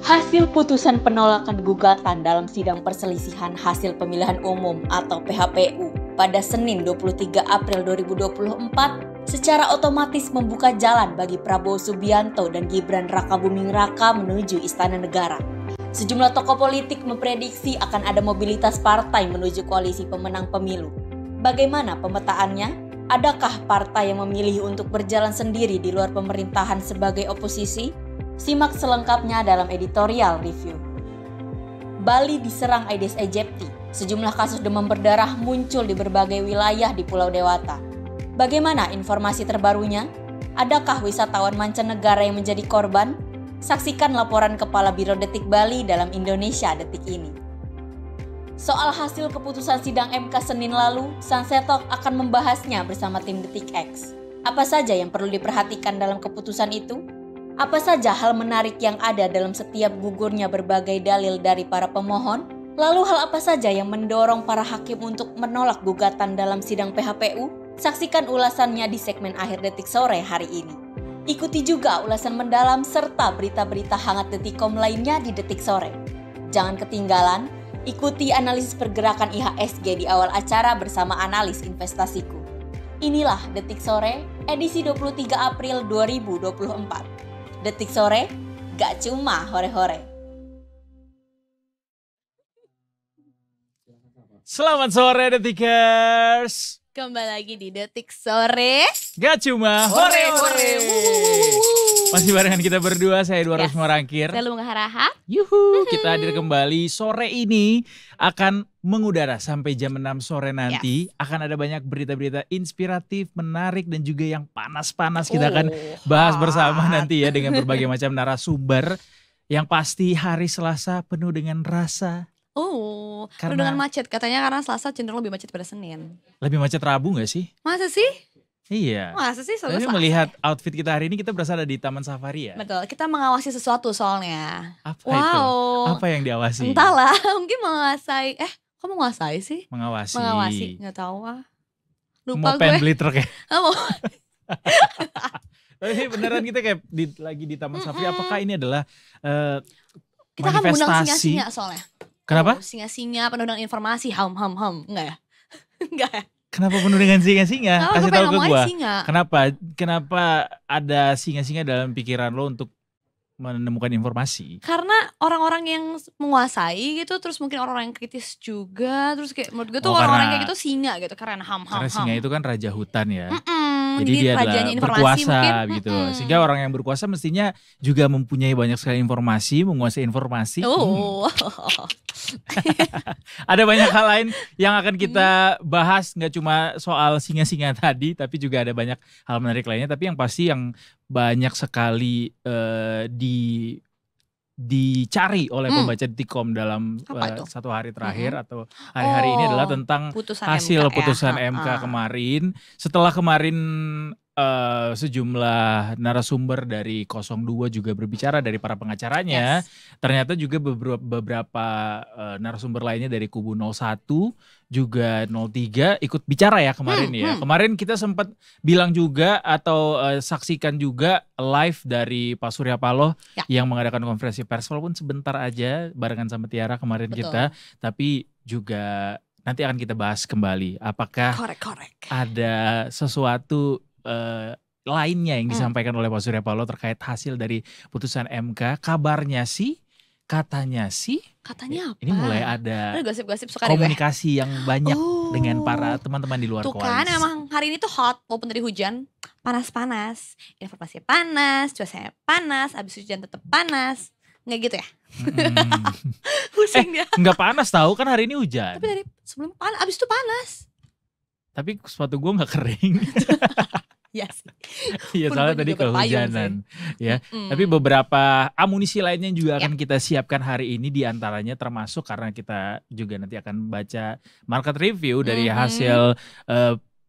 Hasil putusan penolakan gugatan dalam sidang perselisihan hasil pemilihan umum atau PHPU pada Senin 23 April 2024 secara otomatis membuka jalan bagi Prabowo Subianto dan Gibran Rakabuming Raka menuju Istana Negara. Sejumlah tokoh politik memprediksi akan ada mobilitas partai menuju koalisi pemenang pemilu. Bagaimana pemetaannya? Adakah partai yang memilih untuk berjalan sendiri di luar pemerintahan sebagai oposisi? Simak selengkapnya dalam editorial review. Bali diserang Aedes aegypti. Sejumlah kasus demam berdarah muncul di berbagai wilayah di Pulau Dewata. Bagaimana informasi terbarunya? Adakah wisatawan mancanegara yang menjadi korban? Saksikan laporan Kepala Biro Detik Bali dalam Indonesia Detik Ini. Soal hasil keputusan sidang MK Senin lalu, Sang Setok akan membahasnya bersama tim Detik X. Apa saja yang perlu diperhatikan dalam keputusan itu? Apa saja hal menarik yang ada dalam setiap gugurnya berbagai dalil dari para pemohon? Lalu hal apa saja yang mendorong para hakim untuk menolak gugatan dalam sidang PHPU? Saksikan ulasannya di segmen akhir Detik Sore hari ini. Ikuti juga ulasan mendalam serta berita-berita hangat Detikcom lainnya di Detik Sore. Jangan ketinggalan, ikuti analisis pergerakan IHSG di awal acara bersama analis investasiku. Inilah Detik Sore, edisi 23 April 2024. Detik Sore, gak cuma hore-hore. Selamat sore Detikers. Kembali lagi di Detik Sore. Gak cuma hore-hore. Masih barengan kita berdua, saya Edward Yes. Rosmorangkir. Saya Lunga Haraha. Yuhu, kita hadir kembali. Sore ini akan mengudara sampai jam 6 sore nanti. Akan ada banyak berita-berita inspiratif, menarik dan juga yang panas-panas. Kita akan bahas bersama nanti ya dengan berbagai macam narasumber. Yang pasti hari Selasa penuh dengan rasa. Penuh dengan macet. Katanya karena Selasa cenderung lebih macet pada Senin. Lebih macet Rabu gak sih? Masa sih? Iya. Masa sih selalu Tapi Selasa? melihat outfit kita hari ini, kita berasa ada di Taman Safari ya. Betul, kita mengawasi sesuatu soalnya. Apa itu? Apa yang diawasi? Entahlah, mungkin menguasai. Kok menguasai sih? Mengawasi. Nggak tahu ah. Mau Lupa pengen gue. beli truk ya? Mau. Tapi beneran kita kayak lagi di Taman Safari. Apakah ini adalah Kita kan mengundang manifestasi? singa-singa soalnya. Kenapa? Singa-singa penuh dengan informasi. Enggak ya? Enggak ya? Kenapa penuh dengan singa-singa? Kenapa Kasih gue tahu pengen ke ngomongin gua. singa? Kenapa ada singa-singa dalam pikiran lo untuk menemukan informasi? Karena orang-orang yang menguasai gitu, terus mungkin orang-orang yang kritis juga, terus kayak menurut gue tuh orang-orang kayak gitu singa gitu, karena Karena singa itu kan raja hutan ya. Jadi dia rajanya adalah informasi berkuasa mungkin. gitu. Sehingga orang yang berkuasa mestinya juga mempunyai banyak sekali informasi, menguasai informasi. Ada banyak hal lain yang akan kita bahas, nggak cuma soal singa-singa tadi, tapi juga ada banyak hal menarik lainnya. Tapi yang pasti yang banyak sekali dicari oleh pembaca Detikcom dalam satu hari terakhir atau hari-hari ini adalah tentang hasil putusan MK kemarin. Setelah kemarin sejumlah narasumber dari 02 juga berbicara dari para pengacaranya. Ternyata juga beberapa narasumber lainnya dari kubu 01 juga 03 ikut bicara ya kemarin ya. Kemarin kita sempat bilang juga atau saksikan juga live dari Pak Surya Paloh yang mengadakan konferensi pers walaupun sebentar aja barengan sama Tiara kemarin. Betul. Kita. Tapi juga nanti akan kita bahas kembali apakah ada sesuatu lainnya yang disampaikan oleh Pak Surya Paloh terkait hasil dari putusan MK. Kabarnya sih, katanya apa? Ini mulai ada gosip-gosip suka komunikasi yang banyak dengan para teman-teman di luar tuh koalisi. kan emang hari ini tuh hot, walaupun tadi hujan, panas-panas, informasinya panas, cuacanya panas, abis hujan tetap panas, nggak gitu ya? Pusing dia. Nggak panas tahu kan hari ini hujan. Tapi tadi sebelum panas, abis itu panas. Tapi sepatu gue nggak kering. Iya sih. Iya soalnya tadi kehujanan ya. Tapi beberapa amunisi lainnya juga akan kita siapkan hari ini, diantaranya termasuk karena kita juga nanti akan baca market review dari hasil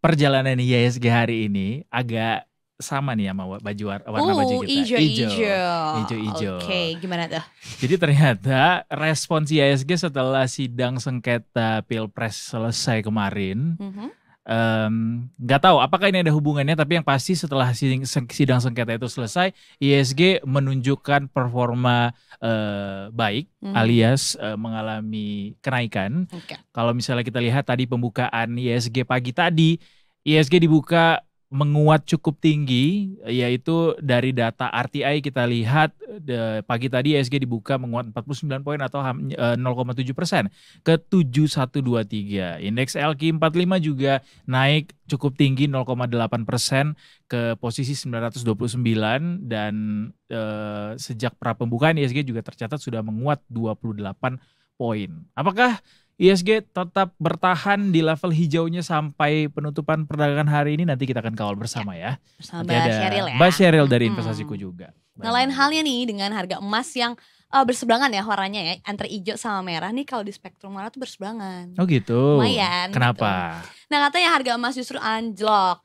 perjalanan IHSG hari ini. Agak sama nih sama warna baju kita. Hijau-hijau. Oke, gimana tuh? Jadi ternyata respons IHSG setelah sidang sengketa Pilpres selesai kemarin Nggak tahu apakah ini ada hubungannya, tapi yang pasti setelah sidang sengketa itu selesai, ISG menunjukkan performa baik alias mengalami kenaikan. Oke. Kalau misalnya kita lihat tadi pembukaan ISG pagi tadi, ISG dibuka menguat cukup tinggi, yaitu dari data RTI kita lihat pagi tadi ISG dibuka menguat 49 poin atau 0,7% ke 7123. Indeks LQ45 juga naik cukup tinggi 0,8% ke posisi 929 dan sejak pra pembukaan ISG juga tercatat sudah menguat 28 poin. Apakah ISG tetap bertahan di level hijaunya sampai penutupan perdagangan hari ini? Nanti kita akan kawal bersama ya. Bersama Nanti Mbak ada Sheryl ya. Mbak Sheryl dari Investasiku juga. Nah, lain halnya nih dengan harga emas yang berseberangan ya warnanya ya, antara hijau sama merah nih. Kalau di spektrum warna tuh berseberangan. Oh gitu. Lumayan. Kenapa? Gitu. Nah, katanya harga emas justru anjlok.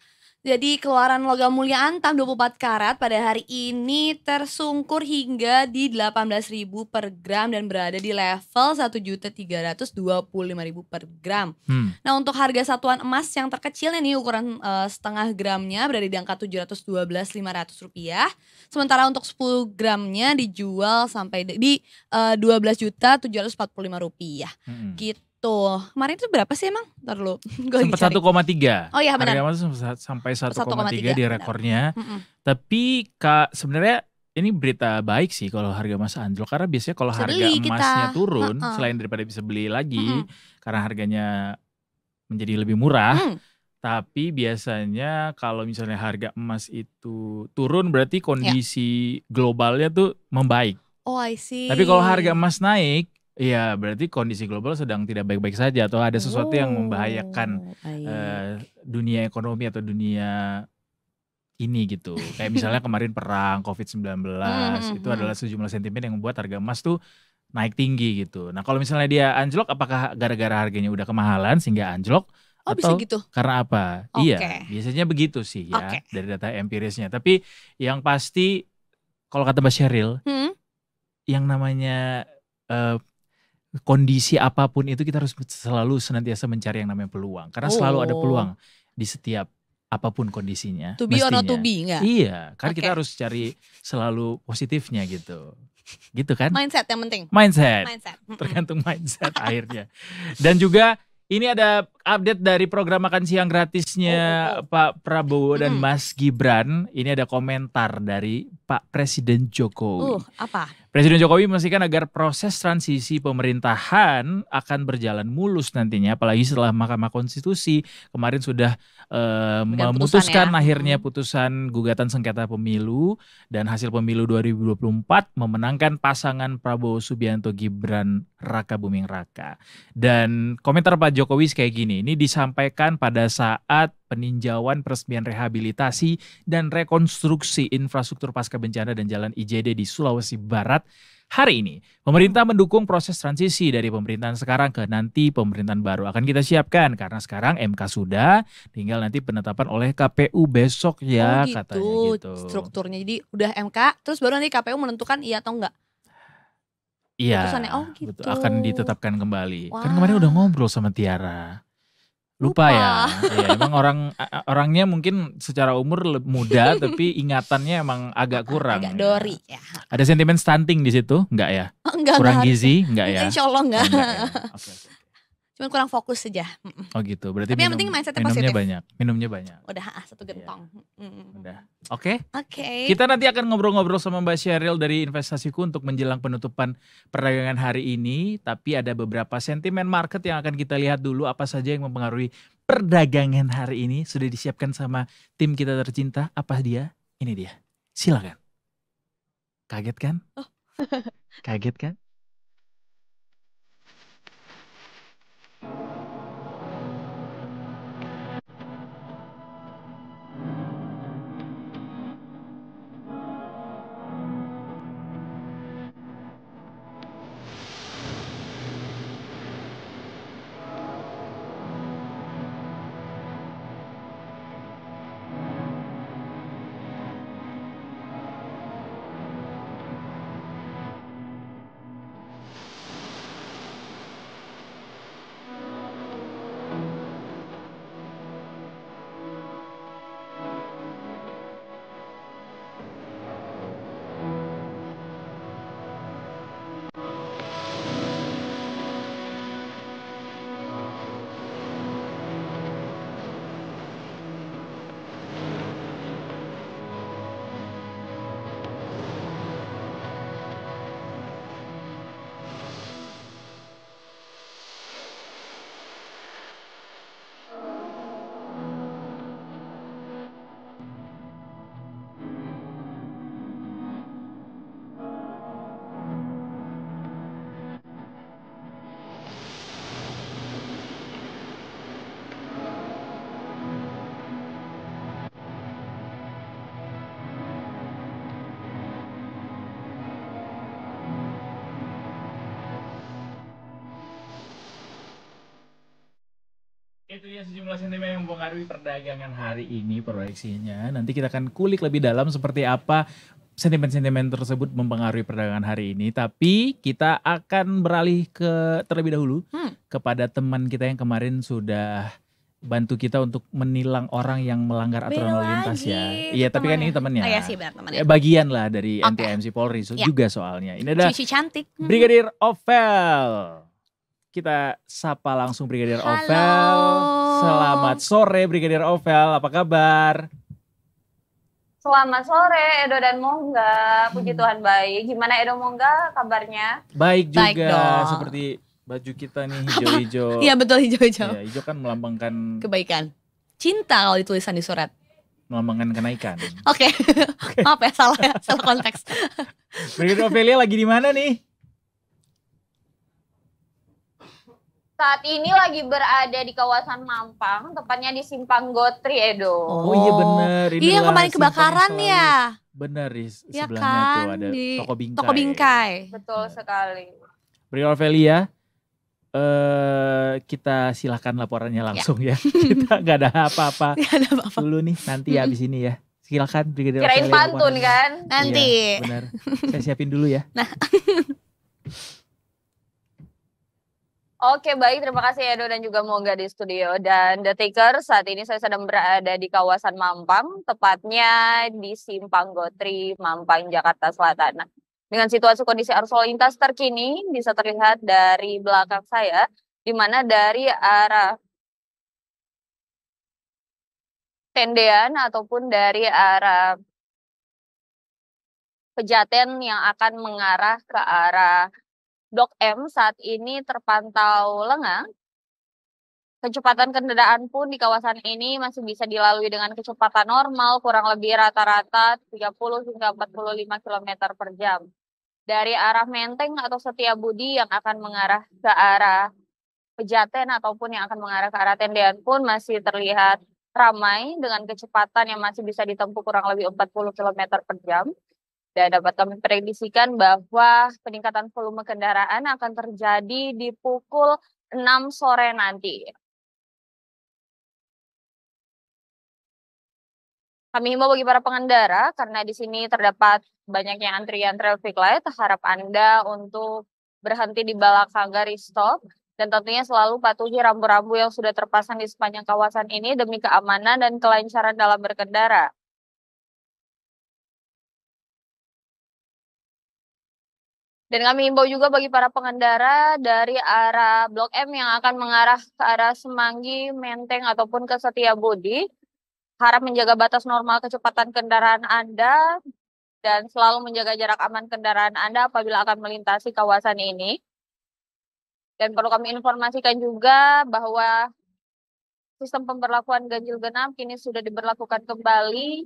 Jadi keluaran logam mulia antam 24 karat pada hari ini tersungkur hingga di 18.000 per gram dan berada di level 1.325.000 per gram. Nah, untuk harga satuan emas yang terkecilnya nih ukuran setengah gramnya berada di angka Rp712.500. Sementara untuk 10 gramnya dijual sampai di Rp12.745.000. Gitu. Kemarin itu berapa sih emang? Ntar dulu. Sempat 1,3. Oh iya benar. Harga emas sampai 1,3 di rekornya. Tapi sebenarnya ini berita baik sih kalau harga emas anjlok, karena biasanya kalau harga emasnya turun selain daripada bisa beli lagi karena harganya menjadi lebih murah. Tapi biasanya kalau misalnya harga emas itu turun berarti kondisi globalnya tuh membaik. Oh I see. Tapi kalau harga emas naik, ya berarti kondisi global sedang tidak baik-baik saja atau ada sesuatu yang membahayakan dunia ekonomi atau dunia ini gitu. Kayak misalnya kemarin perang COVID-19 itu adalah sejumlah sentimen yang membuat harga emas tuh naik tinggi gitu. Nah kalau misalnya dia anjlok, apakah gara-gara harganya udah kemahalan sehingga anjlok? Oh atau bisa gitu? Karena apa? Iya biasanya begitu sih ya dari data empirisnya. Tapi yang pasti kalau kata Mbak Sheryl, yang namanya kondisi apapun itu kita harus selalu senantiasa mencari yang namanya peluang. Karena selalu ada peluang di setiap apapun kondisinya. To be or not to be, enggak? Iya, karena kita harus cari selalu positifnya gitu. Gitu kan? Mindset yang penting. Mindset. Tergantung mindset akhirnya. Dan juga ini ada update dari program makan siang gratisnya Pak Prabowo dan Mas Gibran. Ini ada komentar dari Pak Presiden Jokowi. Apa? Presiden Jokowi memastikan agar proses transisi pemerintahan akan berjalan mulus nantinya. Apalagi setelah Mahkamah Konstitusi kemarin sudah memutuskan akhirnya putusan gugatan sengketa pemilu. Dan hasil pemilu 2024 memenangkan pasangan Prabowo Subianto Gibran Raka Buming Raka. Dan komentar Pak Jokowi kayak gini. Ini disampaikan pada saat peninjauan peresmian rehabilitasi dan rekonstruksi infrastruktur pasca bencana dan jalan IJD di Sulawesi Barat hari ini. Pemerintah mendukung proses transisi dari pemerintahan sekarang ke nanti pemerintahan baru akan kita siapkan karena sekarang MK sudah, tinggal nanti penetapan oleh KPU besok ya katanya gitu. Strukturnya jadi udah MK terus baru nanti KPU menentukan iya atau enggak. Iya, gitu. Betul, akan ditetapkan kembali. Kan kemarin udah ngobrol sama Tiara. Lupa ya. Ya emang orangnya mungkin secara umur muda tapi ingatannya emang agak kurang. Agak dori ya. Ada sentimen stunting di situ? Enggak ya? Enggak, kurang gizi? Enggak ya? Insya Allah enggak. Oke. Cuman kurang fokus saja. Oh gitu. Berarti tapi yang penting mindsetnya positif. Minumnya banyak. Udah satu gentong. Udah. Oke. Oke. Kita nanti akan ngobrol-ngobrol sama Mbak Sheryl dari Investasiku untuk menjelang penutupan perdagangan hari ini. Tapi ada beberapa sentimen market yang akan kita lihat dulu apa saja yang mempengaruhi perdagangan hari ini. Sudah disiapkan sama tim kita tercinta. Apa dia? Ini dia. Silakan. Kaget kan? Kaget kan? itu ya sejumlah sentimen yang mempengaruhi perdagangan hari ini proyeksinya. Nanti kita akan kulik lebih dalam seperti apa sentimen-sentimen tersebut mempengaruhi perdagangan hari ini. Tapi kita akan beralih ke terlebih dahulu kepada teman kita yang kemarin sudah bantu kita untuk menilang orang yang melanggar aturan Beda lalu lintas lagi ya. Iya, tapi kan ini temennya. Oh iya sih, benar temannya. Bagian lah dari Oke. NTMC Polri Ya. juga soalnya. Ini ada Cici cantik. Brigadir Ovel. Kita sapa langsung Brigadir Halo. Ovel. Selamat sore Brigadir Ovel, apa kabar? Selamat sore Edo dan Mongga, puji Tuhan baik. Gimana Edo Mongga kabarnya? Baik juga, Baik dong. seperti baju kita nih hijau-hijau. Iya betul, hijau-hijau. Ya, hijau kan melambangkan Kebaikan. Cinta kalau ditulisan di surat. melambangkan kenaikan. Oke. Maaf ya, salah konteks. Brigadir Ovelia lagi di mana nih? Saat ini lagi berada di kawasan Mampang, tepatnya di Simpang Gotri Edo. Oh iya bener. Iya, inilah kemarin simpang kebakaran selalu. ya. Bener, di Iya sebelahnya tuh kan, ada di toko bingkai. Toko bingkai. Betul sekali. Brigadir Ovelia, kita silakan laporannya langsung ya. Kita nggak ada apa-apa Nggak ada apa-apa. dulu nih nanti ya abis ini ya. Silakan Brigadir Kirain Ovelia pantun laporannya. kan? Nanti. Iya, benar. Saya siapin dulu ya. Oke baik, terima kasih Edo dan juga Mongga di studio. Dan The Ticker, saat ini saya sedang berada di kawasan Mampang, tepatnya di Simpang Gotri, Mampang, Jakarta Selatan. Nah, dengan situasi kondisi arus lalu lintas terkini bisa terlihat dari belakang saya, di mana dari arah Tendean ataupun dari arah Pejaten yang akan mengarah ke arah Blok M saat ini terpantau lengang. Kecepatan kendaraan pun di kawasan ini masih bisa dilalui dengan kecepatan normal, kurang lebih rata-rata 30 hingga 45 km per jam. Dari arah Menteng atau Setiabudi yang akan mengarah ke arah Pejaten ataupun yang akan mengarah ke arah Tendean pun masih terlihat ramai dengan kecepatan yang masih bisa ditempuh kurang lebih 40 km per jam. Dan dapat kami prediksikan bahwa peningkatan volume kendaraan akan terjadi di pukul 6 sore nanti. Kami himbau bagi para pengendara karena di sini terdapat banyaknya antrian traffic light, harap Anda untuk berhenti di belakang garis stop dan tentunya selalu patuhi rambu-rambu yang sudah terpasang di sepanjang kawasan ini demi keamanan dan kelancaran dalam berkendara. Dan kami himbau juga bagi para pengendara dari arah Blok M yang akan mengarah ke arah Semanggi, Menteng, ataupun ke Setiabudi. Harap menjaga batas normal kecepatan kendaraan Anda dan selalu menjaga jarak aman kendaraan Anda apabila akan melintasi kawasan ini. Dan perlu kami informasikan juga bahwa sistem pemberlakuan ganjil genap kini sudah diberlakukan kembali.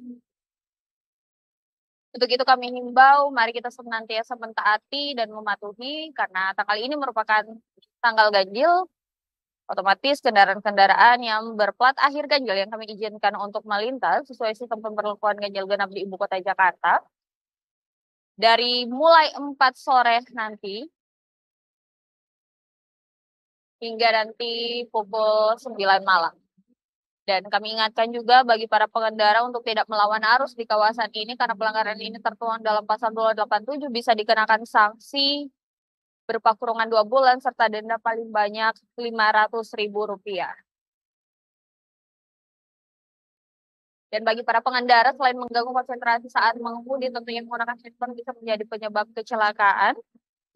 Untuk itu kami himbau, mari kita senantiasa mentaati dan mematuhi karena tanggal ini merupakan tanggal ganjil. Otomatis kendaraan-kendaraan yang berplat akhir ganjil yang kami izinkan untuk melintas sesuai sistem pemberlakuan ganjil genap di Ibu Kota Jakarta. Dari mulai 4 sore nanti hingga nanti pukul 9 malam. Dan kami ingatkan juga bagi para pengendara untuk tidak melawan arus di kawasan ini karena pelanggaran ini tertuang dalam pasal 287 bisa dikenakan sanksi berupa kurungan 2 bulan serta denda paling banyak Rp500.000. Dan bagi para pengendara selain mengganggu konsentrasi saat mengemudi tentunya menggunakan handphone bisa menjadi penyebab kecelakaan.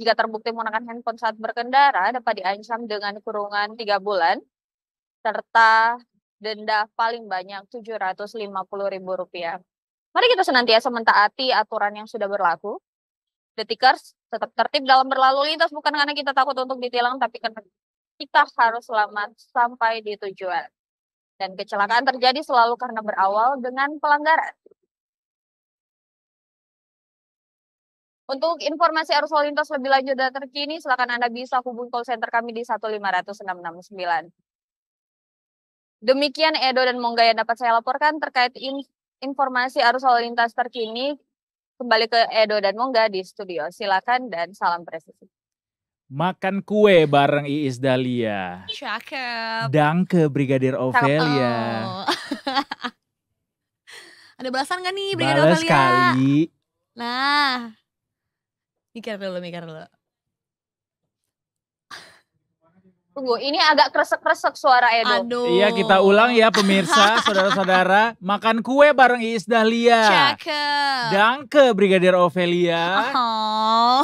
Jika terbukti menggunakan handphone saat berkendara dapat diancam dengan kurungan 3 bulan serta denda paling banyak Rp750.000. Mari kita senantiasa mentaati aturan yang sudah berlaku. The Tickers tetap tertib dalam berlalu lintas bukan karena kita takut untuk ditilang, tapi karena kita harus selamat sampai di tujuan. Dan kecelakaan terjadi selalu karena berawal dengan pelanggaran. Untuk informasi arus lalu lintas lebih lanjut dan terkini, silakan Anda bisa hubungi call center kami di 1500669. Demikian Edo dan Mongga yang dapat saya laporkan terkait informasi arus lalu lintas terkini. Kembali ke Edo dan Mongga di studio. Silakan dan salam presisi. Makan kue bareng Iis Dahlia. Cakep. Danke Brigadir Ovelia. Oh. Ada balasan gak nih Brigadir Balas Ovelia? kali. Nah, mikir dulu. Tunggu, ini agak kresek-kresek suara Edo. Aduh. Iya, kita ulang ya pemirsa, saudara-saudara. Makan kue bareng Iis Dahlia. Cakep. Danke Brigadir Ovelia. Oh.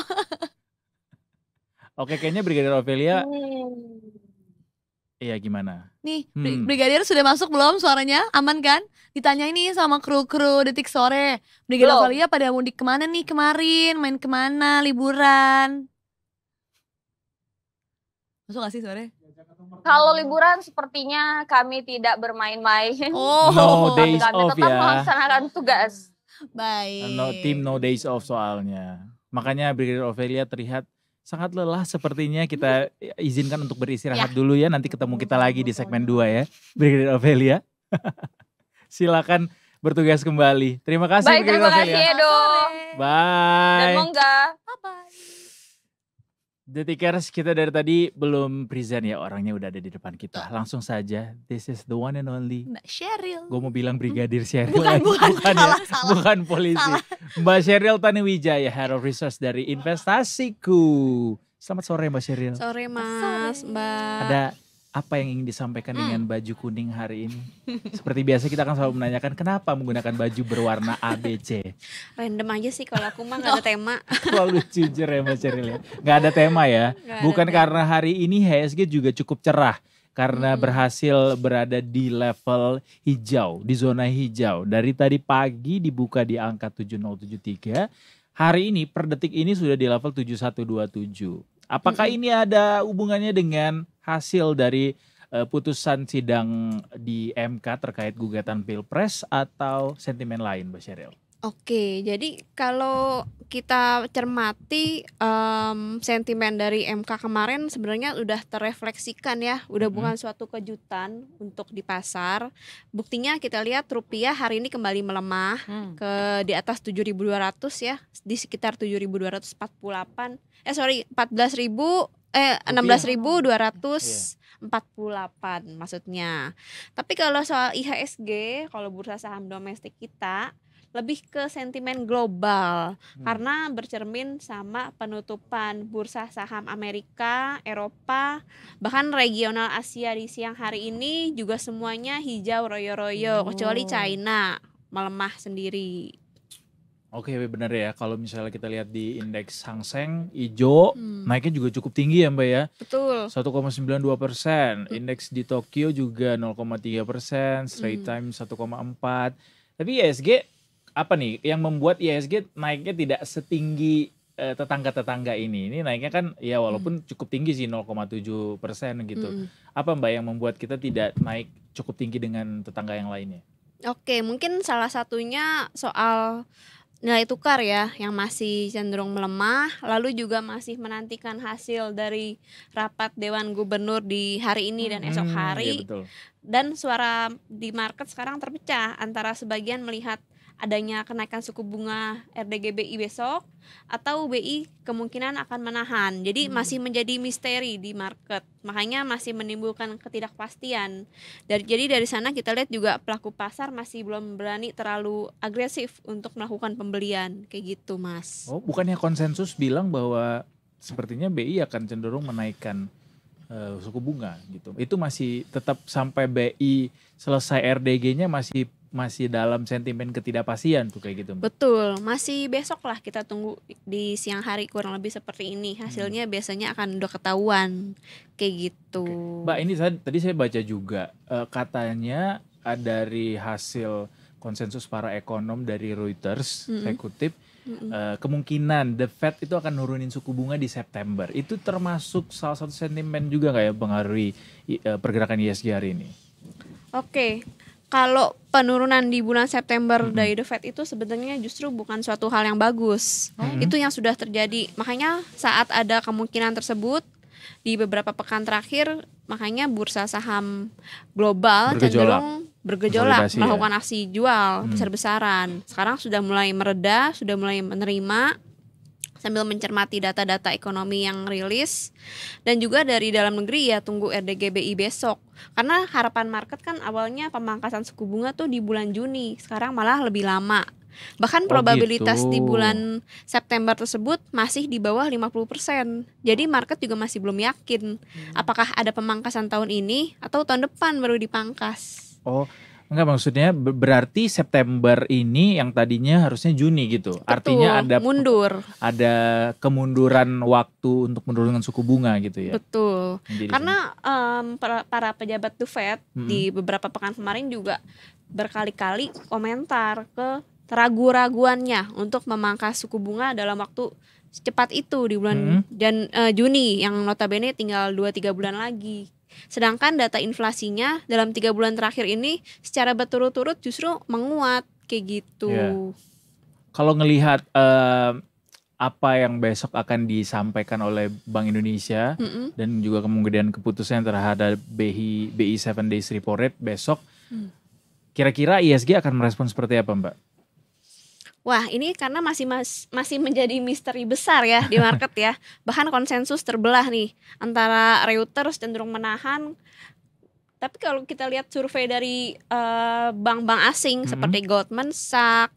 Oke, kayaknya Brigadir Ovelia, Hmm. iya gimana? Nih, Hmm. Brigadir sudah masuk belum suaranya? Aman kan? Ditanya ini sama kru-kru Detik Sore. Brigadir Belum. Ovelia pada mudik kemana nih kemarin? Main kemana? Liburan? Masuk gak sih suaranya? Kalau liburan sepertinya kami tidak bermain-main. Oh, No Tapi days kami off tetap ya. melaksanakan tugas. baik. No days off soalnya. Makanya Brigadir Ovelia terlihat sangat lelah sepertinya. Kita izinkan untuk beristirahat dulu ya. Nanti ketemu kita lagi di segmen 2 ya. Brigadir Ovelia. Silakan bertugas kembali. Terima kasih Baik, Brigadir terima kasih Ovelia. Edo. Dan Bye. mongga. Bye-bye. Detikers, kita dari tadi belum present ya, orangnya udah ada di depan kita. Langsung saja, this is the one and only. Mbak Sheryl. Gue mau bilang Brigadir Sheryl. Bukan, ya. salah. Bukan polisi. Salah. Mbak Sheryl Tanuwijaya, Head of Research dari Investasiku. Selamat sore Mbak Sheryl. Sore Mas, Mbak. Ada apa yang ingin disampaikan dengan baju kuning hari ini? Seperti biasa kita akan selalu menanyakan kenapa menggunakan baju berwarna ABC. Random aja sih kalau aku mah gak ada tema. Terlalu jujur ya Mbak Sheryl ya. Gak ada tema ya. Nggak ada Bukan tema. karena hari ini HSG juga cukup cerah. Karena berhasil berada di level hijau, di zona hijau. Dari tadi pagi dibuka di angka 7073. Hari ini per detik ini sudah di level 7127. Apakah ini ada hubungannya dengan hasil dari putusan sidang di MK terkait gugatan Pilpres atau sentimen lain Mbak Sheryl? Oke, jadi kalau kita cermati sentimen dari MK kemarin sebenarnya udah terrefleksikan ya, udah bukan suatu kejutan untuk di pasar. Buktinya kita lihat rupiah hari ini kembali melemah ke di atas 7.200 ya, di sekitar 7.248. 16.248 maksudnya. Tapi kalau soal IHSG, kalau bursa saham domestik kita lebih ke sentimen global karena bercermin sama penutupan bursa saham Amerika, Eropa, bahkan regional Asia di siang hari ini juga semuanya hijau royo-royo kecuali China melemah sendiri. Oke benar ya, kalau misalnya kita lihat di indeks Hang Seng hijau naiknya juga cukup tinggi ya Mbak ya. Betul. 1,92%, indeks di Tokyo juga 0,3%, Straits Times 1,4%. Tapi IHSG apa nih yang membuat IHSG naiknya tidak setinggi tetangga-tetangga ini? Ini naiknya kan ya walaupun cukup tinggi sih 0,7% gitu. Apa Mbak yang membuat kita tidak naik cukup tinggi dengan tetangga yang lainnya? Oke, mungkin salah satunya soal nilai tukar ya yang masih cenderung melemah, lalu juga masih menantikan hasil dari rapat Dewan Gubernur di hari ini dan esok hari. Iya betul. Dan suara di market sekarang terpecah antara sebagian melihat adanya kenaikan suku bunga RDGBI besok atau BI kemungkinan akan menahan. Jadi masih menjadi misteri di market. Makanya masih menimbulkan ketidakpastian. Jadi dari sana kita lihat juga pelaku pasar masih belum berani terlalu agresif untuk melakukan pembelian kayak gitu, Mas. Oh, bukannya konsensus bilang bahwa sepertinya BI akan cenderung menaikkan suku bunga gitu. Itu masih tetap sampai BI selesai RDG-nya masih dalam sentimen ketidakpastian tuh kayak gitu. Betul, masih besok lah kita tunggu di siang hari kurang lebih seperti ini. Hasilnya biasanya akan udah ketahuan kayak gitu. Mbak ini tadi saya baca juga katanya dari hasil konsensus para ekonom dari Reuters, saya kutip, kemungkinan The Fed itu akan nurunin suku bunga di September. Itu termasuk salah satu sentimen juga nggak ya pengaruhi pergerakan IHSG hari ini? Oke. Kalau penurunan di bulan September dari The Fed itu sebenarnya justru bukan suatu hal yang bagus. Itu yang sudah terjadi. Makanya saat ada kemungkinan tersebut di beberapa pekan terakhir, makanya bursa saham global cenderung bergejolak, melakukan aksi jual besar-besaran. Sekarang sudah mulai mereda, sudah mulai menerima. sambil mencermati data-data ekonomi yang rilis. Dan juga dari dalam negeri ya tunggu RDGBI besok. Karena harapan market kan awalnya pemangkasan suku bunga tuh di bulan Juni, sekarang malah lebih lama. Bahkan probabilitas gitu. di bulan September tersebut masih di bawah 50%. Jadi market juga masih belum yakin apakah ada pemangkasan tahun ini atau tahun depan baru dipangkas. Oh, enggak, maksudnya berarti September ini yang tadinya harusnya Juni gitu. Artinya Betul, mundur. ada kemunduran waktu untuk menurunkan suku bunga gitu ya. Betul. Menjadi Karena para pejabat The Fed di beberapa pekan kemarin juga berkali-kali komentar ke keraguan-raguannya untuk memangkas suku bunga dalam waktu secepat itu di bulan Juni yang notabene tinggal 2-3 bulan lagi. Sedangkan data inflasinya dalam 3 bulan terakhir ini secara berturut-turut justru menguat kayak gitu. Ya. Kalau ngelihat apa yang besok akan disampaikan oleh Bank Indonesia dan juga kemudian keputusan terhadap BI 7 days repo rate besok, kira-kira ISG akan merespon seperti apa, Mbak? Wah, ini karena masih menjadi misteri besar ya di market ya. Bahkan konsensus terbelah nih antara Reuters cenderung menahan. Tapi kalau kita lihat survei dari bank-bank asing seperti Goldman Sachs,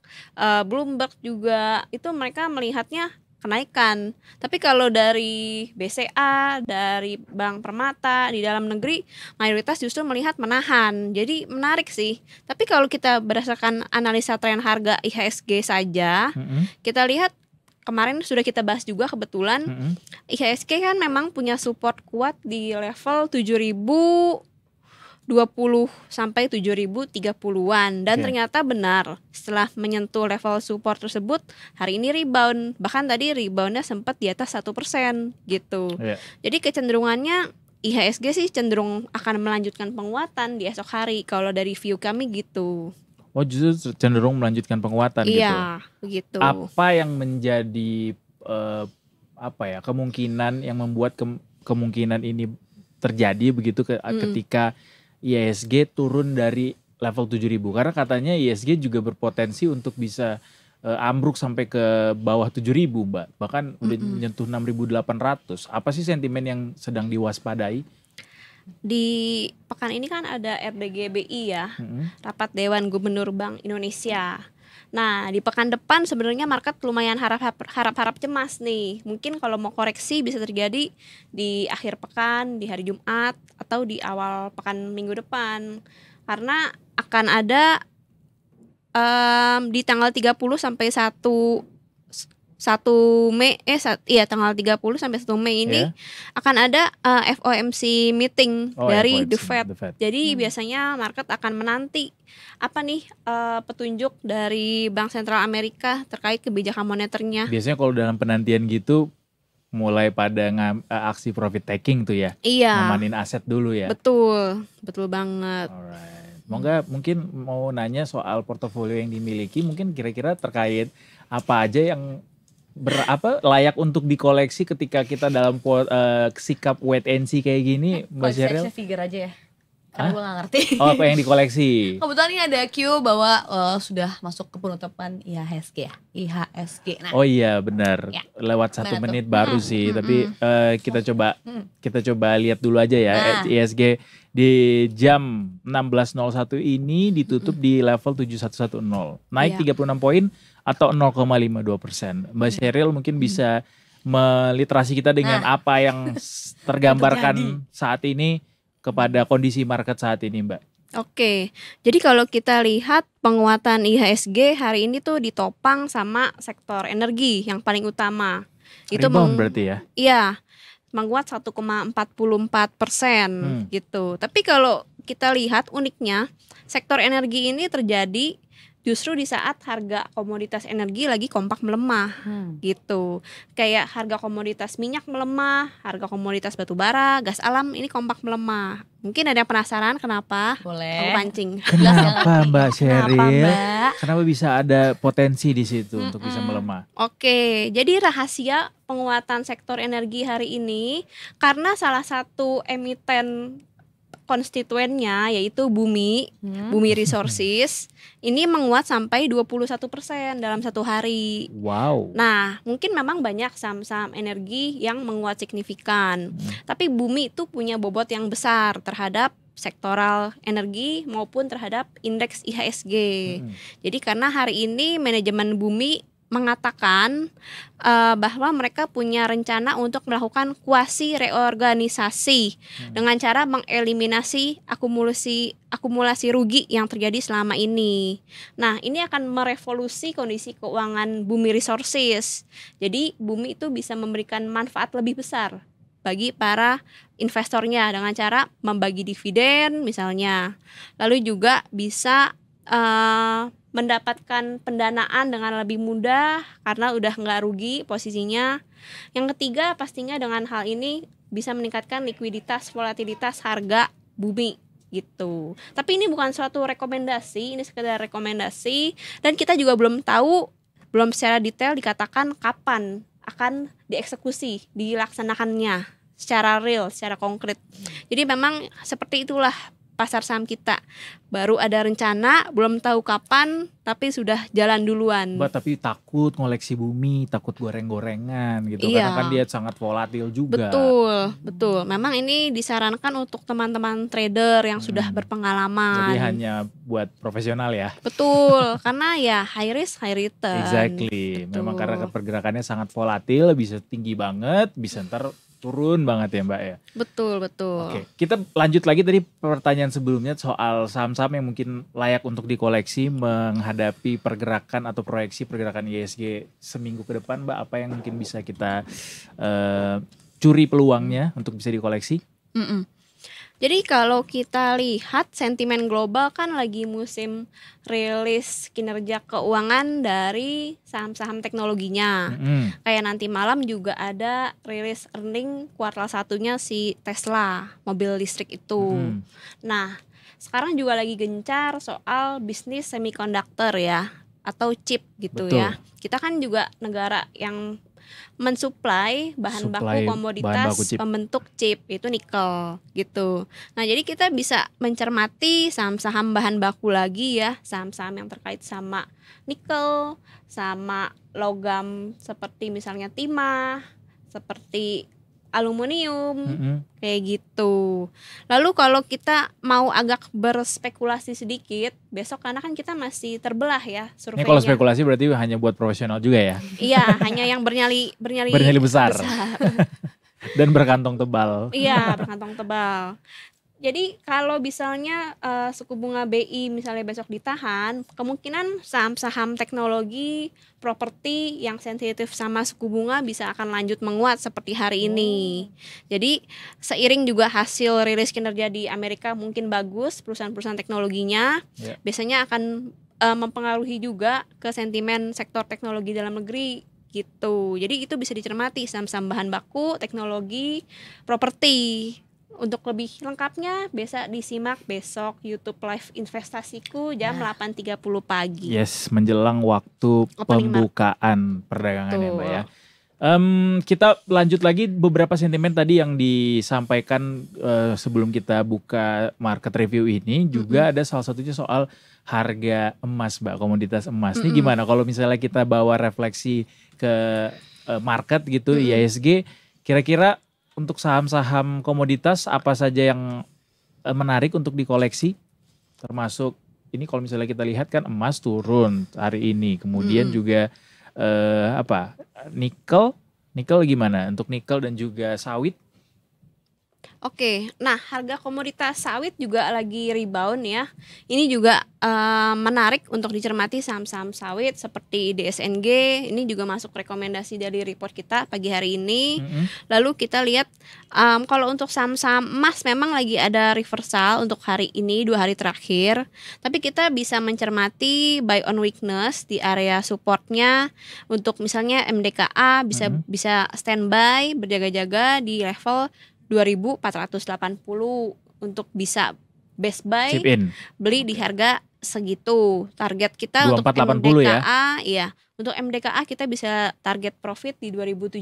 Bloomberg juga itu mereka melihatnya kenaikan. Tapi kalau dari BCA, dari Bank Permata di dalam negeri mayoritas justru melihat menahan. Jadi menarik sih. Tapi kalau kita berdasarkan analisa tren harga IHSG saja, kita lihat kemarin sudah kita bahas juga kebetulan IHSG kan memang punya support kuat di level 7.020 sampai 7.030-an dan ternyata benar setelah menyentuh level support tersebut hari ini rebound, bahkan tadi reboundnya sempat di atas 1% gitu. Jadi kecenderungannya IHSG sih cenderung akan melanjutkan penguatan di esok hari kalau dari view kami gitu. Oh, justru cenderung melanjutkan penguatan gitu. Iya, begitu. Apa yang menjadi kemungkinan yang membuat kemungkinan ini terjadi begitu ketika IHSG turun dari level 7.000? Karena katanya IHSG juga berpotensi untuk bisa ambruk sampai ke bawah 7.000, Mbak. Bahkan udah menyentuh 6.800. Apa sih sentimen yang sedang diwaspadai? Di pekan ini kan ada RDGBI ya, Rapat Dewan Gubernur Bank Indonesia. Nah, di pekan depan sebenarnya market lumayan harap cemas nih. Mungkin kalau mau koreksi bisa terjadi di akhir pekan, di hari Jumat, atau di awal pekan minggu depan. Karena akan ada di tanggal 30 sampai 1 Mei tanggal 30 sampai 1 Mei ini akan ada FOMC meeting dari FOMC, The Fed. Jadi biasanya market akan menanti apa nih petunjuk dari Bank Sentral Amerika terkait kebijakan moneternya. Biasanya kalau dalam penantian gitu mulai pada aksi profit taking tuh ya. Iya. Ngamanin aset dulu ya. Betul banget. Alright. Mungkin mau nanya soal portofolio yang dimiliki, mungkin kira-kira terkait apa aja yang layak untuk dikoleksi ketika kita dalam sikap wait and see kayak gini, Mbak Sheryl? Action figure aja ya. Karena gue gak ngerti. Oh, apa yang dikoleksi? Kebetulan ini ada Q bahwa sudah masuk ke penutupan IHSG ya. Nah, Oh iya benar. Ya. Lewat 1 Mana menit tuh? baru sih. Tapi kita coba lihat dulu aja ya. IHSG di jam 16.01 ini ditutup di level 7110. Naik 36 poin atau 0,52%. Mbak Sheryl mungkin bisa meliterasi kita dengan apa yang tergambarkan saat ini kepada kondisi market saat ini, Mbak. Oke, jadi kalau kita lihat penguatan IHSG hari ini tuh ditopang sama sektor energi yang paling utama. Itu berarti ya? Iya, menguat 1,44% gitu. Tapi kalau kita lihat uniknya, sektor energi ini terjadi justru di saat harga komoditas energi lagi kompak melemah gitu. Kayak harga komoditas minyak melemah, harga komoditas batu bara, gas alam ini kompak melemah. Mungkin ada yang penasaran kenapa? boleh. Aku pancing. Kenapa Mbak Sheryl? Mbak? Kenapa bisa ada potensi di situ untuk bisa melemah? Oke, jadi rahasia penguatan sektor energi hari ini karena salah satu emiten konstituennya yaitu bumi, bumi resources ini menguat sampai 21% dalam satu hari. Wow. Nah, mungkin memang banyak saham-saham energi yang menguat signifikan. Tapi bumi itu punya bobot yang besar terhadap sektoral energi maupun terhadap indeks IHSG. Jadi karena hari ini manajemen bumi mengatakan bahwa mereka punya rencana untuk melakukan kuasi reorganisasi dengan cara mengeliminasi akumulasi rugi yang terjadi selama ini. Nah, ini akan merevolusi kondisi keuangan bumi resources. Jadi bumi itu bisa memberikan manfaat lebih besar bagi para investornya dengan cara membagi dividen misalnya. Lalu juga bisa mendapatkan pendanaan dengan lebih mudah karena udah nggak rugi posisinya. Yang ketiga pastinya dengan hal ini bisa meningkatkan likuiditas, volatilitas harga bumi gitu. Tapi ini bukan suatu rekomendasi, ini sekedar rekomendasi dan kita juga belum tahu, belum secara detail dikatakan kapan akan dieksekusi, dilaksanakannya secara real, secara konkret. Jadi memang seperti itulah pasar saham kita, baru ada rencana, belum tahu kapan, tapi sudah jalan duluan. Mbak, tapi takut ngoleksi bumi, takut goreng-gorengan gitu, Iya. karena kan dia sangat volatil juga. Betul. Memang ini disarankan untuk teman-teman trader yang sudah berpengalaman. Jadi hanya buat profesional ya. Betul, karena ya high risk, high return. Exactly. Betul. Memang karena pergerakannya sangat volatil, bisa tinggi banget, bisa ntar turun banget ya Mbak ya. Betul. Oke, kita lanjut lagi tadi pertanyaan sebelumnya soal saham-saham yang mungkin layak untuk dikoleksi menghadapi pergerakan atau proyeksi pergerakan IHSG seminggu ke depan, Mbak. Apa yang mungkin bisa kita curi peluangnya untuk bisa dikoleksi? Jadi kalau kita lihat sentimen global kan lagi musim rilis kinerja keuangan dari saham-saham teknologinya. Kayak nanti malam juga ada rilis earning kuartal 1-nya si Tesla, mobil listrik itu. Nah, sekarang juga lagi gencar soal bisnis semiconductor ya, atau chip gitu. Betul. Ya. Kita kan juga negara yang mensuplai bahan baku komoditas baku chip. pembentuk chip, itu nikel gitu. Nah, jadi kita bisa mencermati saham-saham bahan baku lagi ya, saham-saham yang terkait sama nikel, sama logam seperti misalnya timah, seperti aluminium, kayak gitu. Lalu kalau kita mau agak berspekulasi sedikit, besok karena kan kita masih terbelah ya Ini surveinya. kalau spekulasi berarti hanya buat profesional juga ya. Iya, hanya yang bernyali besar. Dan berkantong tebal. Iya, berkantong tebal. Jadi kalau misalnya suku bunga BI misalnya besok ditahan, kemungkinan saham-saham teknologi, properti yang sensitif sama suku bunga bisa akan lanjut menguat seperti hari ini. Jadi seiring juga hasil rilis kinerja di Amerika mungkin bagus, perusahaan-perusahaan teknologinya biasanya akan mempengaruhi juga ke sentimen sektor teknologi dalam negeri gitu. Jadi itu bisa dicermati saham-saham bahan baku, teknologi, properti. Untuk lebih lengkapnya bisa disimak besok YouTube live investasiku jam 8.30 pagi. Yes, menjelang waktu pembukaan perdagangan ya Mbak ya. Kita lanjut lagi beberapa sentimen tadi yang disampaikan sebelum kita buka market review ini. Juga ada salah satunya soal harga emas Mbak, komoditas emas. Ini gimana kalau misalnya kita bawa refleksi ke market gitu, IHSG, kira-kira untuk saham-saham komoditas apa saja yang menarik untuk dikoleksi? Termasuk ini kalau misalnya kita lihat kan emas turun hari ini. Kemudian juga nikel gimana? Untuk nikel dan juga sawit? Oke, nah harga komoditas sawit juga lagi rebound ya. Ini juga menarik untuk dicermati saham-saham sawit seperti DSNG. Ini juga masuk rekomendasi dari report kita pagi hari ini. Lalu kita lihat kalau untuk saham-saham emas memang lagi ada reversal untuk hari ini 2 hari terakhir. Tapi kita bisa mencermati buy on weakness di area supportnya. Untuk misalnya MDKA bisa standby berjaga-jaga di level 2480 untuk bisa best buy, beli di harga segitu. Target kita untuk MDKA ya Untuk MDKA kita bisa target profit di 2.700.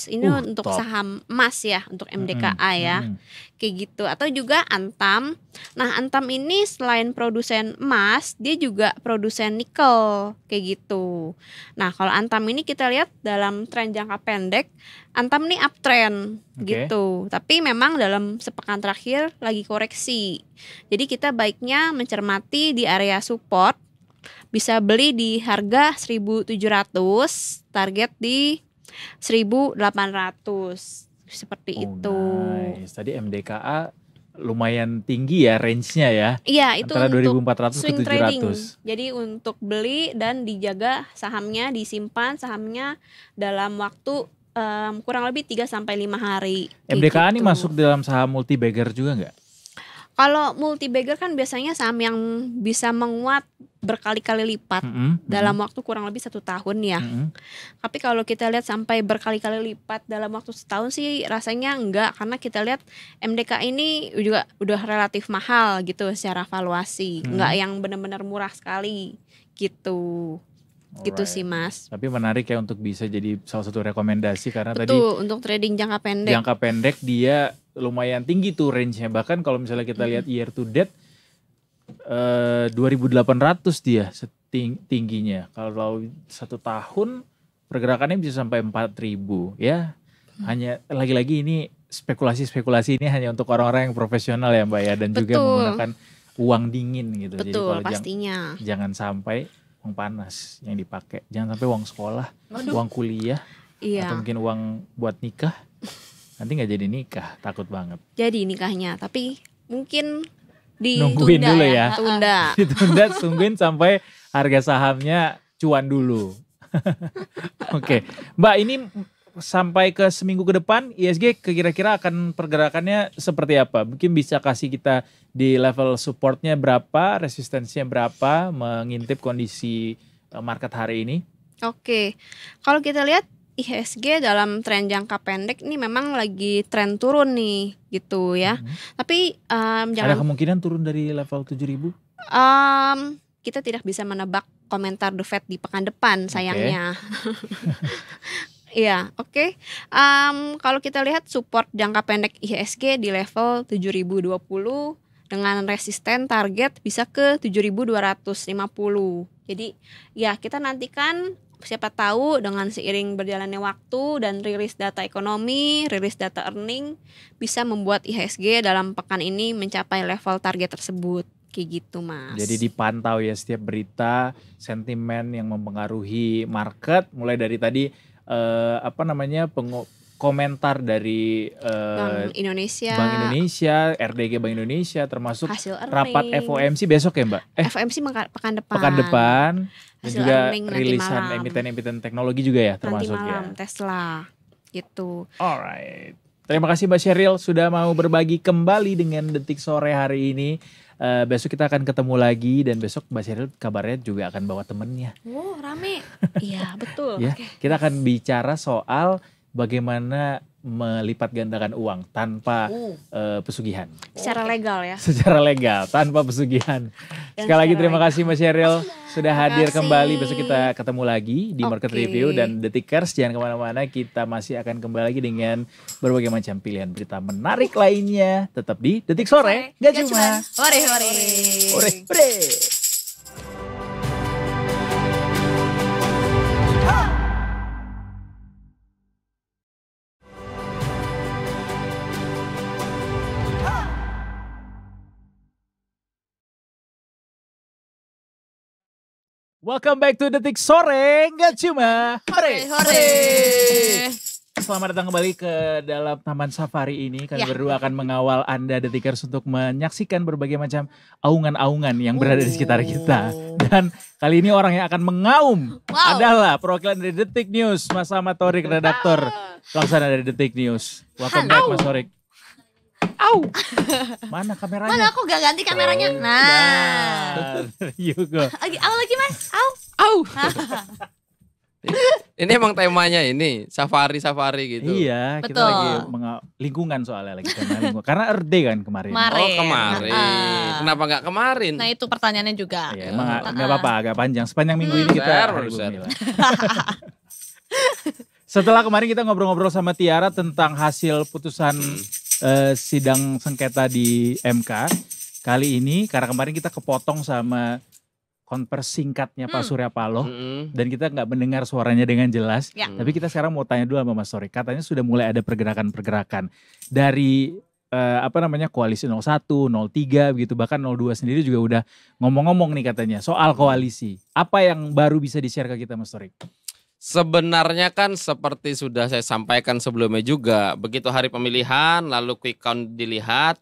Ini untuk top. saham emas ya, untuk MDKA ya. Kayak gitu. Atau juga Antam. Nah, Antam ini selain produsen emas, dia juga produsen nikel kayak gitu. Nah, kalau Antam ini kita lihat dalam tren jangka pendek, Antam nih uptrend gitu. Tapi memang dalam sepekan terakhir lagi koreksi. Jadi kita baiknya mencermati di area support. Bisa beli di harga 1.700, target di 1.800. Seperti itu. Nice. Tadi MDKA lumayan tinggi ya range-nya ya. Iya, itu antara untuk 2.400 ke swing trading. 700. Jadi untuk beli dan dijaga sahamnya, disimpan sahamnya dalam waktu kurang lebih 3 sampai 5 hari. MDKA ini gitu. masuk dalam saham multi bagger juga nggak? Kalau multi bagger kan biasanya saham yang bisa menguat berkali-kali lipat dalam waktu kurang lebih 1 tahun ya. Tapi kalau kita lihat sampai berkali-kali lipat dalam waktu setahun sih rasanya enggak, karena kita lihat MDK ini juga udah relatif mahal gitu secara valuasi, enggak yang benar-benar murah sekali gitu. Gitu sih Mas. Tapi menarik ya untuk bisa jadi salah satu rekomendasi karena Betul, tadi untuk trading jangka pendek. jangka pendek dia lumayan tinggi tuh range-nya. Bahkan kalau misalnya kita lihat year to date 2.800 dia tingginya. Kalau 1 tahun pergerakannya bisa sampai 4.000 ya. Hanya lagi-lagi ini spekulasi ini hanya untuk orang-orang yang profesional ya Mbak ya, dan juga menggunakan uang dingin gitu. Betul, jadi kalau pastinya. jangan sampai uang panas yang dipakai. Jangan sampai uang sekolah, uang kuliah, atau mungkin uang buat nikah. Nanti nggak jadi nikah, takut banget. Jadi nikahnya, tapi mungkin nungguin dulu ya. Tunda. Ditunda, tungguin sampai harga sahamnya cuan dulu. Oke, Mbak, ini sampai ke seminggu ke depan ISG kira-kira akan pergerakannya seperti apa? Mungkin bisa kasih kita di level supportnya berapa, resistensinya berapa, mengintip kondisi market hari ini. Oke, kalau kita lihat IHSG dalam tren jangka pendek ini memang lagi tren turun nih gitu ya. Tapi ada kemungkinan turun dari level 7.000? Kita tidak bisa menebak komentar The Fed di pekan depan sayangnya. Iya, oke. Kalau kita lihat support jangka pendek IHSG di level 7.020 dengan resisten target bisa ke 7.250. Jadi ya kita nantikan, siapa tahu dengan seiring berjalannya waktu dan rilis data ekonomi, rilis data earning bisa membuat IHSG dalam pekan ini mencapai level target tersebut. Kayak gitu Mas. Jadi dipantau ya setiap berita, sentimen yang mempengaruhi market, mulai dari tadi komentar dari Bank Indonesia, RDG Bank Indonesia, termasuk hasil rapat FOMC besok ya Mbak? FOMC pekan depan. Pekan depan. Dan Hasil juga rilisan emiten-emiten teknologi juga ya termasuk nanti malam, ya. Tesla gitu. Alright. Terima kasih Mbak Sheryl sudah mau berbagi kembali dengan Detik Sore hari ini. Besok kita akan ketemu lagi dan besok Mbak Sheryl kabarnya juga akan bawa temennya. Oh rame. Iya betul. Ya, kita akan bicara soal bagaimana melipat gandakan uang tanpa pesugihan. Secara legal ya. Secara legal, tanpa pesugihan. Sekali lagi terima kasih Mbak Sheryl sudah hadir kembali. Besok kita ketemu lagi di Market Review dan Detikers. Jangan kemana-mana, kita masih akan kembali lagi dengan berbagai macam pilihan berita menarik lainnya. Tetap di Detik Sore, gak cuma Hore. Welcome back to Detik Sore, nggak cuma hore. Selamat datang kembali ke dalam Taman Safari ini. Kami berdua akan mengawal Anda Detikers untuk menyaksikan berbagai macam aungan-aungan yang berada di sekitar kita. Dan kali ini orang yang akan mengaum adalah perwakilan dari Detik News, Mas Ahmad Thorik, redaktor pelaksana dari Detik News. Welcome back Mas Thorik. Mana kameranya? Mana aku gak ganti kameranya? Nah. You go. Lagi Mas. Ini emang temanya ini safari gitu. Iya, kita Betul. lagi lingkungan soalnya lagi tema lingkungan. Karena Earth Day kan kemarin. Oh kemarin. Nah, Kenapa nggak kemarin? nah itu pertanyaannya juga. Iya, emang nggak apa-apa, agak panjang. Sepanjang minggu ini kita hari Buset. bumi lah. Setelah kemarin kita ngobrol-ngobrol sama Tiara tentang hasil putusan sidang sengketa di MK. Kali ini karena kemarin kita kepotong sama konversi singkatnya Pak Surya Paloh. Mm-mm. Dan kita nggak mendengar suaranya dengan jelas. Ya. Tapi kita sekarang mau tanya dulu sama Mas Torik. Katanya sudah mulai ada pergerakan-pergerakan dari koalisi 01, 03 begitu, bahkan 02 sendiri juga udah ngomong-ngomong nih katanya soal koalisi. Apa yang baru bisa di-share ke kita Mas Torik? Sebenarnya kan seperti sudah saya sampaikan sebelumnya juga, begitu hari pemilihan lalu quick count dilihat,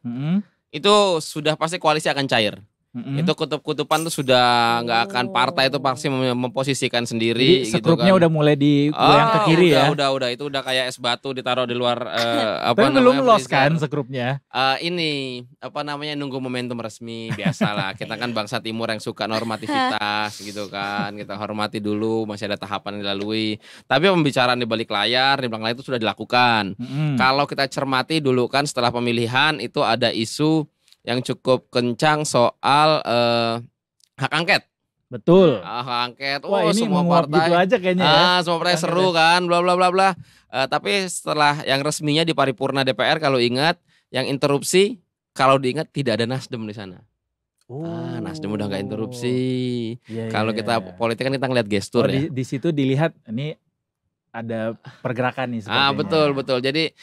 itu sudah pasti koalisi akan cair. Itu kutub-kutupan tuh sudah nggak akan, partai itu pasti memposisikan sendiri. Jadi gitu sekrupnya kan. udah mulai digoyang ke kiri ya. Udah itu udah kayak es batu ditaruh di luar Tapi belum los freezer. kan sekrupnya. Ini nunggu momentum resmi, biasalah. Kita kan bangsa timur yang suka normativitas gitu kan. Kita hormati dulu, masih ada tahapan yang dilalui. Tapi pembicaraan di balik layar, di belakang layar itu sudah dilakukan. Kalau kita cermati dulu kan setelah pemilihan itu ada isu yang cukup kencang soal hak angket. Betul. Hak angket. Wah, ini semua menguap partai gitu aja kayaknya ya. semua partai Hak seru angket kan, bla bla bla bla. Tapi setelah yang resminya di paripurna DPR, kalau ingat, yang interupsi kalau diingat tidak ada Nasdem di sana. Nasdem udah nggak interupsi. Iya, Kalau iya, kita iya. politik kan kita ngeliat gestur ya. Di situ dilihat ini ada pergerakan nih sepertinya. Betul. Jadi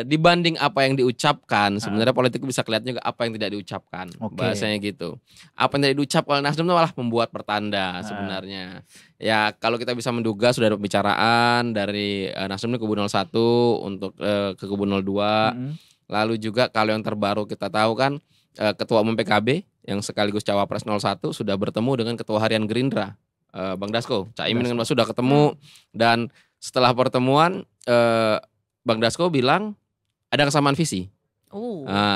dibanding apa yang diucapkan, sebenarnya politik bisa kelihatan juga apa yang tidak diucapkan. Oke. Bahasanya gitu. Apa yang tidak diucap oleh Nasdem itu malah membuat pertanda sebenarnya. Ya kalau kita bisa menduga sudah ada pembicaraan dari Nasdem di kubu 01 untuk ke kubu 02. Lalu juga kalau yang terbaru kita tahu kan Ketua Umum PKB yang sekaligus Cawapres 01 sudah bertemu dengan Ketua Harian Gerindra. Bang Dasko, Caimin dengan Mas sudah ketemu, dan setelah pertemuan Bang Dasko bilang ada kesamaan visi.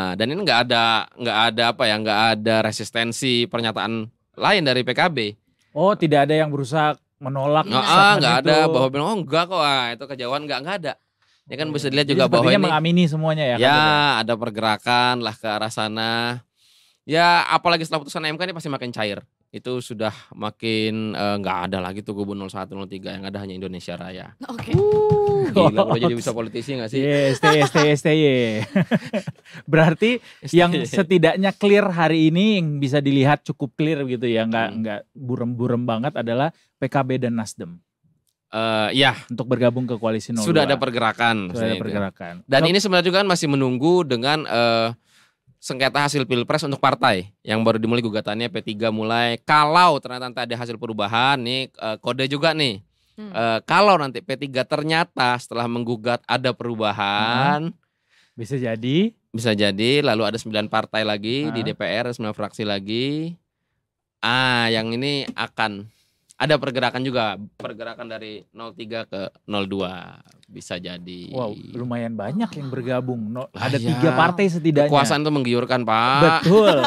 Dan ini nggak ada resistensi pernyataan lain dari PKB. Oh, tidak ada yang berusaha menolak. Nggak ada bahwa bilang enggak kok, itu kejauhan nggak ada. Ini kan bisa dilihat juga bahwa ini mengamini semuanya ya. Ya ada pergerakan lah ke arah sana. Ya apalagi setelah putusan MK ini pasti makin cair. Itu sudah makin nggak ada lagi tuh kubu 01, 03, yang ada hanya Indonesia Raya. Oke. Gila, udah jadi bisa politisi nggak sih? STY. Berarti yang setidaknya clear hari ini yang bisa dilihat cukup clear gitu ya, nggak burem-burem banget adalah PKB dan Nasdem. Ya untuk bergabung ke koalisi 02. Sudah ada pergerakan. Dan ini sebenarnya juga kan masih menunggu dengan sengketa hasil pilpres untuk partai yang baru dimulai gugatannya P3 mulai. Kalau ternyata nanti ada hasil perubahan nih, kode juga nih. Kalau nanti P3 ternyata setelah menggugat ada perubahan, bisa jadi lalu ada 9 partai lagi di DPR, 9 fraksi lagi. Yang ini akan ada pergerakan juga, pergerakan dari 03 ke 02 bisa jadi. Wow, lumayan banyak yang bergabung. Ada 3 partai setidaknya. Kekuasaan itu menggiurkan, Pak. Betul.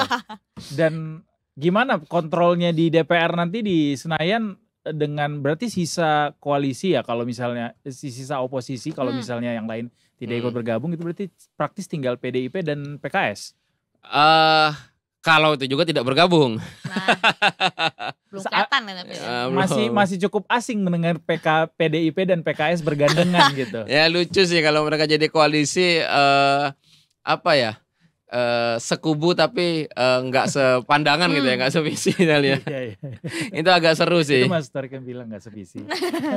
Dan gimana kontrolnya di DPR nanti di Senayan dengan berarti sisa koalisi ya, kalau misalnya sisa oposisi, kalau misalnya yang lain tidak ikut bergabung, itu berarti praktis tinggal PDIP dan PKS. Kalau itu juga tidak bergabung. Belum kelihatan ya. Masih cukup asing mendengar PDIP dan PKS bergandengan gitu. Ya lucu sih kalau mereka jadi koalisi sekubu tapi nggak sepandangan gitu ya, nggak sevisi kali ya. Itu agak seru sih. Itu Mas Torik yang bilang nggak sevisi.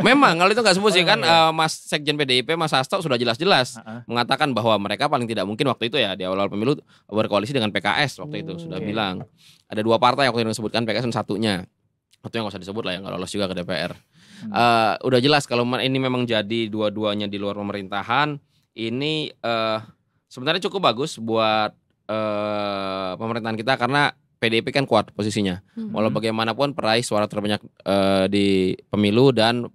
Memang kalau itu nggak sevisi kan Mas Sekjen PDIP Mas Hasto sudah jelas-jelas mengatakan bahwa mereka paling tidak mungkin waktu itu ya di awal-awal pemilu berkoalisi dengan PKS waktu itu sudah bilang. Ada 2 partai waktu itu disebutkan, PKS dan satunya. Satu yang nggak usah disebut lah yang nggak lolos juga ke DPR. Udah jelas kalau ini memang jadi dua-duanya di luar pemerintahan, ini sebenarnya cukup bagus buat pemerintahan kita karena PDIP kan kuat posisinya. Walau bagaimanapun peraih suara terbanyak di pemilu dan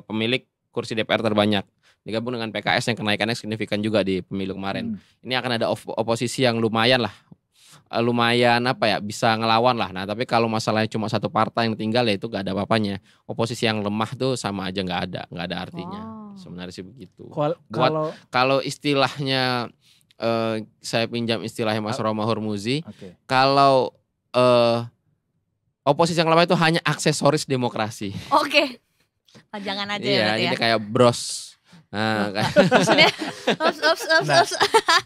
pemilik kursi DPR terbanyak. Digabung dengan PKS yang kenaikannya signifikan juga di pemilu kemarin. Ini akan ada oposisi yang lumayan lah. lumayan bisa ngelawan lah. Nah tapi kalau masalahnya cuma satu partai yang tinggal ya itu gak ada apa-apanya. Oposisi yang lemah tuh sama aja nggak ada artinya. Sebenarnya sih begitu. Kalau istilahnya saya pinjam istilahnya Mas Roma Hormuzi, kalau oposisi yang lemah itu hanya aksesoris demokrasi. Oke. Jangan aja ya. Iya, jadi kayak bros. Nah, maksudnya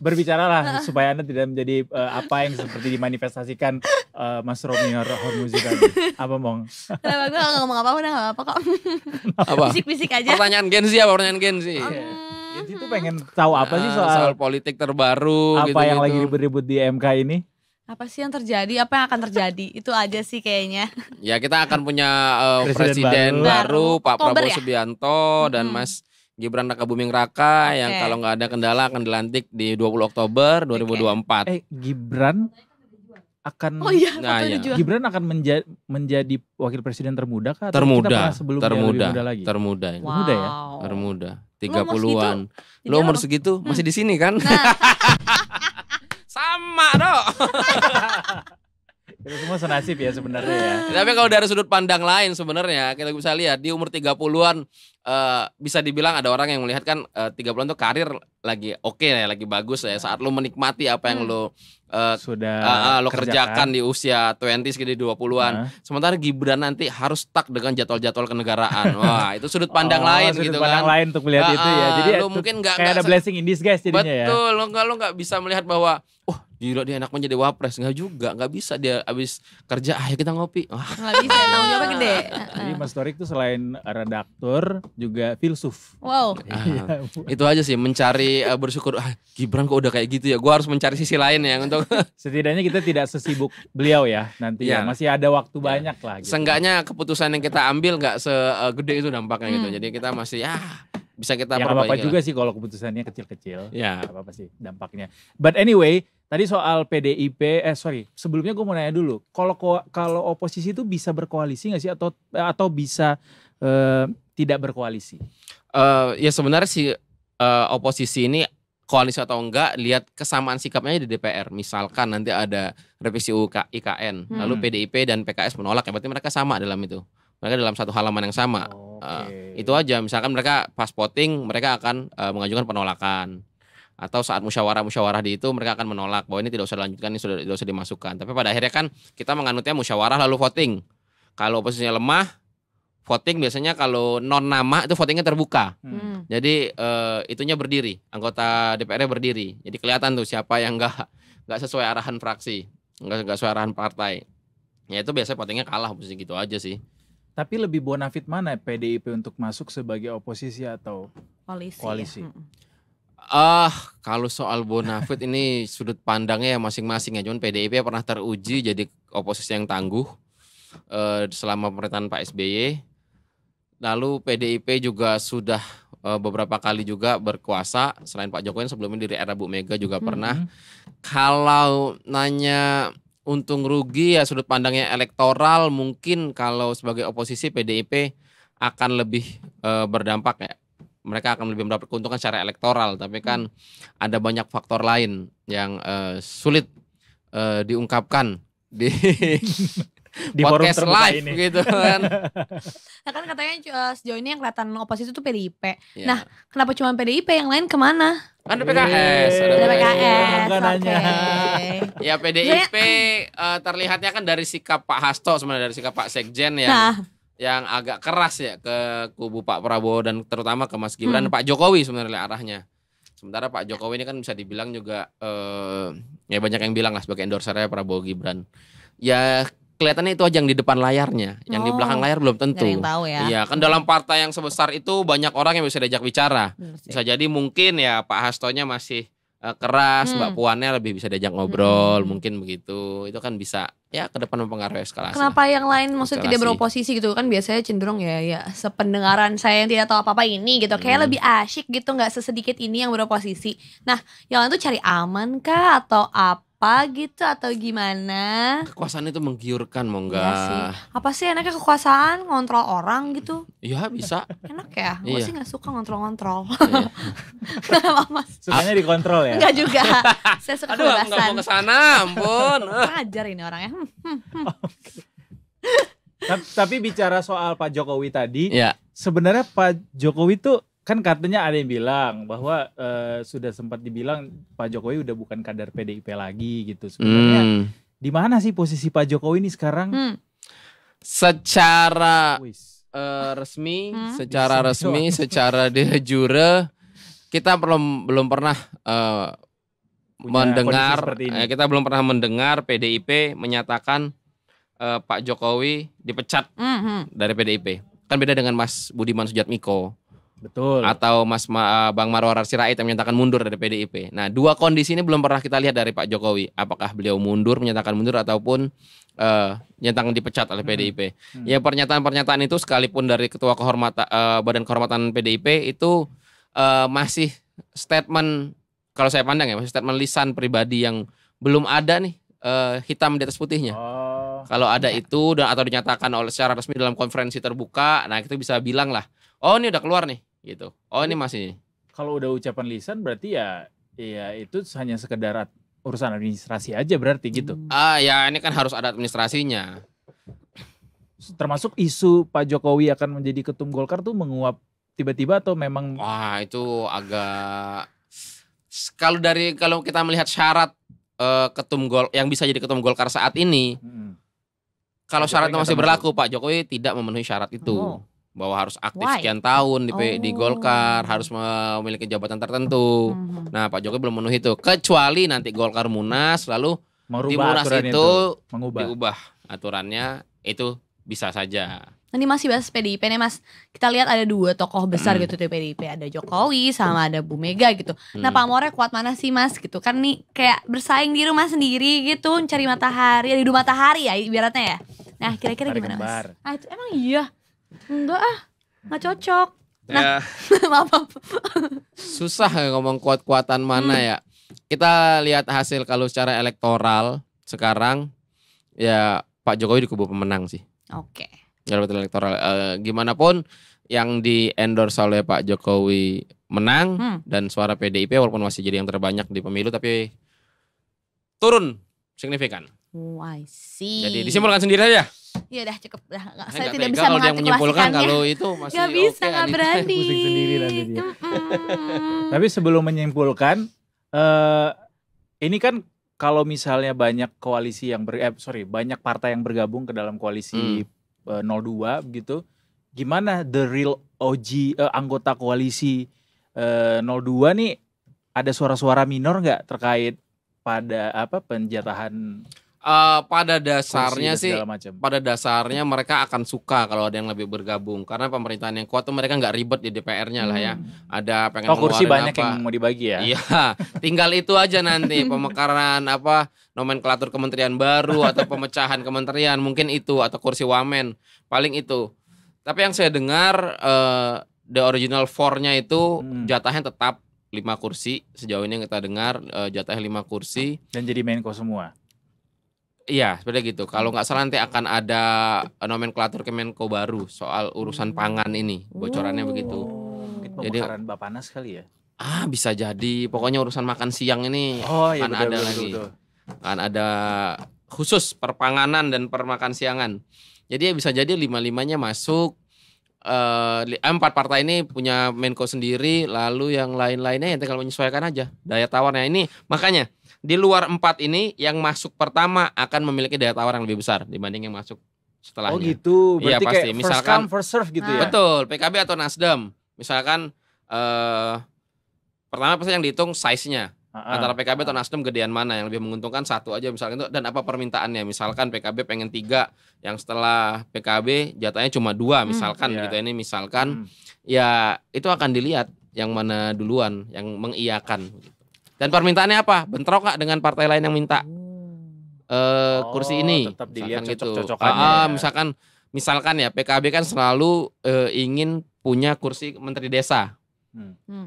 berbicaralah supaya Anda tidak menjadi apa yang seperti dimanifestasikan Mas Romi Hormuzi tadi. Apa Mong? Kenapa gue gak ngomong apa-apa, udah gak apa-apa kok. Apa? Bisik-bisik aja. Pertanyaan Gen Z. Itu pengen tahu apa sih soal politik terbaru apa yang lagi ribut-ribut di MK ini? Apa sih yang terjadi? Apa yang akan terjadi? Itu aja sih kayaknya. Ya kita akan punya presiden baru Pak Prabowo Subianto dan Mas Gibran Rakabuming Raka yang kalau nggak ada kendala akan dilantik di 20 Oktober 2024. Gibran akan Gibran akan menjadi wakil presiden termuda kah? Termuda. Termuda ya? Termuda. 30-an. Lo umur segitu masih di sini kan? Sama dong. Itu semua senasib ya sebenarnya ya. Tapi kalau dari sudut pandang lain sebenarnya kita bisa lihat di umur 30-an bisa dibilang ada orang yang melihat kan 30-an tuh karir lagi oke ya, lagi bagus ya. Saat lo menikmati apa yang lo sudah lo kerjakan di usia 20s di 20-an. Sementara Gibran nanti harus stuck dengan jadwal-jadwal kenegaraan. Wah, itu sudut pandang lain gitu kan. Sudut pandang lain untuk melihat itu ya. Jadi lo mungkin kayak ada blessing in disguise jadinya ya. Betul, lo nggak bisa melihat bahwa gila dia enak menjadi wapres. Nggak bisa dia abis kerja ayo kita ngopi. Nggak bisa, tanggung jawabnya gede. Jadi Mas Torik tuh selain redaktur juga filsuf. Wow. Itu aja sih mencari bersyukur. Gibran kok udah kayak gitu ya. Gue harus mencari sisi lain ya untuk setidaknya kita tidak sesibuk beliau ya nanti ya. Masih ada waktu banyak lah. Gitu. Seenggaknya keputusan yang kita ambil nggak segede itu dampaknya gitu. Jadi kita masih bisa kita perbaiki. Apa-apa juga sih kalau keputusannya kecil-kecil. Ya. Apa-apa sih dampaknya. But anyway, tadi soal PDIP, sebelumnya gue mau nanya dulu. Kalau oposisi itu bisa berkoalisi nggak sih atau bisa tidak berkoalisi? Ya sebenarnya sih oposisi ini koalisi atau enggak lihat kesamaan sikapnya di DPR. Misalkan nanti ada revisi IKN, lalu PDIP dan PKS menolak, ya berarti mereka sama dalam itu. Mereka dalam satu halaman yang sama. Itu aja. Misalkan mereka pas voting mereka akan mengajukan penolakan. Atau saat musyawarah di itu mereka akan menolak bahwa ini tidak usah dilanjutkan, ini sudah tidak usah dimasukkan. Tapi pada akhirnya kan kita menganutnya musyawarah lalu voting. Kalau oposisinya lemah, voting biasanya kalau non nama itu votingnya terbuka. Jadi itunya berdiri, anggota DPR-nya berdiri. Jadi kelihatan tuh siapa yang nggak sesuai arahan fraksi, nggak sesuai arahan partai. Ya itu biasanya votingnya kalah oposisi gitu aja sih. Tapi lebih bonafit mana PDIP untuk masuk sebagai oposisi atau koalisi? Kalau soal bonafit ini sudut pandangnya ya masing-masing ya. Cuman PDIP pernah teruji jadi oposisi yang tangguh selama pemerintahan Pak SBY. Lalu PDIP juga sudah beberapa kali juga berkuasa. Selain Pak Jokowi sebelumnya di era Bu Mega juga pernah. Kalau nanya untung rugi ya sudut pandangnya elektoral, mungkin kalau sebagai oposisi PDIP akan lebih berdampak ya. Mereka akan lebih mendapat keuntungan secara elektoral, tapi kan ada banyak faktor lain yang sulit diungkapkan di podcast live ini. Gitu kan. Nah kan katanya sejauh ini yang kelihatan oposisi itu PDIP. Ya. Nah kenapa cuma PDIP, yang lain kemana? Ada PKS. Ada PKS. Ya PDIP terlihatnya kan dari sikap Pak Hasto sebenarnya, dari sikap Pak Sekjen yang agak keras ya ke kubu Pak Prabowo dan terutama ke Mas Gibran, Pak Jokowi sebenarnya arahnya. Sementara Pak Jokowi ini kan bisa dibilang juga ya banyak yang bilang lah sebagai endorsernya Prabowo Gibran. Ya kelihatannya itu aja yang di depan layarnya, yang di belakang layar belum tentu. Yang tahu ya. Iya, kan dalam partai yang sebesar itu banyak orang yang bisa diajak bicara. Bisa jadi mungkin ya Pak Hastonya masih keras, Mbak Puannya lebih bisa diajak ngobrol, mungkin begitu. Itu kan bisa ya ke depan mempengaruhi eskalasi. Kenapa yang lain maksudnya tidak beroposisi gitu kan, biasanya cenderung ya sependengaran saya yang tidak tahu apa-apa ini gitu, kayak lebih asyik gitu, nggak sesedikit ini yang beroposisi. Nah yang lain tuh cari aman kah atau apa apa gitu atau gimana? Kekuasaan itu menggiurkan, mau Iya enggak? sih. Apa sih enaknya kekuasaan ngontrol orang gitu? Iya bisa. Enak ya? Gue Iya. sih gak suka ngontrol-ngontrol. Iya. Kenapa Mas? Sukanya dikontrol ya. Enggak juga. Saya suka Aduh, aku nggak kebebasan. mau ke sana, ampun. Ngajar ini orangnya. Tapi bicara soal Pak Jokowi tadi, Ya. sebenarnya Pak Jokowi tuh kan katanya ada yang bilang bahwa sudah sempat dibilang Pak Jokowi udah bukan kader PDIP lagi gitu. Sebenarnya di mana sih posisi Pak Jokowi ini sekarang? Secara Wis. resmi, Hmm. secara Bisa resmi, doang. secara de jure kita belum pernah Punya mendengar, kondisi seperti ini. kita belum pernah mendengar PDIP menyatakan Pak Jokowi dipecat dari PDIP. Kan beda dengan Mas Budiman Sujatmiko Betul. atau Bang Marwar Sirait yang menyatakan mundur dari PDIP. Nah, dua kondisi ini belum pernah kita lihat dari Pak Jokowi. Apakah beliau menyatakan mundur ataupun menyatakan dipecat oleh PDIP. Ya, pernyataan-pernyataan itu sekalipun dari Ketua Badan Kehormatan PDIP itu masih statement, kalau saya pandang ya, masih statement lisan pribadi yang belum ada nih hitam di atas putihnya. Kalau ada itu atau dinyatakan secara resmi dalam konferensi terbuka, nah kita bisa bilang lah, oh ini udah keluar nih, gitu. Oh ini masih. Kalau udah ucapan lisan berarti ya itu hanya sekedar urusan administrasi aja berarti gitu. Ya ini kan harus ada administrasinya. Termasuk isu Pak Jokowi akan menjadi ketum Golkar tuh menguap tiba-tiba atau memang Wah itu agak, kalau kita melihat syarat yang bisa jadi ketum Golkar saat ini, kalau Pak Jokowi syaratnya nggak masih termasuk. berlaku, Pak Jokowi tidak memenuhi syarat itu. Oh. Bahwa harus aktif Why? sekian tahun di Oh. Golkar, harus memiliki jabatan tertentu. Nah, Pak Jokowi belum memenuhi itu. Kecuali nanti Golkar Munas, lalu di merubah Munas aturan itu mengubah. diubah aturannya, itu bisa saja. Ini masih bahas PDIP nih Mas. Kita lihat ada dua tokoh besar gitu di PDIP. Ada Jokowi sama ada Bu Mega gitu. Nah pamornya kuat mana sih Mas gitu. Kan nih kayak bersaing di rumah sendiri gitu. Cari matahari, di matahari ya ibaratnya ya. Nah kira-kira Hari gimana kembar. Mas? Ah itu emang iya. Enggak gak cocok. Ya, Maaf. susah ya ngomong kuat-kuatan mana ya. Kita lihat hasil kalau secara elektoral sekarang, ya Pak Jokowi di kubu pemenang sih. Oke. Kalau elektoral, gimana pun yang di endorse oleh Pak Jokowi menang dan suara PDIP walaupun masih jadi yang terbanyak di pemilu tapi turun signifikan. Oh, I see. Jadi disimpulkan sendiri aja. Ya udah cukup. Saya Nggak tidak tega bisa kalau dia menyimpulkan mengartikulasikannya. kalau itu masih Gak bisa, oke, gak Anita. berani. Pusing sendiri nanti dia. Mm-mm. Tapi sebelum menyimpulkan, ini kan kalau misalnya banyak koalisi yang banyak partai yang bergabung ke dalam koalisi 02 gitu, gimana the real OG anggota koalisi 02 nih, ada suara-suara minor nggak terkait pada penjatahan Pada kursi dasarnya dan sih, segala macam? pada dasarnya mereka akan suka kalau ada yang lebih bergabung karena pemerintahan yang kuat tuh mereka nggak ribet di DPR-nya lah ya. Ada pengen kursi ngeluarin banyak apa. yang mau dibagi ya? Iya, tinggal itu aja nanti pemekaran nomenklatur kementerian baru atau pemecahan kementerian mungkin itu atau kursi wamen paling itu. Tapi yang saya dengar the original four-nya itu jatahnya tetap 5 kursi sejauh ini yang kita dengar, jatahnya 5 kursi Dan jadi Menko semua. Iya, seperti gitu. Kalau nggak salah nanti akan ada nomenklatur Kemenko baru soal urusan pangan ini. Bocorannya begitu. Mungkin Jadi- pemekaran Bapanas kali ya? Bisa jadi. Pokoknya urusan makan siang ini Oh iya akan betul, ada betul, lagi. betul. Kan ada khusus perpanganan dan permakan siangan. Jadi ya bisa jadi 5-5-nya masuk. 4 partai ini punya Menko sendiri, lalu yang lain-lainnya yang tinggal menyesuaikan aja daya tawarnya. Ini makanya di luar 4 ini yang masuk pertama akan memiliki daya tawar yang lebih besar dibanding yang masuk setelahnya. Oh gitu, Iya, berarti pasti. kayak first Misalkan- come first serve gitu ya? Betul, PKB atau Nasdem. Misalkan pertama pasti yang dihitung size-nya. Antara PKB atau Nasdem gedean mana yang lebih menguntungkan, satu aja misalkan itu, dan apa permintaannya. Misalkan PKB pengen 3, yang setelah PKB jatahnya cuma 2 misalkan Iya. gitu. Ini misalkan ya itu akan dilihat yang mana duluan yang mengiyakan. Dan permintaannya apa? Bentrok nggak dengan partai lain yang minta kursi ini? Tetap dilihat Misalkan gitu. cocok-cocokannya ya. Misalkan ya PKB kan selalu ingin punya kursi menteri desa.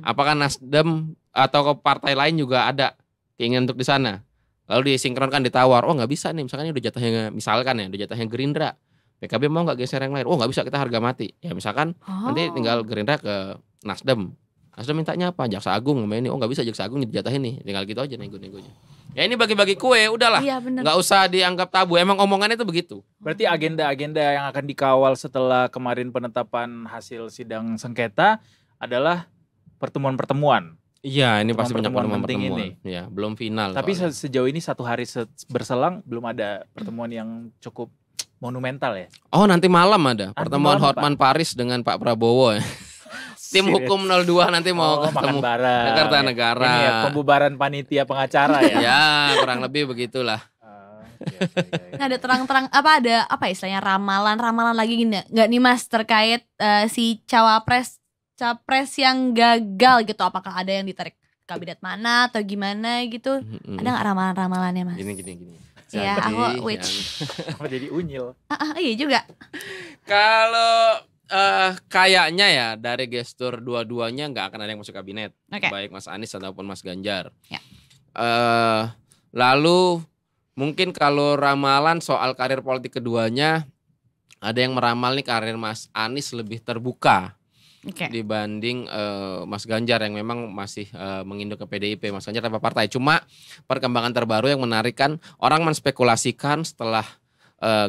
Apakah Nasdem atau ke partai lain juga ada keinginan untuk di sana? Lalu disinkronkan ditawar, oh nggak bisa nih, misalkan ini udah jatahnya, misalkan ya, udah jatahnya Gerindra. PKB mau nggak geser yang lain? Oh nggak bisa, kita harga mati. Ya misalkan nanti tinggal Gerindra ke Nasdem. Nasdem mintanya apa? Jaksa Agung sama ini. Oh nggak bisa, Jaksa Agung dijatahin nih. Tinggal gitu aja nego-negonya. Ya ini bagi-bagi kue, udahlah. Iya bener. Nggak usah dianggap tabu. Emang omongannya itu begitu. Berarti agenda-agenda yang akan dikawal setelah kemarin penetapan hasil sidang sengketa adalah pertemuan-pertemuan. Iya, ini pasti banyak Pertemuan penting pertemuan. ini. Ya, belum final. Tapi soalnya. sejauh ini 1 hari berselang belum ada pertemuan yang cukup monumental ya. Oh nanti malam ada Nanti pertemuan malam, Hotman Paris dengan Pak Prabowo ya. Tim hukum 02 nanti mau makan ketemu bareng. Kertanegara. Ini ya pembubaran panitia pengacara ya. Ya kurang lebih begitulah. Nah, ada terang-terang ada apa istilahnya ramalan lagi gini nggak nih Mas terkait si capres yang gagal gitu, apakah ada yang ditarik kabinet mana atau gimana gitu? Ada nggak ramalan-ramalannya Mas? Gini. Ya, aku Jadi unyil. Iya juga. Kalau kayaknya ya dari gestur dua-duanya nggak akan ada yang masuk kabinet, baik Mas Anies ataupun Mas Ganjar. Ya. Lalu mungkin kalau ramalan soal karir politik keduanya, ada yang meramal nih karir Mas Anies lebih terbuka dibanding Mas Ganjar yang memang masih menginduk ke PDIP. Mas Ganjar tanpa partai. Cuma perkembangan terbaru yang menarik kan, orang menspekulasikan setelah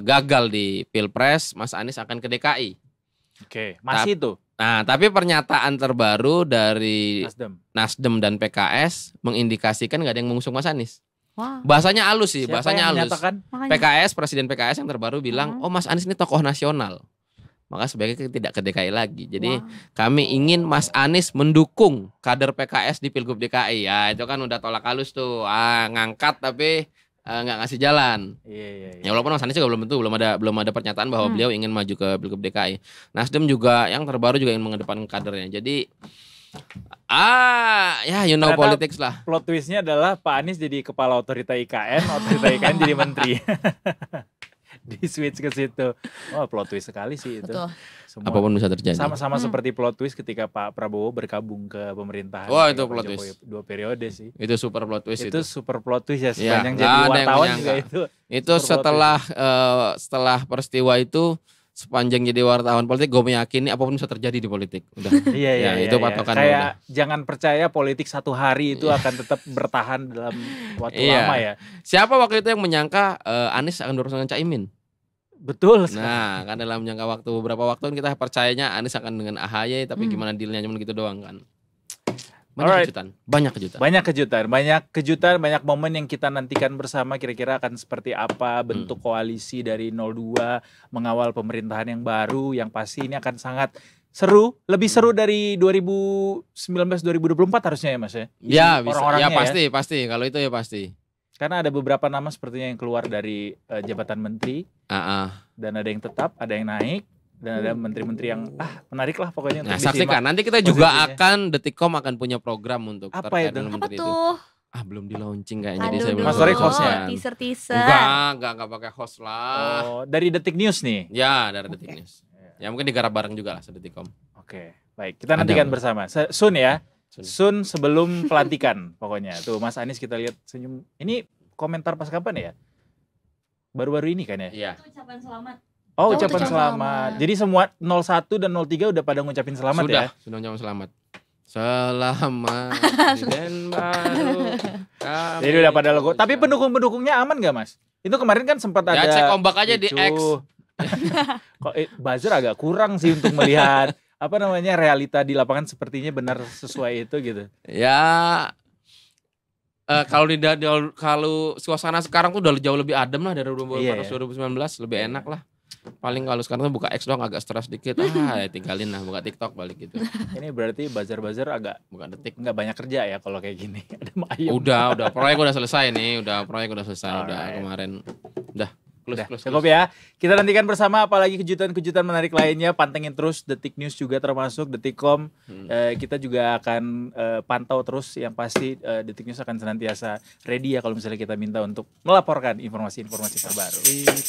gagal di Pilpres, Mas Anies akan ke DKI. Oke, masih itu. Nah, tapi pernyataan terbaru dari Nasdem dan PKS mengindikasikan nggak ada yang mengusung Mas Anies. Wow. Bahasanya halus sih, Siapa bahasanya halus. Makanya. Presiden PKS yang terbaru bilang, oh Mas Anies ini tokoh nasional. Maka sebaiknya tidak ke DKI lagi. Jadi kami ingin Mas Anies mendukung kader PKS di Pilgub DKI. Ya itu kan udah tolak halus tuh, ngangkat tapi nggak ngasih jalan. Iya. Ya walaupun Mas Anies juga belum tentu, belum ada pernyataan bahwa beliau ingin maju ke Pilgub DKI. Nasdem juga yang terbaru juga ingin mengedepankan kadernya. Jadi ya you know politics lah. Plot twistnya adalah Pak Anies jadi kepala otorita IKN jadi menteri. Di switch ke situ. Oh, plot twist sekali sih itu. Semua. Apapun bisa terjadi. Sama seperti plot twist ketika Pak Prabowo bergabung ke pemerintahan. Wah, itu plot twist. 2 periode sih. Itu super plot twist itu. Super plot twist ya, sepanjang ya, jadi wartawan juga itu. Itu setelah peristiwa itu, sepanjang jadi wartawan politik, gue meyakini apapun bisa terjadi di politik. Udah. Iya. Itu patokan. Kayak jangan percaya politik 1 hari itu akan tetap bertahan dalam waktu lama ya. Siapa waktu itu yang menyangka Anies akan berurusan dengan Caimin? Betul. Nah, kan dalam jangka beberapa waktu kita percayanya Anies akan dengan AHY, tapi gimana dealnya cuma gitu doang kan. Banyak kejutan, banyak momen yang kita nantikan bersama. Kira-kira akan seperti apa bentuk koalisi dari 02 mengawal pemerintahan yang baru, yang pasti ini akan sangat seru, lebih seru dari 2019-2024 harusnya ya Mas ya? Ya bisa, ya pasti, kalau itu ya pasti. Karena ada beberapa nama sepertinya yang keluar dari jabatan menteri, dan ada yang tetap, ada yang naik, dan ada menteri-menteri yang menarik lah pokoknya. Nah, saksikan nanti kita juga akan Detikcom akan punya program untuk terkait dengan menteri itu. Belum di launching kayaknya. Mas Torik hostnya. Teaser. Enggak pakai host lah. Oh, dari Detik News nih. Ya, dari Detik News. Ya mungkin digarap bareng juga lah Detikcom. Oke, baik. Kita nantikan bersama. Soon ya. Soon sebelum pelantikan pokoknya. Tuh Mas Anies kita lihat senyum. Ini komentar pas kapan ya? Baru-baru ini kan ya? Iya. Ucapan selamat. Oh, ucapan selamat. Jadi semua 01 dan 03 udah pada ngucapin selamat ya? Sudah ngucapin selamat. Selamat presiden baru. Jadi udah pada logo. Tapi pendukung-pendukungnya aman gak Mas? Itu kemarin kan sempat ada. Ya cek ombak aja di X. Kok buzzer agak kurang sih untuk melihat realita di lapangan sepertinya benar sesuai itu gitu. Ya kalau suasana sekarang tuh udah jauh lebih adem lah dari 2019, lebih enak lah. Paling kalau sekarang tuh buka X doang agak stres dikit, tinggalin lah, buka TikTok balik gitu. Ini berarti buzzer agak buka Detik nggak banyak kerja ya kalau kayak gini. Ada Udah proyek udah selesai nih, udah kemarin, udah Cukup ya. Kita nantikan bersama apalagi kejutan-kejutan menarik lainnya. Pantengin terus Detik News juga termasuk Detikcom. Kita juga akan pantau terus. Yang pasti Detik News akan senantiasa ready ya kalau misalnya kita minta untuk melaporkan informasi-informasi terbaru.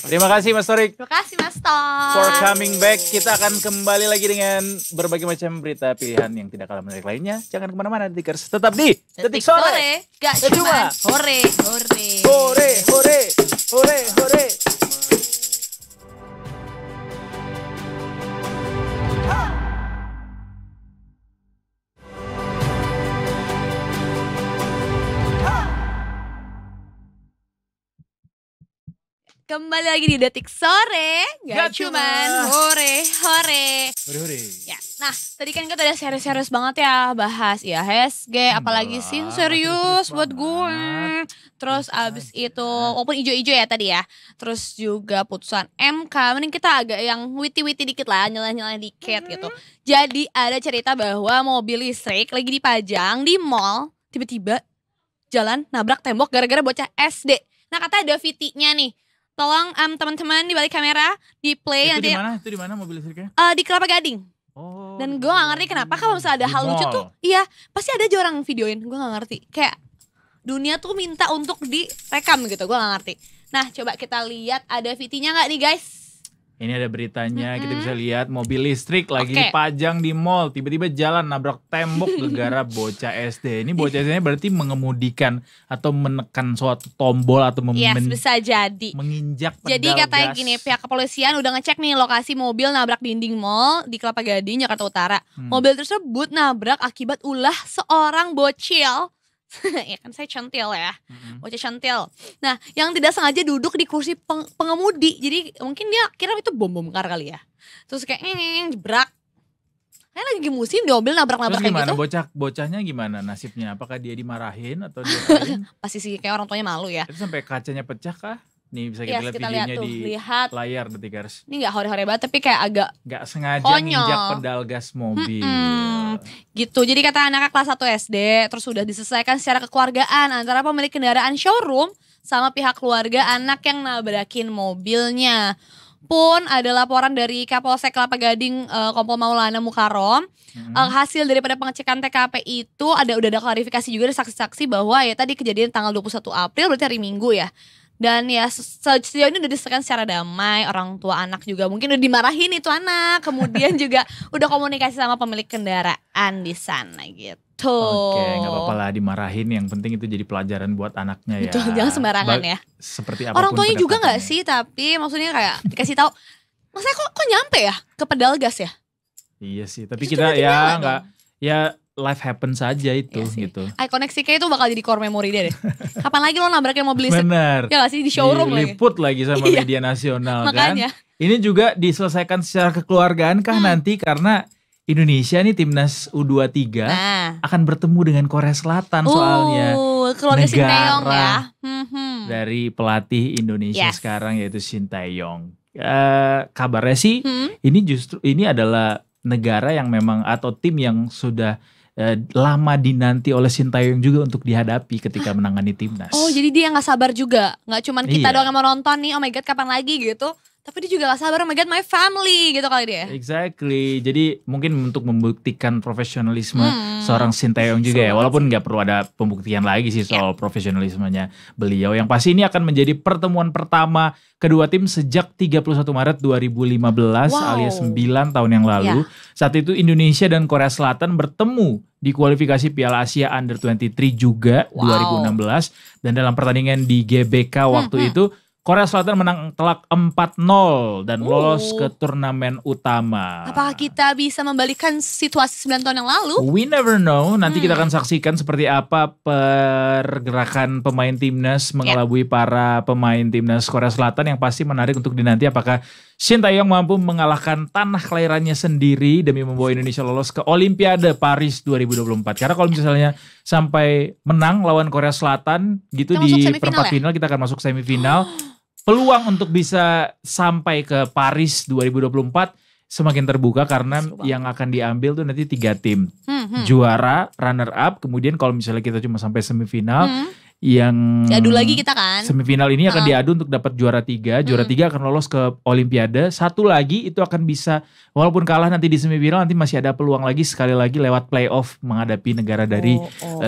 Terima kasih Mas Torik. Terima kasih Mas Tom. For coming back. Kita akan kembali lagi dengan berbagai macam berita pilihan yang tidak kalah menarik lainnya. Jangan kemana-mana Detikers. Tetap di Detik Sore. Gak cuma hore. Hore, hore, hore, hore. Kembali lagi di Detik Sore. Gak cuman hore. Ya, nah tadi kan kita udah serius-serius banget ya bahas ya HSG, apalagi sih serius buat gue. Terus abis itu, walaupun ijo-ijo ya tadi ya. Terus juga putusan MK, mending kita agak yang witi-witi dikit lah, nyala-nyala dikit gitu. Jadi ada cerita bahwa mobil listrik lagi dipajang di mall, tiba-tiba jalan nabrak tembok gara-gara bocah SD. Nah kata ada VT-nya nih. Tolong teman-teman di balik kamera di play nanti. Itu di mana mobil listriknya? Di Kelapa Gading. Oh. Dan gue gak ngerti kenapa kalau misalnya ada Di hal lucu mall. tuh, iya pasti ada aja orang videoin. Gue gak ngerti. Kayak dunia tuh minta untuk direkam gitu. Gue gak ngerti. Nah coba kita lihat ada VT-nya gak nih guys? Ini ada beritanya, kita bisa lihat mobil listrik lagi Oke. dipajang di mall, tiba-tiba jalan nabrak tembok gara-gara bocah SD. Ini bocah SD-nya berarti mengemudikan atau menekan suatu tombol atau Yes, bisa jadi. menginjak pedal Jadi katanya gas. gini, pihak kepolisian udah ngecek nih lokasi mobil nabrak dinding mall di Kelapa Gading, Jakarta Utara. Mobil tersebut nabrak akibat ulah seorang bocil. Ya kan saya centil ya, bocah centil. Nah yang tidak sengaja duduk di kursi pengemudi. Jadi mungkin dia kira itu bom kar kali ya. Terus kayak jebrak. Kayak lagi musim di mobil nabrak-nabrak Terus kayak gimana? gitu. Bocahnya gimana nasibnya? Apakah dia dimarahin atau dia lain? Pasti sih kayak orang tuanya malu ya. Itu sampai kacanya pecah kah? Nih bisa kita Yes, lihat kita lihat videonya tuh, di lihat. layar Detikers. Ini gak hore-hore banget tapi kayak agak Gak sengaja Konyol. nginjak pedal gas mobil. gitu. Jadi kata anaknya kelas 1 SD, terus sudah diselesaikan secara kekeluargaan antara pemilik kendaraan showroom sama pihak keluarga anak yang nabrakin mobilnya. Pun ada laporan dari Kapolsek Kelapa Gading Kompol Maulana Mukarom. Hasil daripada pengecekan TKP itu udah ada klarifikasi juga dari saksi-saksi bahwa ya tadi kejadian tanggal 21 April berarti hari Minggu ya. Dan ya sejauh ini udah diselesaikan secara damai. Orang tua anak juga mungkin udah dimarahin itu anak. Kemudian juga udah komunikasi sama pemilik kendaraan di sana gitu. Oke, gak apa-apa lah dimarahin. Yang penting itu jadi pelajaran buat anaknya ya. Betul, jangan sembarangan ya. Seperti apapun Orang tuanya juga gak pendekatannya. sih? Tapi maksudnya kayak dikasih tahu. Maksudnya kok nyampe ya ke pedal gas ya? Iya sih, tapi Terus kita tiba-tiba ya nyala nggak, ya life happen saja itu Iya sih. gitu. Iconic sih kayak itu bakal jadi core memory dia deh. Kapan lagi lo nabrakin mobil listrik? Benar. Ya gak sih di showroom lagi? Diliput lagi sama Iya. media nasional Makanya. kan. Ini juga diselesaikan secara kekeluargaan kah nanti karena Indonesia nih timnas U23 Nah. akan bertemu dengan Korea Selatan soalnya. Keluarga Negara. Sinteyong ya. Dari pelatih Indonesia Yes. sekarang yaitu Sinteyong. Kabarnya sih ini adalah negara yang memang atau tim yang sudah lama dinanti oleh Sinteyong juga untuk dihadapi ketika menangani timnas. Oh jadi dia gak sabar juga. Gak cuman kita Iya. doang yang mau nonton nih. Oh my god kapan lagi gitu. Tapi dia juga gak sabar. Oh my god my family gitu kali dia. Exactly. Jadi mungkin untuk membuktikan profesionalisme seorang Sinteyong juga ya. Walaupun nggak perlu ada pembuktian lagi sih soal profesionalismenya beliau. Yang pasti ini akan menjadi pertemuan pertama kedua tim sejak 31 Maret 2015 alias 9 tahun yang lalu. Saat itu Indonesia dan Korea Selatan bertemu di kualifikasi Piala Asia Under-23 juga 2016. Dan dalam pertandingan di GBK waktu itu Korea Selatan menang telak 4-0 dan lolos ke turnamen utama. Apakah kita bisa membalikan situasi 9 tahun yang lalu? We never know. Nanti kita akan saksikan seperti apa pergerakan pemain timnas mengelabui para pemain timnas Korea Selatan. Yang pasti menarik untuk dinanti apakah Sinteyong mampu mengalahkan tanah kelahirannya sendiri demi membawa Indonesia lolos ke Olimpiade Paris 2024. Karena kalau misalnya sampai menang lawan Korea Selatan gitu Kita masuk di semifinal perempat ya? final, kita akan masuk semifinal. Peluang untuk bisa sampai ke Paris 2024 semakin terbuka karena yang akan diambil tuh nanti 3 tim. Juara, runner up, kemudian kalau misalnya kita cuma sampai semifinal, yang Diadu lagi kita kan. semifinal ini akan Heeh. diadu untuk dapat juara 3. Juara 3 akan lolos ke Olimpiade. Satu lagi itu akan bisa, walaupun kalah nanti di semifinal, nanti masih ada peluang lagi sekali lagi lewat playoff menghadapi negara dari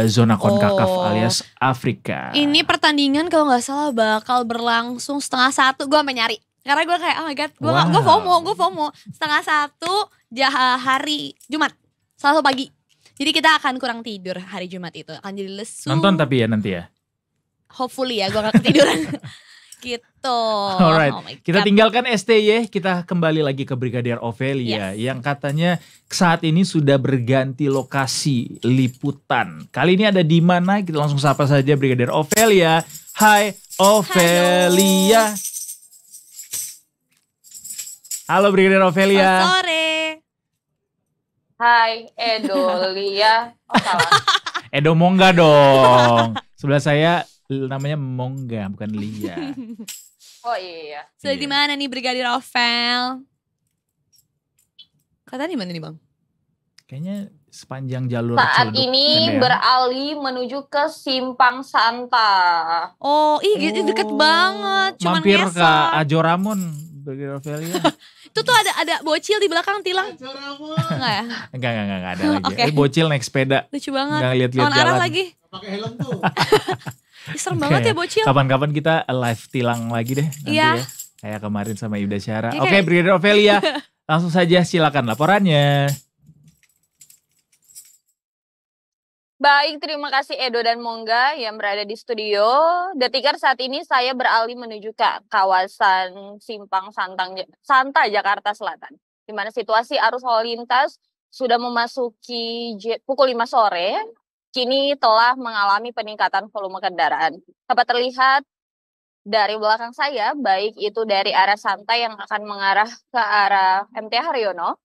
zona CONCACAF alias Afrika. Ini pertandingan kalau nggak salah bakal berlangsung 12:30. Gue sampai nyari. Karena gue kayak oh my god, gue FOMO. 12:30 hari Jumat, Selasa pagi. Jadi kita akan kurang tidur hari Jumat itu, akan jadi lesu. Nonton tapi ya nanti ya. Hopefully ya, gue gak ketiduran. Gitu. Alright, Oh my kita God. tinggalkan STY, kita kembali lagi ke Brigadier Ovelia yang katanya saat ini sudah berganti lokasi liputan. Kali ini ada di mana? Kita langsung sapa saja Brigadier Ovelia. Hai Ovelia. Halo Brigadier Ovelia. Selamat sore. Hai, Edolia. Oh, salah. Edo Mongga dong. Sebelah saya namanya Mongga bukan Lia. Oh iya. Sudah Iya. di mana nih Brigadir Ovel? Kata di mana nih Bang? Kayaknya sepanjang jalur Saat Ciledug ini Tendean. beralih menuju ke Simpang Santa. Oh, gitu deket banget. Cuman Mampir ke ngesot. Ajo Ramon Brigadier Ovelia. Itu tuh ada bocil di belakang tilang. Enggak ya? Enggak ada lagi. Oke. Ini bocil naik sepeda. Lucu banget. Enggak lihat-lihat Lawan arah jalan. lagi. Pakai helm tuh. Ih, serem Oke. banget ya bocil. Kapan-kapan kita live tilang lagi deh nanti Iya. ya. Kayak kemarin sama Yuda Syara. Iya, Oke, kayak- Brigadier Ovelia. Langsung saja silakan laporannya. Baik, terima kasih Edo dan Mongga yang berada di studio. Detikar saat ini saya beralih menuju ke kawasan Simpang Santa, Jakarta Selatan. Di mana situasi arus lalu lintas sudah memasuki pukul 5 sore. Kini telah mengalami peningkatan volume kendaraan. Dapat terlihat dari belakang saya, baik itu dari arah Santa yang akan mengarah ke arah MT Haryono.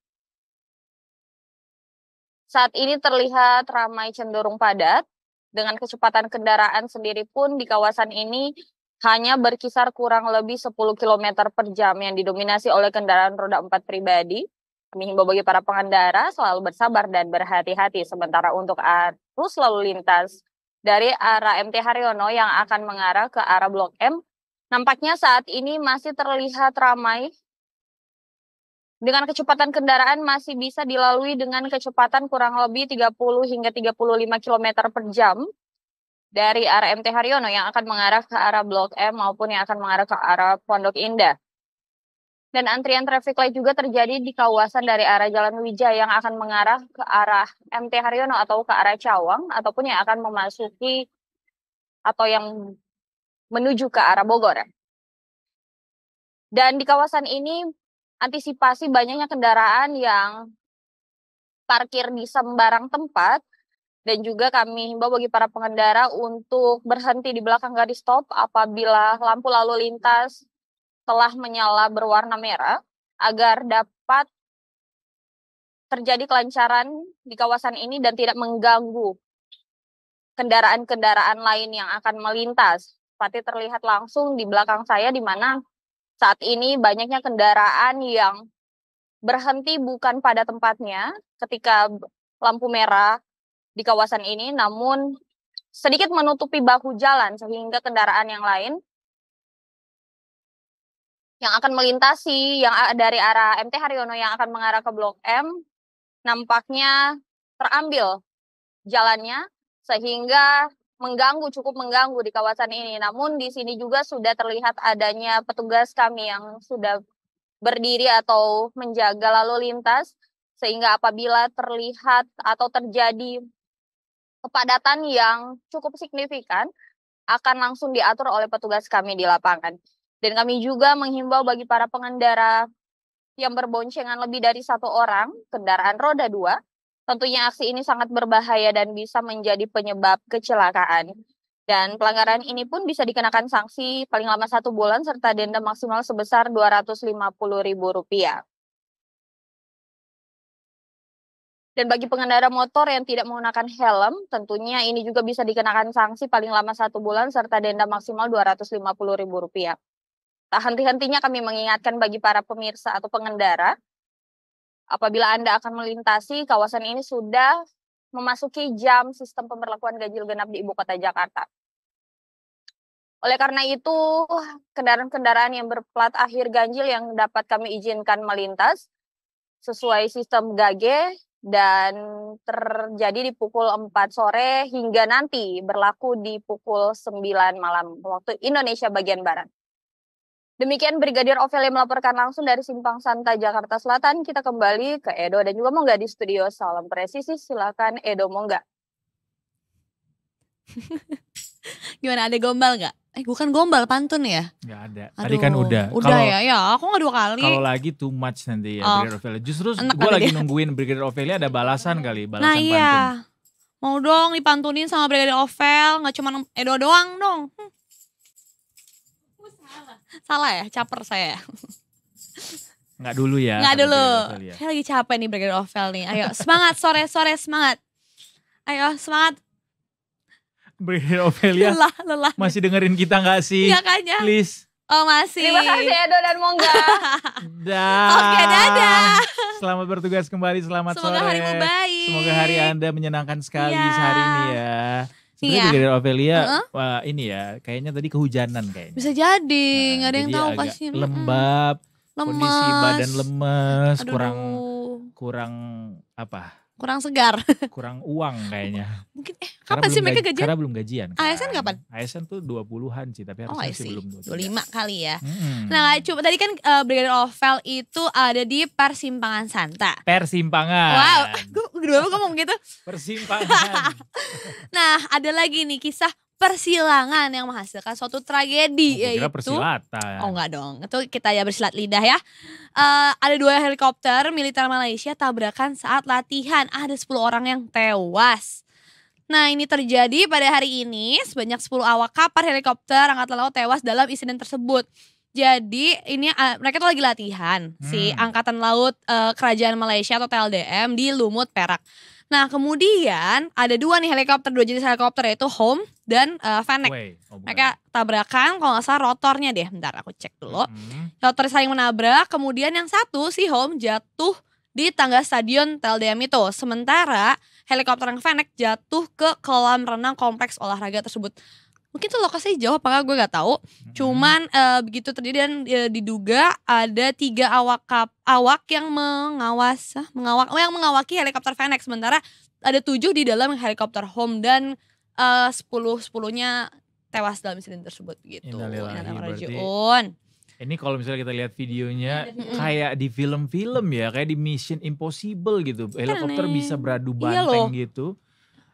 Saat ini terlihat ramai cenderung padat, dengan kecepatan kendaraan sendiri pun di kawasan ini hanya berkisar kurang lebih 10 km per jam yang didominasi oleh kendaraan roda 4 pribadi. Kami himbau bagi para pengendara selalu bersabar dan berhati-hati. Sementara untuk arus lalu lintas dari arah MT Haryono yang akan mengarah ke arah Blok M, nampaknya saat ini masih terlihat ramai. Dengan kecepatan kendaraan masih bisa dilalui dengan kecepatan kurang lebih 30 hingga 35 km per jam dari arah MT Haryono yang akan mengarah ke arah Blok M maupun yang akan mengarah ke arah Pondok Indah. Dan antrian traffic light juga terjadi di kawasan dari arah Jalan Wijaya yang akan mengarah ke arah MT Haryono atau ke arah Cawang ataupun yang akan memasuki atau yang menuju ke arah Bogor. Dan di kawasan ini antisipasi banyaknya kendaraan yang parkir di sembarang tempat dan juga kami himbau bagi para pengendara untuk berhenti di belakang garis stop apabila lampu lalu lintas telah menyala berwarna merah agar dapat terjadi kelancaran di kawasan ini dan tidak mengganggu kendaraan-kendaraan lain yang akan melintas. Seperti terlihat langsung di belakang saya di mana saat ini banyaknya kendaraan yang berhenti bukan pada tempatnya ketika lampu merah di kawasan ini, namun sedikit menutupi bahu jalan sehingga kendaraan yang lain yang akan melintasi yang dari arah MT Haryono yang akan mengarah ke Blok M nampaknya terambil jalannya sehingga cukup mengganggu di kawasan ini. Namun di sini juga sudah terlihat adanya petugas kami yang sudah berdiri atau menjaga lalu lintas sehingga apabila terlihat atau terjadi kepadatan yang cukup signifikan akan langsung diatur oleh petugas kami di lapangan. Dan kami juga menghimbau bagi para pengendara yang berboncengan lebih dari 1 orang kendaraan roda 2. Tentunya aksi ini sangat berbahaya dan bisa menjadi penyebab kecelakaan. Dan pelanggaran ini pun bisa dikenakan sanksi paling lama 1 bulan serta denda maksimal sebesar Rp250.000. Dan bagi pengendara motor yang tidak menggunakan helm, tentunya ini juga bisa dikenakan sanksi paling lama 1 bulan serta denda maksimal Rp250.000. Tak henti-hentinya kami mengingatkan bagi para pemirsa atau pengendara, apabila Anda akan melintasi kawasan ini sudah memasuki jam sistem pemberlakuan ganjil genap di Ibu Kota Jakarta. Oleh karena itu, kendaraan-kendaraan yang berplat akhir ganjil yang dapat kami izinkan melintas sesuai sistem gage dan terjadi di pukul 4 sore hingga nanti berlaku di pukul 9 malam waktu Indonesia bagian Barat. Demikian Brigadir Ovelia melaporkan langsung dari Simpang Santa, Jakarta Selatan. Kita kembali ke Edo dan juga Mongga di studio. Salam presisi, silakan Edo Mongga. Gimana, ada gombal nggak? Bukan gombal, pantun ya? Nggak ada. Aduh, Tadi kan udah. Udah ya, aku nggak 2 kali. Kalau lagi too much nanti ya Brigadir Ovelia. Justru Enak gue kali lagi dia. nungguin Brigadir Ovelia ada balasan kali, balasan Nah pantun. iya, mau dong dipantunin sama Brigadir Ovel, nggak cuma Edo doang dong. Salah ya, caper saya. Nggak dulu ya. Nggak kata dulu. Brigadir Ovelia. Saya lagi capek nih Brigadir Ovel nih. Ayo semangat, sore-sore semangat. Ayo semangat. Brigadir Ovelia Lelah. masih dengerin kita nggak sih? Iya kayaknya. Please. Oh masih. Terima kasih Edo dan Mongga. Dah. Oke, dadah. Selamat bertugas kembali, selamat Semoga sore. harimu baik. Semoga hari Anda menyenangkan sekali Iya. sehari ini ya. Sebenarnya Iya. Brigadir Ovelia, wah, ini ya, kayaknya tadi kehujanan kayaknya. Bisa jadi, nggak ada yang Jadi tahu agak pasti. lembab, kondisi badan lemes, Aduh, kurang apa? kurang segar. Kurang uang kayaknya. Mungkin Karena kapan sih belum mereka gaji- gajian? Karena belum gajian. Kan. ASN kapan? ASN tuh 20-an sih, tapi Oh, harusnya I sih see. belum 25 kali ya. Mm-mm. Nah, coba tadi kan Brigadir Ovel itu ada di Persimpangan Santa. Persimpangan. Wow, gue ngomong gitu. Persimpangan. Nah, ada lagi nih kisah persilangan yang menghasilkan suatu tragedi, Gua kira yaitu persilatan. oh enggak dong, itu kita ya bersilat lidah ya. Ada 2 helikopter militer Malaysia tabrakan saat latihan, ada 10 orang yang tewas. Nah, ini terjadi pada hari ini, sebanyak 10 awak kapal helikopter angkatan laut tewas dalam insiden tersebut. Jadi ini mereka tuh lagi latihan si Angkatan Laut Kerajaan Malaysia atau TLDM di Lumut, Perak. Nah, kemudian ada 2 nih helikopter, 2 jenis helikopter, yaitu Home dan Fennec. Bukan. Mereka tabrakan, kalau nggak salah rotornya deh. Bentar aku cek dulu. Hmm. Rotor saling menabrak, kemudian yang satu si Home jatuh di tangga stadion TLDM itu. Sementara helikopter yang Fennec jatuh ke kolam renang kompleks olahraga tersebut. Mungkin tuh lokasinya jauh apakah gue gak tahu. Cuman begitu terjadi dan diduga ada 3 awak yang yang mengawaki helikopter Fennec. Sementara ada 7 di dalam helikopter Home dan 10-10-nya tewas dalam insiden tersebut gitu. Innalillahi, Innalillahi berarti raji'un. Ini kalau misalnya kita lihat videonya kayak di film-film ya, kayak di Mission Impossible gitu. Helikopter aneh. bisa beradu Iya banteng loh. gitu.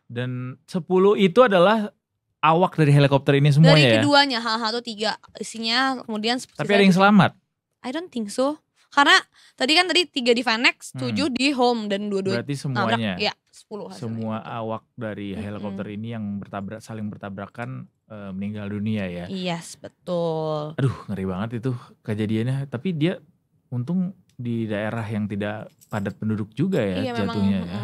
Dan 10 itu adalah awak dari helikopter ini Dari semuanya ya. keduanya, satu 3 isinya, kemudian Tapi ada yang selamat. I don't think so. Karena tadi 3 di Fennec, 7 di Home dan 2 Berarti semuanya. ya 10 hasilnya. Semua awak dari helikopter ini yang saling bertabrakan meninggal dunia ya. Yes, betul. Aduh, ngeri banget itu kejadiannya. Tapi dia untung di daerah yang tidak padat penduduk juga ya Iya, jatuhnya memang. ya.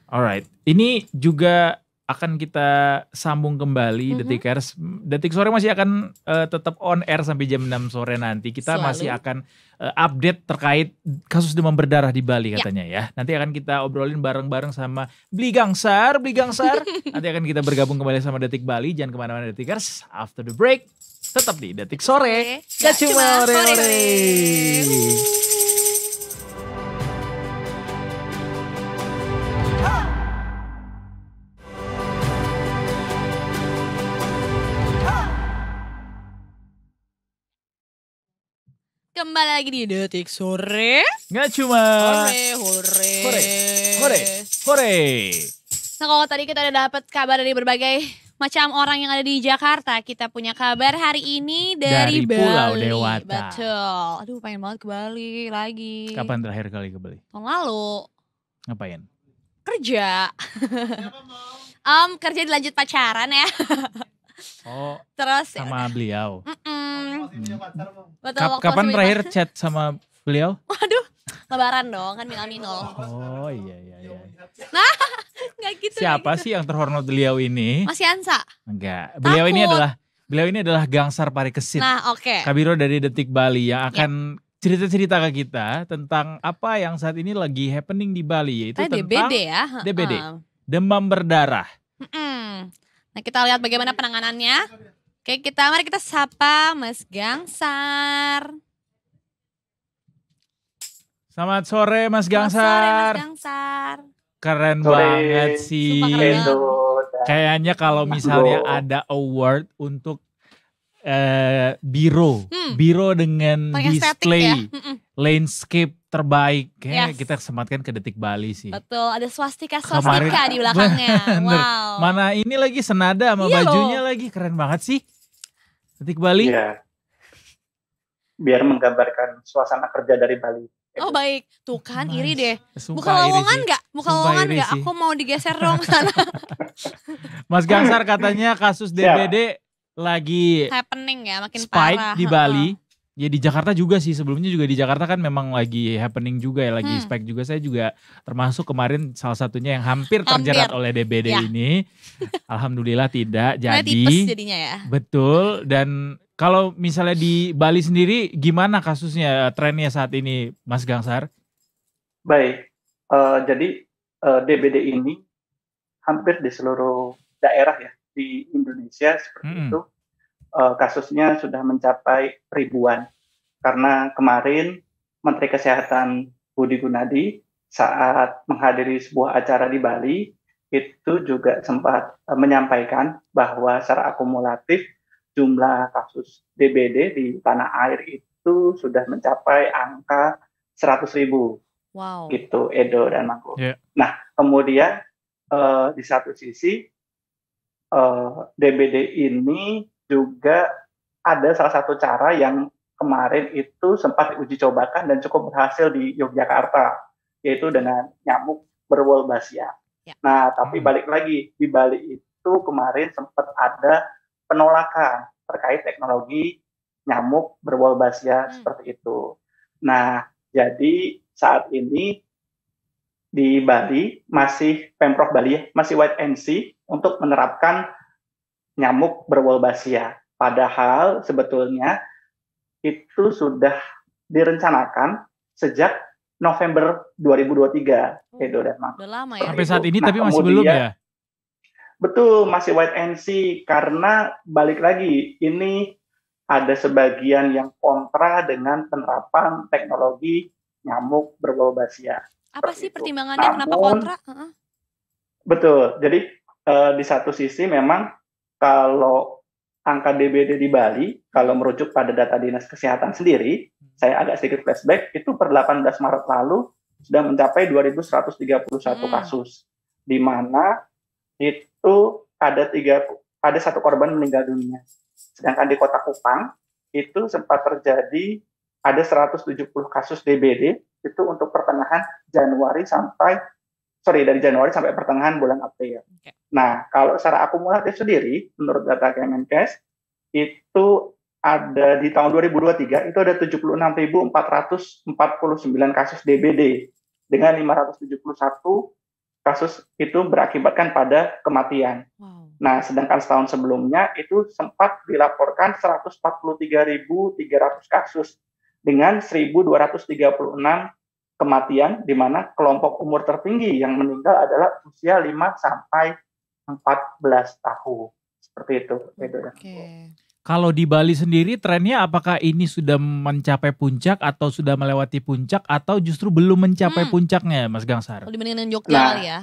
Alright, ini juga akan kita sambung kembali Detikers. Detik Sore masih akan tetap on air sampai jam 6 sore nanti. Kita Selalu. masih akan update terkait kasus demam berdarah di Bali Ya. katanya ya. Nanti akan kita obrolin bareng-bareng sama Bli Gangsar. Nanti akan kita bergabung kembali sama Detik Bali. Jangan kemana-mana Detikers. After the break, tetap di Detik Sore. Gak cuma ore-ore. Kembali lagi di Detik Sore. Nggak cuma hore. Nah, kalau tadi kita udah dapat kabar dari berbagai macam orang yang ada di Jakarta, kita punya kabar hari ini dari Bali. Pulau Dewata. Betul. Aduh, pengen banget ke Bali lagi. Kapan terakhir kali ke Bali? Tahun lalu. Ngapain? Kerja. Kerja dilanjut pacaran ya. Oh, Terus sama beliau. Betul, waktu Kapan masih terakhir chat sama beliau? Waduh, lebaran dong kan minol-minol. Oh iya. Enggak gitu. Siapa sih yang terhormat beliau ini? Mas Yansa. Enggak. Beliau ini adalah Gangsar Parikesit. Nah, oke. Kabiro dari Detik Bali yang akan cerita-cerita ke kita tentang apa yang saat ini lagi happening di Bali, yaitu tentang DBD ya. DBD. Demam berdarah. Nah, kita lihat bagaimana penanganannya. Oke, mari kita sapa Mas Gangsar. Selamat sore Mas Selamat sore Mas Gangsar. Gangsar. Keren Sore. banget Sumpah sih. keren banget. Edo dan Kayaknya kalau Mas misalnya Go. ada award untuk biro dengan Paling estetik display ya. landscape terbaik, kayaknya Yes. kita sematkan ke Detik Bali sih. Betul, ada swastika Kemarin- di belakangnya. Bener. Wow. Mana ini lagi senada sama Iya bajunya loh. lagi, keren banget sih. Detik Bali. Iya. Biar menggambarkan suasana kerja dari Bali. Oh baik, tuh kan iri deh. Sumpah Buka iri lowongan sih. nggak? Buka Sumpah lowongan iri nggak? sih. Aku mau digeser dong sana. Mas Gangsar katanya kasus DBD lagi Happening ya, makin spike parah. di Bali. Ya di Jakarta juga sih, sebelumnya juga di Jakarta kan memang lagi happening juga ya, lagi spike juga. Saya juga termasuk kemarin salah satunya yang hampir terjerat oleh DBD Ya. ini. Alhamdulillah tidak Karena jadi. tipes jadinya ya. Betul, dan kalau misalnya di Bali sendiri gimana kasusnya, trennya saat ini Mas Gangsar? Baik, jadi DBD ini hampir di seluruh daerah ya di Indonesia seperti itu. Kasusnya sudah mencapai ribuan. Karena kemarin Menteri Kesehatan Budi Gunadi saat menghadiri sebuah acara di Bali itu juga sempat menyampaikan bahwa secara akumulatif jumlah kasus DBD di tanah air itu sudah mencapai angka 100.000 Wow. gitu, Edo dan Mangko. Yeah. Nah, kemudian di satu sisi DBD ini juga ada salah satu cara yang kemarin itu sempat diuji cobakan dan cukup berhasil di Yogyakarta, yaitu dengan nyamuk berwolbachia. Ya. Nah, tapi balik lagi, di Bali itu kemarin sempat ada penolakan terkait teknologi nyamuk berwolbachia seperti itu. Nah, jadi saat ini di Bali masih Pemprov Bali masih wait and see untuk menerapkan nyamuk berwolbachia. Padahal sebetulnya itu sudah direncanakan sejak November 2023, Edo dan Mak. Udah lama ya. Sampai saat ini Nah, tapi masih kemudian- belum ya? Betul, masih wait and see karena balik lagi ini ada sebagian yang kontra dengan penerapan teknologi nyamuk berwolbachia. Apa seperti sih itu. pertimbangannya kenapa Namun- kontra? Heeh. Betul. Jadi di satu sisi memang kalau angka DBD di Bali, kalau merujuk pada data Dinas Kesehatan sendiri, saya agak sedikit flashback, itu per 18 Maret lalu sudah mencapai 2.131 kasus. Di mana itu ada satu korban meninggal dunia. Sedangkan di Kota Kupang itu sempat terjadi ada 170 kasus DBD itu untuk pertengahan dari Januari sampai pertengahan bulan April. Oke. Nah, kalau secara akumulatif sendiri, menurut data Kemenkes, itu ada di tahun 2023 itu ada 76.449 kasus DBD dengan 571 kasus itu berakibatkan pada kematian. Wow. Nah, sedangkan setahun sebelumnya itu sempat dilaporkan 143.300 kasus dengan 1.236 kematian, di mana kelompok umur tertinggi yang meninggal adalah usia 5 sampai 14 tahun. Seperti itu. Oke. Kalau di Bali sendiri trennya apakah ini sudah mencapai puncak atau sudah melewati puncak atau justru belum mencapai puncaknya, Mas Gangsar? Kalau dibandingin dengan Jogja Nah, kali ya.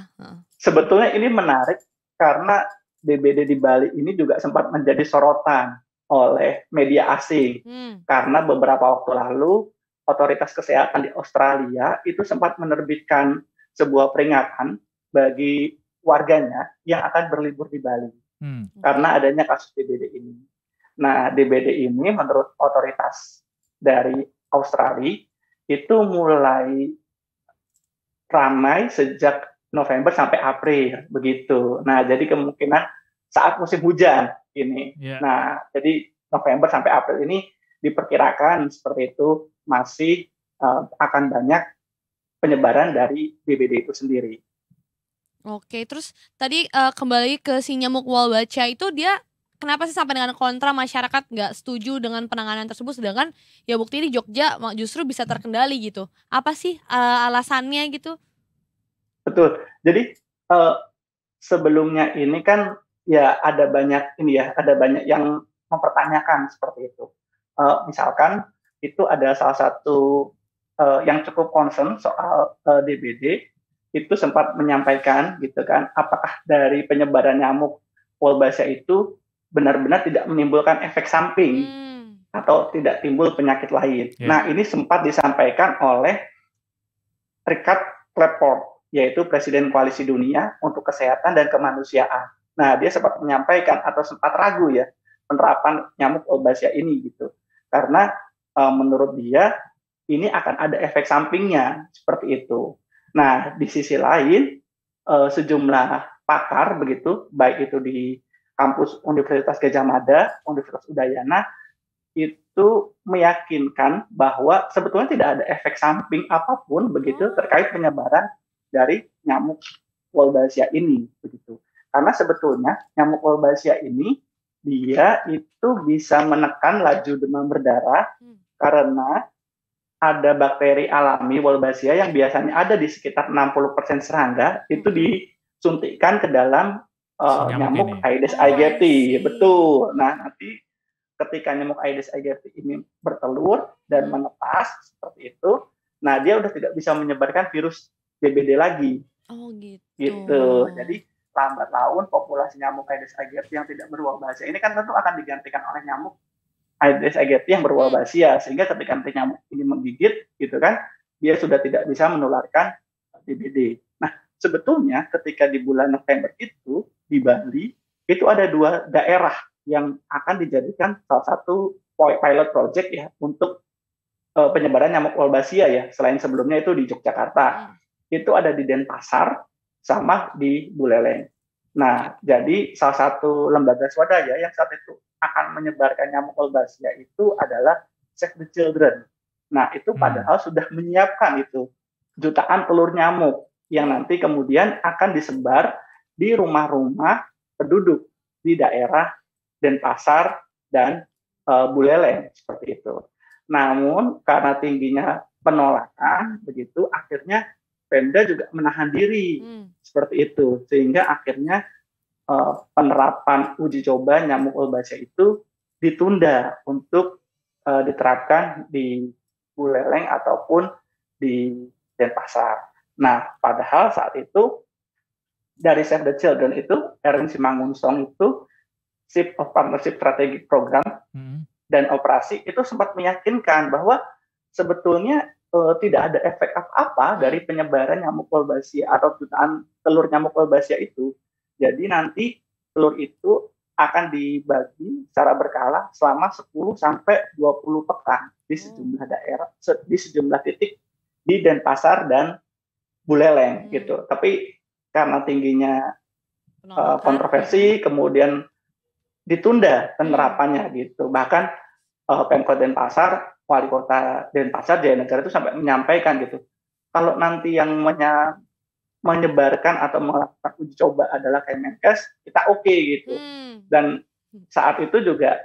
Sebetulnya ini menarik karena DBD di Bali ini juga sempat menjadi sorotan oleh media asing. Karena beberapa waktu lalu otoritas kesehatan di Australia itu sempat menerbitkan sebuah peringatan bagi warganya yang akan berlibur di Bali karena adanya kasus DBD ini. Nah, DBD ini menurut otoritas dari Australia itu mulai ramai sejak November sampai April begitu. Nah, jadi kemungkinan saat musim hujan ini. Yeah. Nah, jadi November sampai April ini diperkirakan seperti itu masih akan banyak penyebaran dari DBD itu sendiri. Oke, terus tadi kembali ke si nyamuk wolbachia itu dia kenapa sih sampai dengan kontra masyarakat nggak setuju dengan penanganan tersebut, sedangkan ya bukti di Jogja justru bisa terkendali gitu. Apa sih alasannya gitu? Betul. Jadi sebelumnya ini kan ya ada banyak yang mempertanyakan seperti itu. Misalkan itu ada salah satu yang cukup concern soal DBD, itu sempat menyampaikan gitu kan, apakah dari penyebaran nyamuk Wolbachia itu benar-benar tidak menimbulkan efek samping atau tidak timbul penyakit lain. Nah, ini sempat disampaikan oleh Richard Clapper, yaitu Presiden Koalisi Dunia untuk Kesehatan dan Kemanusiaan. Nah, dia sempat menyampaikan atau sempat ragu ya penerapan nyamuk Wolbachia ini gitu. Karena menurut dia ini akan ada efek sampingnya seperti itu. Nah, di sisi lain sejumlah pakar begitu, baik itu di kampus Universitas Gadjah Mada, Universitas Udayana, itu meyakinkan bahwa sebetulnya tidak ada efek samping apapun begitu terkait penyebaran dari nyamuk Wolbachia ini begitu. Karena sebetulnya nyamuk Wolbachia ini dia itu bisa menekan laju demam berdarah karena ada bakteri alami Wolbachia yang biasanya ada di sekitar 60% serangga itu disuntikkan ke dalam nyamuk Aedes aegypti. Betul. Nah, nanti ketika nyamuk Aedes aegypti ini bertelur dan menetas seperti itu, nah dia udah tidak bisa menyebarkan virus DBD lagi. Oh gitu. Gitu. Jadi lambat laun populasi nyamuk Aedes aegypti yang tidak berwolbachia ini kan tentu akan digantikan oleh nyamuk Aedes aegypti yang berwolbachia, sehingga ketika nanti nyamuk ini menggigit gitu kan, dia sudah tidak bisa menularkan DBD. Nah, sebetulnya ketika di bulan November itu di Bali itu ada 2 daerah yang akan dijadikan salah satu pilot project ya untuk penyebaran nyamuk Wolbachia ya. Selain sebelumnya itu di Yogyakarta, itu ada di Denpasar sama di Buleleng. Nah, jadi salah satu lembaga swadaya yang saat itu akan menyebarkan nyamuk Wolbachia itu adalah Save the Children. Nah, itu padahal sudah menyiapkan itu jutaan telur nyamuk yang nanti kemudian akan disebar di rumah-rumah penduduk di daerah Denpasar dan Buleleng seperti itu. Namun karena tingginya penolakan begitu, akhirnya Pemda juga menahan diri seperti itu, sehingga akhirnya penerapan uji coba nyamuk Wolbachia itu ditunda untuk diterapkan di Buleleng ataupun di Denpasar. Nah, padahal saat itu dari Save the Children itu, Erwin Simangunsong itu Chief of Partnership Strategic Program dan Operasi itu sempat meyakinkan bahwa sebetulnya tidak ada efek apa-apa dari penyebaran nyamuk Wolbachia atau jutaan telur nyamuk Wolbachia itu. Jadi nanti telur itu akan dibagi secara berkala selama 10 sampai 20 pekan di sejumlah daerah, di sejumlah titik di Denpasar dan Buleleng gitu. Tapi karena tingginya kontroversi kemudian ditunda penerapannya gitu. Bahkan Pemkot Denpasar, Wali Kota Denpasar Jaya Negara itu sampai menyampaikan gitu, kalau nanti yang menyebarkan atau melakukan uji coba adalah Kemenkes, kita oke gitu. Dan saat itu juga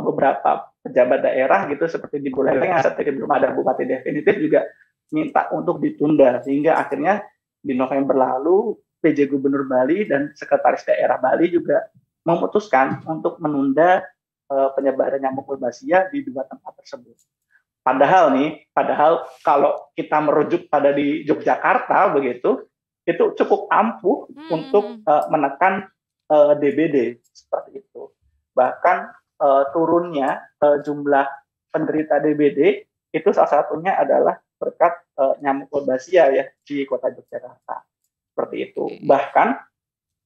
beberapa pejabat daerah gitu seperti di Buleleng saat itu belum ada bupati definitif juga minta untuk ditunda, sehingga akhirnya di November lalu PJ Gubernur Bali dan Sekretaris Daerah Bali juga memutuskan untuk menunda penyebaran nyamuk Wolbachia di 2 tempat tersebut. Padahal kalau kita merujuk pada di Yogyakarta begitu, itu cukup ampuh untuk menekan DBD seperti itu. Bahkan turunnya jumlah penderita DBD itu salah satunya adalah berkat nyamuk Wolbachia ya di Kota Yogyakarta. Seperti itu. Bahkan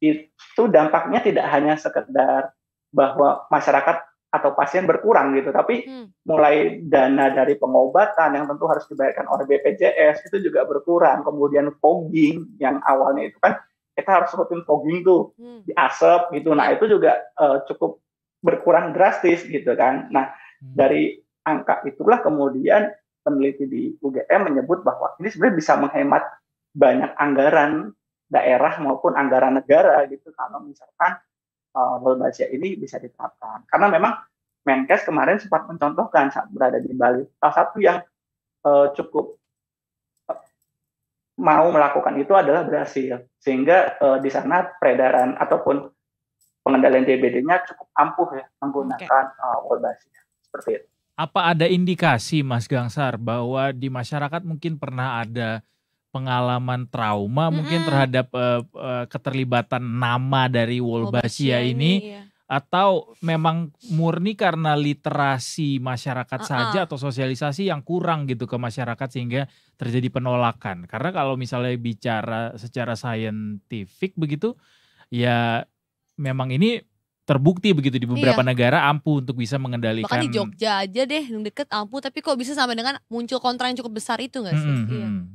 itu dampaknya tidak hanya sekedar bahwa masyarakat atau pasien berkurang gitu, tapi mulai dana dari pengobatan yang tentu harus dibayarkan oleh BPJS itu juga berkurang. Kemudian fogging yang awalnya itu kan kita harus rutin fogging tuh di asap gitu. Nah, itu juga cukup berkurang drastis gitu kan. Nah, dari angka itulah kemudian peneliti di UGM menyebut bahwa ini sebenarnya bisa menghemat banyak anggaran daerah maupun anggaran negara gitu kalau misalkan Wolbachia ini bisa diterapkan. Karena memang Menkes kemarin sempat mencontohkan saat berada di Bali, salah satu yang cukup mau melakukan itu adalah Brasil, sehingga di sana peredaran ataupun pengendalian DBD-nya cukup ampuh ya menggunakan Wolbachia seperti itu. Apa ada indikasi Mas Gangsar bahwa di masyarakat mungkin pernah ada pengalaman trauma mungkin terhadap keterlibatan nama dari Wolbachia ini? Atau memang murni karena literasi masyarakat saja atau sosialisasi yang kurang gitu ke masyarakat sehingga terjadi penolakan. Karena kalau misalnya bicara secara saintifik begitu, ya memang ini terbukti begitu di beberapa negara ampuh untuk bisa mengendalikan. Bahkan di Jogja aja deh yang deket ampuh, tapi kok bisa sampai dengan muncul kontra yang cukup besar itu gak sih?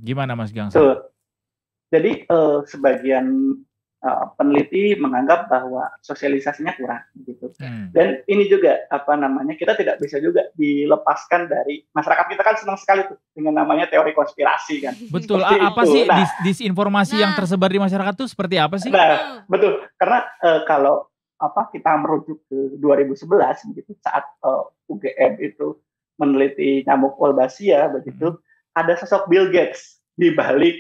Gimana Mas Gangsar? Jadi sebagian peneliti menganggap bahwa sosialisasinya kurang gitu. Dan ini juga kita tidak bisa juga dilepaskan dari masyarakat kita kan senang sekali tuh dengan namanya teori konspirasi kan. Betul. Apa sih disinformasi yang tersebar di masyarakat tuh seperti apa sih? Nah, betul. Karena kalau kita merujuk ke 2011 begitu saat UGM itu meneliti nyamuk Wolbachia begitu, ada sosok Bill Gates di balik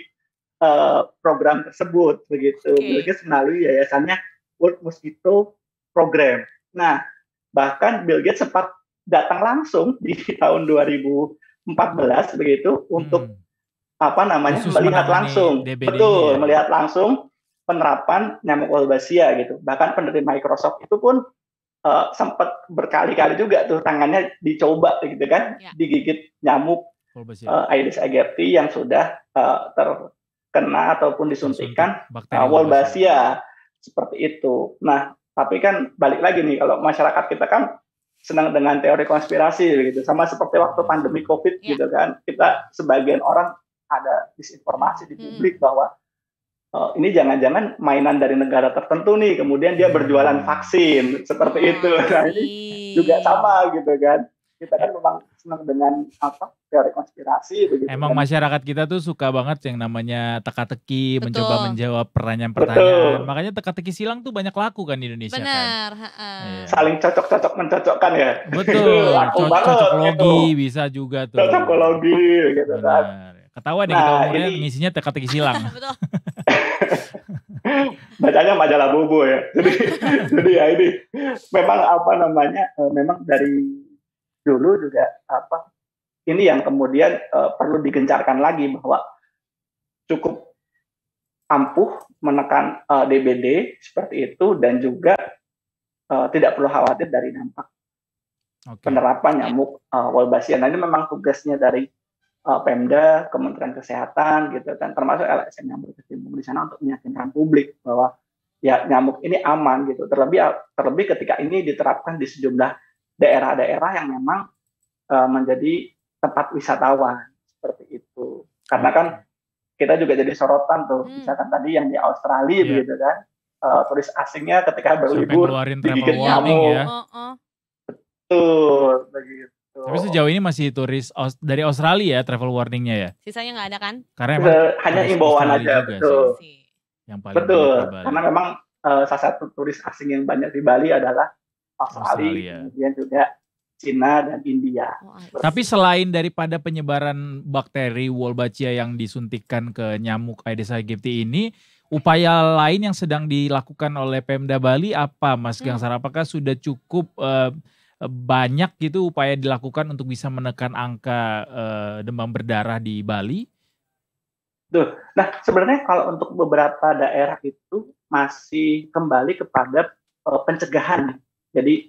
program tersebut begitu. Bill Gates melalui yayasannya World Mosquito Program. Nah, bahkan Bill Gates sempat datang langsung di tahun 2014 begitu untuk melihat langsung. Betul, melihat langsung penerapan nyamuk Wolbachia gitu. Bahkan pendiri Microsoft itu pun sempat berkali-kali juga tuh tangannya dicoba gitu kan, digigit nyamuk Aedes aegypti yang sudah terkena ataupun disuntikan Wolbachia seperti itu. Nah, tapi kan balik lagi nih, kalau masyarakat kita kan senang dengan teori konspirasi gitu, sama seperti waktu pandemi COVID gitu kan, kita sebagian orang ada disinformasi di publik bahwa ini jangan-jangan mainan dari negara tertentu nih, kemudian dia berjualan vaksin seperti itu. Nah, ini juga sama gitu kan. Kita kan memang senang dengan teori konspirasi begitu. Emang kan masyarakat kita tuh suka banget yang namanya teka-teki, mencoba menjawab pertanyaan-pertanyaan. Betul. Makanya teka-teki silang tuh banyak laku kan di Indonesia. Benar, kan. Saling cocok-cocok mencocokkan ya. Betul. Cocokologi gitu. Bisa juga tuh. Cocokologi gitu kan. Ketawa deh kita umurnya ngisinya teka-teki silang. Betul. Bacanya majalah Bobo ya. Jadi ya ini memang memang dari dulu juga ini yang kemudian perlu digencarkan lagi bahwa cukup ampuh menekan DBD seperti itu dan juga tidak perlu khawatir dari dampak penerapan nyamuk Wolbachia. Nah, ini memang tugasnya dari Pemda, Kementerian Kesehatan gitu kan, termasuk LSM yang berkecimpung di sana untuk meyakinkan publik bahwa ya nyamuk ini aman gitu. Terlebih ketika ini diterapkan di sejumlah daerah-daerah yang memang menjadi tempat wisatawan seperti itu. Karena kan kita juga jadi sorotan tuh, misalkan tadi yang di Australia begitu kan, turis asingnya ketika berlibur digigit nyamuk. Betul begitu. Tapi sejauh ini masih turis dari Australia ya travel warningnya ya? Sisanya nggak ada kan? Karena hanya imbauan aja. Betul. Yang paling betul. Karena memang salah satu turis asing yang banyak di Bali adalah Australia. Kemudian juga Cina dan India. Tapi selain daripada penyebaran bakteri Wolbachia yang disuntikkan ke nyamuk Aedes aegypti ini, upaya lain yang sedang dilakukan oleh Pemda Bali apa Mas Gangsar? Apakah sudah cukup banyak gitu upaya dilakukan untuk bisa menekan angka demam berdarah di Bali? Nah, sebenarnya kalau untuk beberapa daerah itu masih kembali kepada pencegahan. Jadi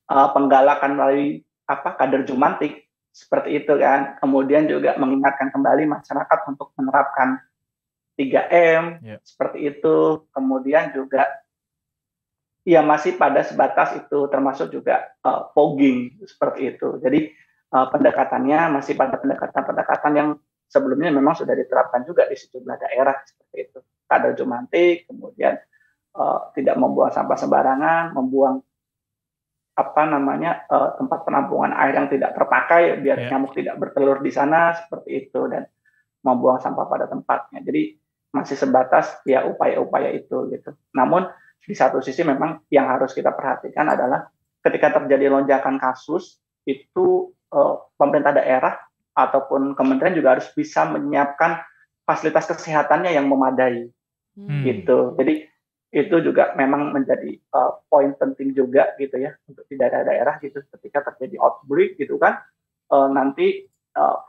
penggalakan melalui kader jumantik seperti itu kan. Kemudian juga mengingatkan kembali masyarakat untuk menerapkan 3M seperti itu. Kemudian juga ya masih pada sebatas itu, termasuk juga fogging seperti itu. Jadi pendekatannya masih pada pendekatan-pendekatan yang sebelumnya memang sudah diterapkan juga di sejumlah daerah seperti itu. Kader jumantik, kemudian tidak membuang sampah sembarangan, membuang tempat penampungan air yang tidak terpakai biar nyamuk tidak bertelur di sana seperti itu, dan membuang sampah pada tempatnya. Jadi masih sebatas ya upaya-upaya itu gitu. Namun di satu sisi memang yang harus kita perhatikan adalah ketika terjadi lonjakan kasus itu pemerintah daerah ataupun kementerian juga harus bisa menyiapkan fasilitas kesehatannya yang memadai gitu. Jadi itu juga memang menjadi poin penting juga gitu ya untuk di daerah-daerah gitu ketika terjadi outbreak gitu kan, nanti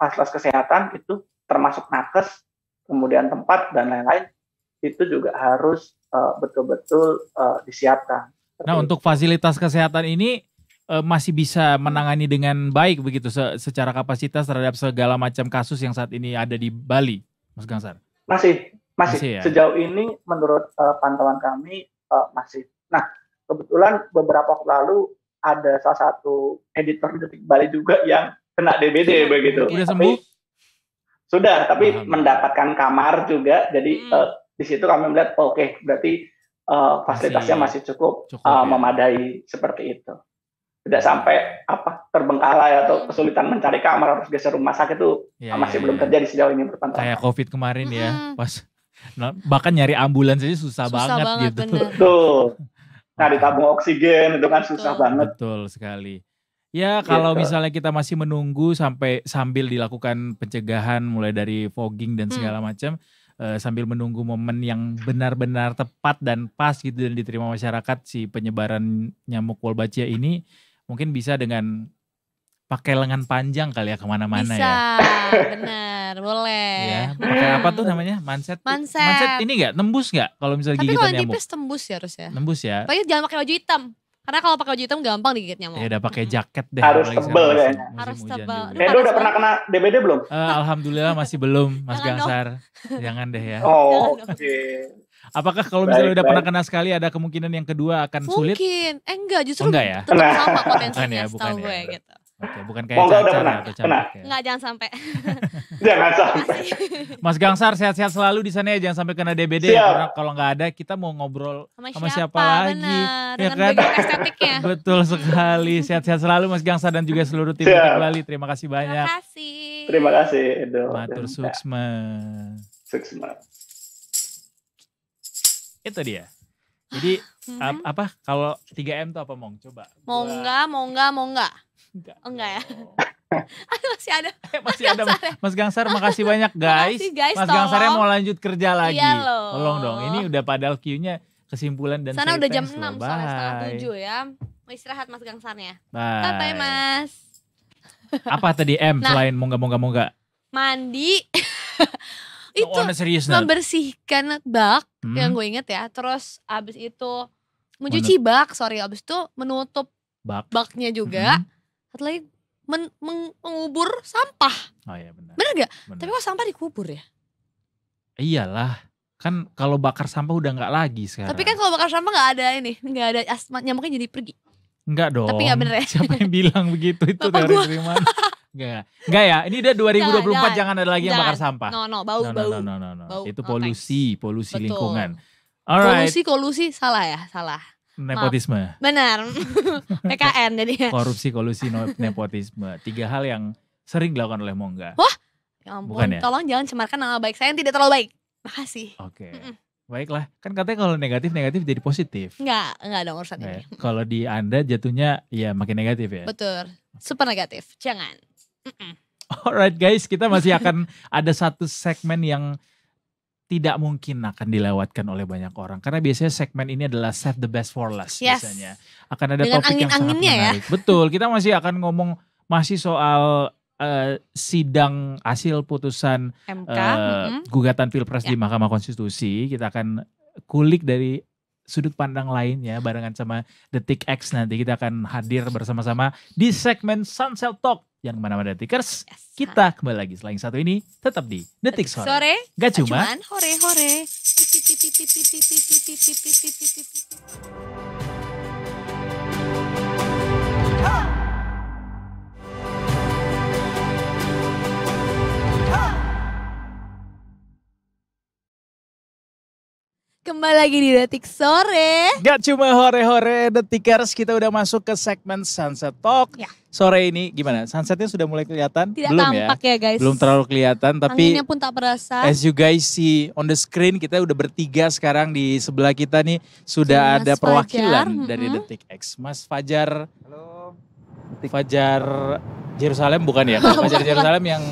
fasilitas kesehatan itu termasuk nakes, kemudian tempat dan lain-lain itu juga harus betul-betul disiapkan. Nah, untuk fasilitas kesehatan ini masih bisa menangani dengan baik begitu secara kapasitas terhadap segala macam kasus yang saat ini ada di Bali, Mas Gangsar? Masih ya? Sejauh ini menurut pantauan kami masih. Nah, kebetulan beberapa waktu lalu ada salah satu editor Detik Bali juga yang kena DBD begitu. Sudah sembuh? Sudah, tapi mendapatkan kamar juga. Jadi di situ kami melihat oke, berarti fasilitasnya masih cukup memadai seperti itu. Tidak sampai terbengkalai atau kesulitan mencari kamar harus geser rumah sakit itu masih belum terjadi sejauh ini berpantauan. Kayak COVID kemarin ya, pas bahkan nyari ambulans aja susah banget gitu. Betul. Nah, ditabung oksigen itu kan susah banget. Betul sekali. Ya kalau misalnya kita masih menunggu sambil dilakukan pencegahan mulai dari fogging dan segala macam, sambil menunggu momen yang benar-benar tepat dan pas gitu dan diterima masyarakat si penyebaran nyamuk Wolbachia ini, mungkin bisa dengan pakai lengan panjang kali ya kemana-mana ya. Bisa, benar, boleh. Ya, pakai apa tuh namanya? Manset ini nggak? Nembus nggak kalau misalnya gigitan nyamuk? Tapi kalau tipis tembus ya harusnya. Nembus ya. Tapi jangan pakai baju hitam. Karena kalau pakai baju hitam gampang digigit nyamuk. Ya udah pakai jaket deh. Harus tebel kayaknya. Harus tebel. Edo udah pernah kena DBD belum? Alhamdulillah masih belum, Mas Gangsar. Jangan deh ya. Oh, oke. Apakah kalau misalnya udah pernah kena sekali ada kemungkinan yang kedua akan sulit? Mungkin. Enggak, justru enggak ya? tetap sama potensinya bukan setahu gue gitu. Oke, bukan kayak cacar atau camuk ya. Enggak, jangan sampai. Jangan sampai. Mas Gangsar sehat-sehat selalu di sana ya, jangan sampai kena DBD ya, karena kalau nggak ada kita mau ngobrol sama siapa lagi. Bener, ya dengan kan? estetiknya. Betul sekali. Sehat-sehat selalu Mas Gangsar dan juga seluruh tim Detik Bali. Terima kasih banyak. Terima kasih Edo. Matur suksma. Itu dia. Jadi apa kalau 3M tuh apa Mong? Coba. Mau enggak? Enggak ya. Masih ada. Masih ada Mas Gangsar, makasih banyak guys. Mas Gangsarnya mau lanjut kerja lagi. Iya loh. Tolong dong. Ini udah padahal Q-nya kesimpulan dan sana udah jam 6 loh. soalnya setengah 7 ya. Mau istirahat Mas Gangsarnya. Bye Mas. Apa tadi M selain moga? Mandi. Itu membersihkan bak yang gue inget ya. Terus abis itu mencuci bak, abis itu menutup baknya juga. Satu lagi mengubur sampah. Oh iya benar. Bener gak? Tapi kok sampah dikubur ya? Iyalah. Kan kalau bakar sampah udah gak lagi sekarang. Tapi kan kalau bakar sampah gak ada nyamuknya jadi pergi. Enggak dong. Tapi gak bener ya? Siapa yang bilang begitu? Itu teori dari mana? Enggak ya. Ini udah 2024 jangan ada lagi yang bakar sampah. No, bau. Itu polusi lingkungan. Alright. Kolusi salah ya? Salah. Nepotisme. Benar. PKN jadinya. Korupsi, kolusi, nepotisme. 3 hal yang sering dilakukan oleh Mongga. Wah, ya ampun. Bukan ya? Tolong jangan cemarkan nama baik saya yang tidak terlalu baik. Makasih. Oke. Baiklah. Kan katanya kalau negatif jadi positif. Enggak dong urusan ini. Kalau di Anda jatuhnya ya makin negatif ya. Betul. Super negatif. Jangan. Alright guys, kita masih akan ada satu segmen yang tidak mungkin akan dilewatkan oleh banyak orang. Karena biasanya segmen ini adalah save the best for last biasanya. Akan ada dengan topik yang sangat menarik. Ya? Betul, kita masih akan ngomong soal sidang hasil putusan MK, gugatan Pilpres di Mahkamah Konstitusi. Kita akan kulik dari sudut pandang lainnya barengan sama Detik X nanti. Kita akan hadir bersama-sama di segmen Sunset Talk. Yang mana-mana Detikers, kita kembali lagi setelah yang satu ini tetap di Detik Sore. Gak cuma hore-hore. Kembali lagi di Detik Sore. Gak cuma hore-hore Detikers, kita udah masuk ke segmen Sunset Talk. Ya. Sore ini gimana? Sunsetnya sudah mulai kelihatan? Tidak belum tampak ya guys. Belum terlalu kelihatan tapi anginnya pun tak berasa. As you guys see on the screen, kita udah bertiga sekarang. Di sebelah kita nih sudah ada perwakilan dari Detik X. Mas Fajar. Halo. Fajar Jerusalem bukan ya? Fajar Jerusalem yang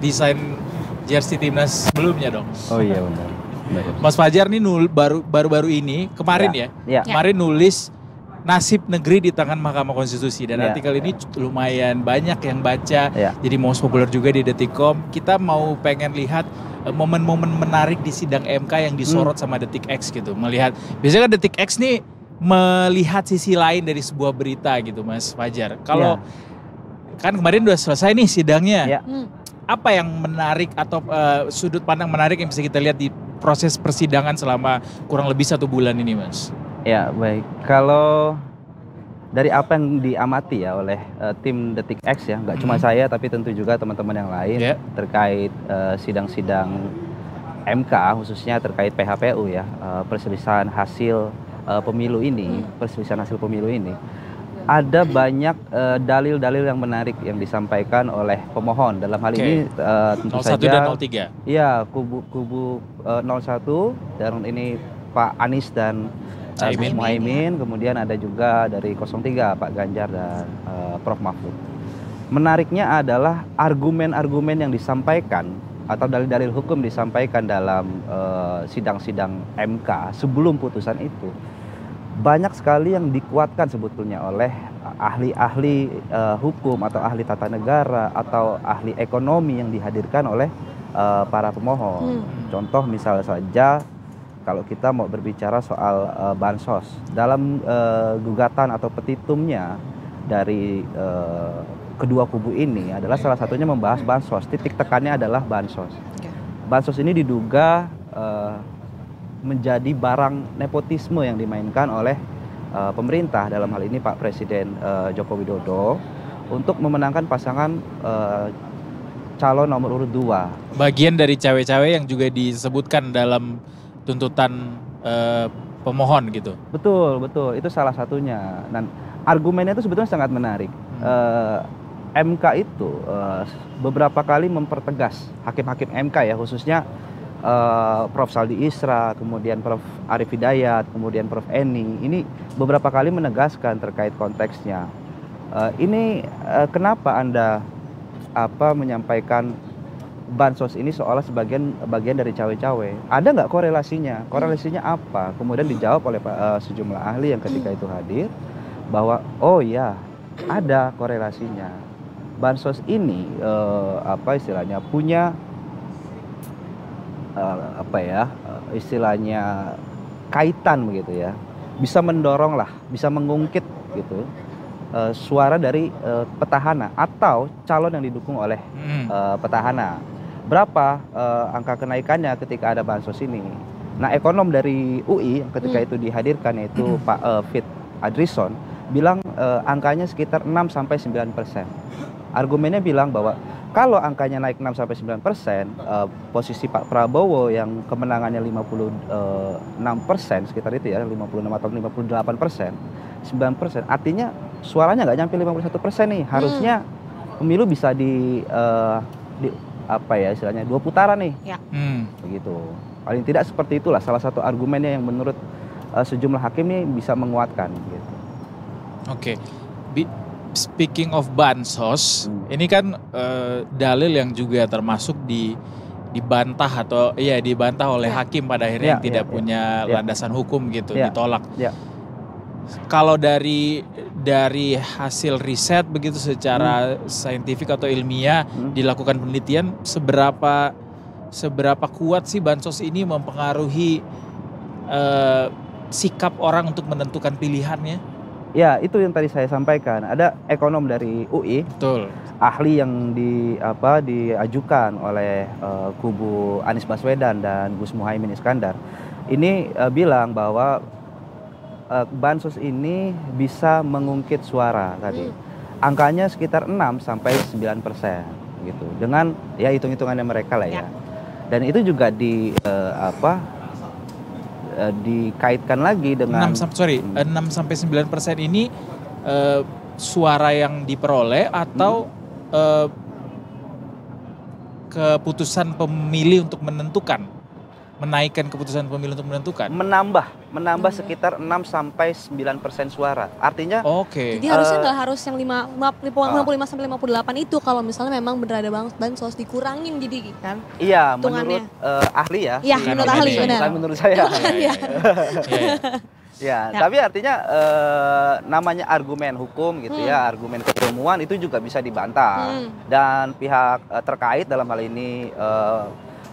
desain jersey timnas sebelumnya dong. Oh iya benar. Mas Fajar nih baru-baru ini kemarin Ya. kemarin nulis nasib negeri di tangan Mahkamah Konstitusi dan artikel ini lumayan banyak yang baca, jadi most populer juga di Detikcom. Kita mau pengen lihat momen-momen menarik di sidang MK yang disorot sama Detik X gitu. Melihat biasanya kan Detik X nih melihat sisi lain dari sebuah berita gitu, Mas Fajar. Kalau kan kemarin udah selesai nih sidangnya. Apa yang menarik atau sudut pandang menarik yang bisa kita lihat di proses persidangan selama kurang lebih 1 bulan ini, Mas? Ya, baik. Kalau dari apa yang diamati ya oleh tim Detik X ya, nggak cuma saya tapi tentu juga teman-teman yang lain terkait sidang-sidang MK khususnya terkait PHPU ya, perselisihan hasil pemilu ini, ada banyak dalil-dalil yang menarik yang disampaikan oleh pemohon. Dalam hal ini tentu 01 saja dan 03. Iya, kubu 01 dan ini Pak Anies dan Gus Muhaimin, kemudian ada juga dari 03 Pak Ganjar dan Prof Mahfud. Menariknya adalah argumen-argumen yang disampaikan atau dalil-dalil hukum disampaikan dalam sidang-sidang MK sebelum putusan itu banyak sekali yang dikuatkan sebetulnya oleh ahli-ahli hukum atau ahli tata negara atau ahli ekonomi yang dihadirkan oleh para pemohon. Contoh misal saja kalau kita mau berbicara soal bansos, dalam gugatan atau petitumnya dari kedua kubu ini adalah salah satunya membahas bansos. Titik tekannya adalah bansos. Bansos ini diduga menjadi barang nepotisme yang dimainkan oleh pemerintah, dalam hal ini Pak Presiden Joko Widodo, untuk memenangkan pasangan calon nomor urut 2. Bagian dari cawe-cawe yang juga disebutkan dalam tuntutan pemohon gitu. Betul, itu salah satunya. Dan argumennya itu sebetulnya sangat menarik. MK itu beberapa kali mempertegas hakim-hakim MK ya, khususnya Prof Saldi Isra, kemudian Prof Arif Hidayat, kemudian Prof Eni. Ini beberapa kali menegaskan terkait konteksnya. Ini kenapa Anda menyampaikan bansos ini seolah bagian dari cawe-cawe? Ada nggak korelasinya? Korelasinya apa? Kemudian dijawab oleh sejumlah ahli yang ketika itu hadir bahwa oh ya ada korelasinya. Bansos ini istilahnya punya istilahnya kaitan begitu ya, bisa mendorong lah, bisa mengungkit gitu suara dari petahana atau calon yang didukung oleh petahana. Berapa angka kenaikannya ketika ada bansos ini? Nah, ekonom dari UI yang ketika itu dihadirkan yaitu Pak Fit Adrison bilang angkanya sekitar 6-9%. Argumennya bilang bahwa kalau angkanya naik 6-9%, posisi Pak Prabowo yang kemenangannya 56%, sekitar itu ya, 56 atau 58%, 9%, artinya suaranya nggak nyampe 51% nih. Harusnya pemilu bisa istilahnya 2 putaran nih. Begitu. Paling tidak seperti itulah salah satu argumennya yang menurut sejumlah hakim nih bisa menguatkan gitu. Oke. Speaking of bansos, ini kan dalil yang juga termasuk dibantah atau dibantah oleh hakim pada akhirnya yang tidak punya landasan hukum gitu, ditolak. Kalau dari hasil riset begitu secara saintifik atau ilmiah dilakukan penelitian, seberapa kuat sih bansos ini mempengaruhi sikap orang untuk menentukan pilihannya? Ya, itu yang tadi saya sampaikan. Ada ekonom dari UI, betul, ahli yang diajukan oleh kubu Anies Baswedan dan Gus Muhaimin Iskandar. Ini bilang bahwa bansos ini bisa mengungkit suara tadi. Angkanya sekitar 6-9% gitu. Dengan ya hitung-hitungannya mereka lah ya. Dan itu juga dikaitkan lagi dengan 6-9% ini suara yang diperoleh atau keputusan pemilih untuk menentukan? menaikkan keputusan pemilu untuk menentukan? Menambah sekitar 6-9% suara. Artinya jadi harusnya nggak harus yang 55 sampai 58 itu kalau misalnya memang benar ada bansos dikurangin jadi kan. Iya, menurut ahli ya. Iya, menurut ahli benar. Bukan menurut saya. Ya, tapi artinya namanya argumen hukum gitu ya, argumen keilmuan itu juga bisa dibantah. Dan pihak terkait dalam hal ini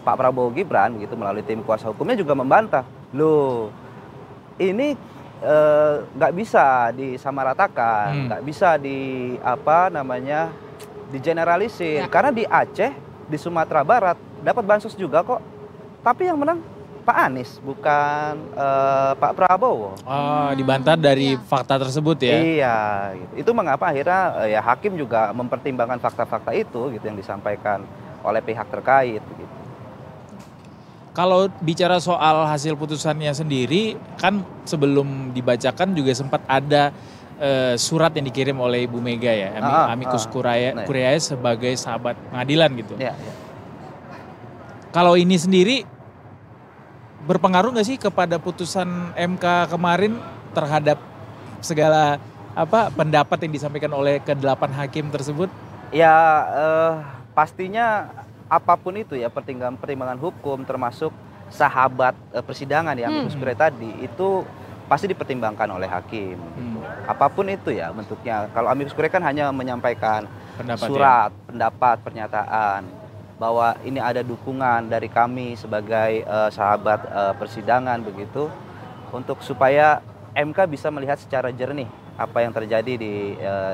Pak Prabowo Gibran gitu melalui tim kuasa hukumnya juga membantah. Loh, ini nggak bisa disamaratakan, nggak bisa digeneralisir. Karena di Aceh, di Sumatera Barat dapat bansos juga kok. Tapi yang menang Pak Anies, bukan Pak Prabowo. Dibantah dari fakta tersebut ya? Iya, gitu. Itu mengapa akhirnya ya hakim juga mempertimbangkan fakta-fakta itu gitu yang disampaikan oleh pihak terkait. Gitu. Kalau bicara soal hasil putusannya sendiri, kan sebelum dibacakan juga sempat ada surat yang dikirim oleh Ibu Mega ya, Amicus Curiae sebagai sahabat pengadilan gitu. Kalau ini sendiri berpengaruh nggak sih kepada putusan MK kemarin terhadap segala pendapat yang disampaikan oleh ke-8 hakim tersebut? Ya pastinya apapun itu ya pertimbangan hukum termasuk sahabat persidangan yang Amicus Curiae tadi itu pasti dipertimbangkan oleh hakim. Gitu. Apapun itu ya bentuknya. Kalau Amicus Curiae kan hanya menyampaikan surat, pendapat, pernyataan bahwa ini ada dukungan dari kami sebagai sahabat persidangan begitu untuk supaya MK bisa melihat secara jernih apa yang terjadi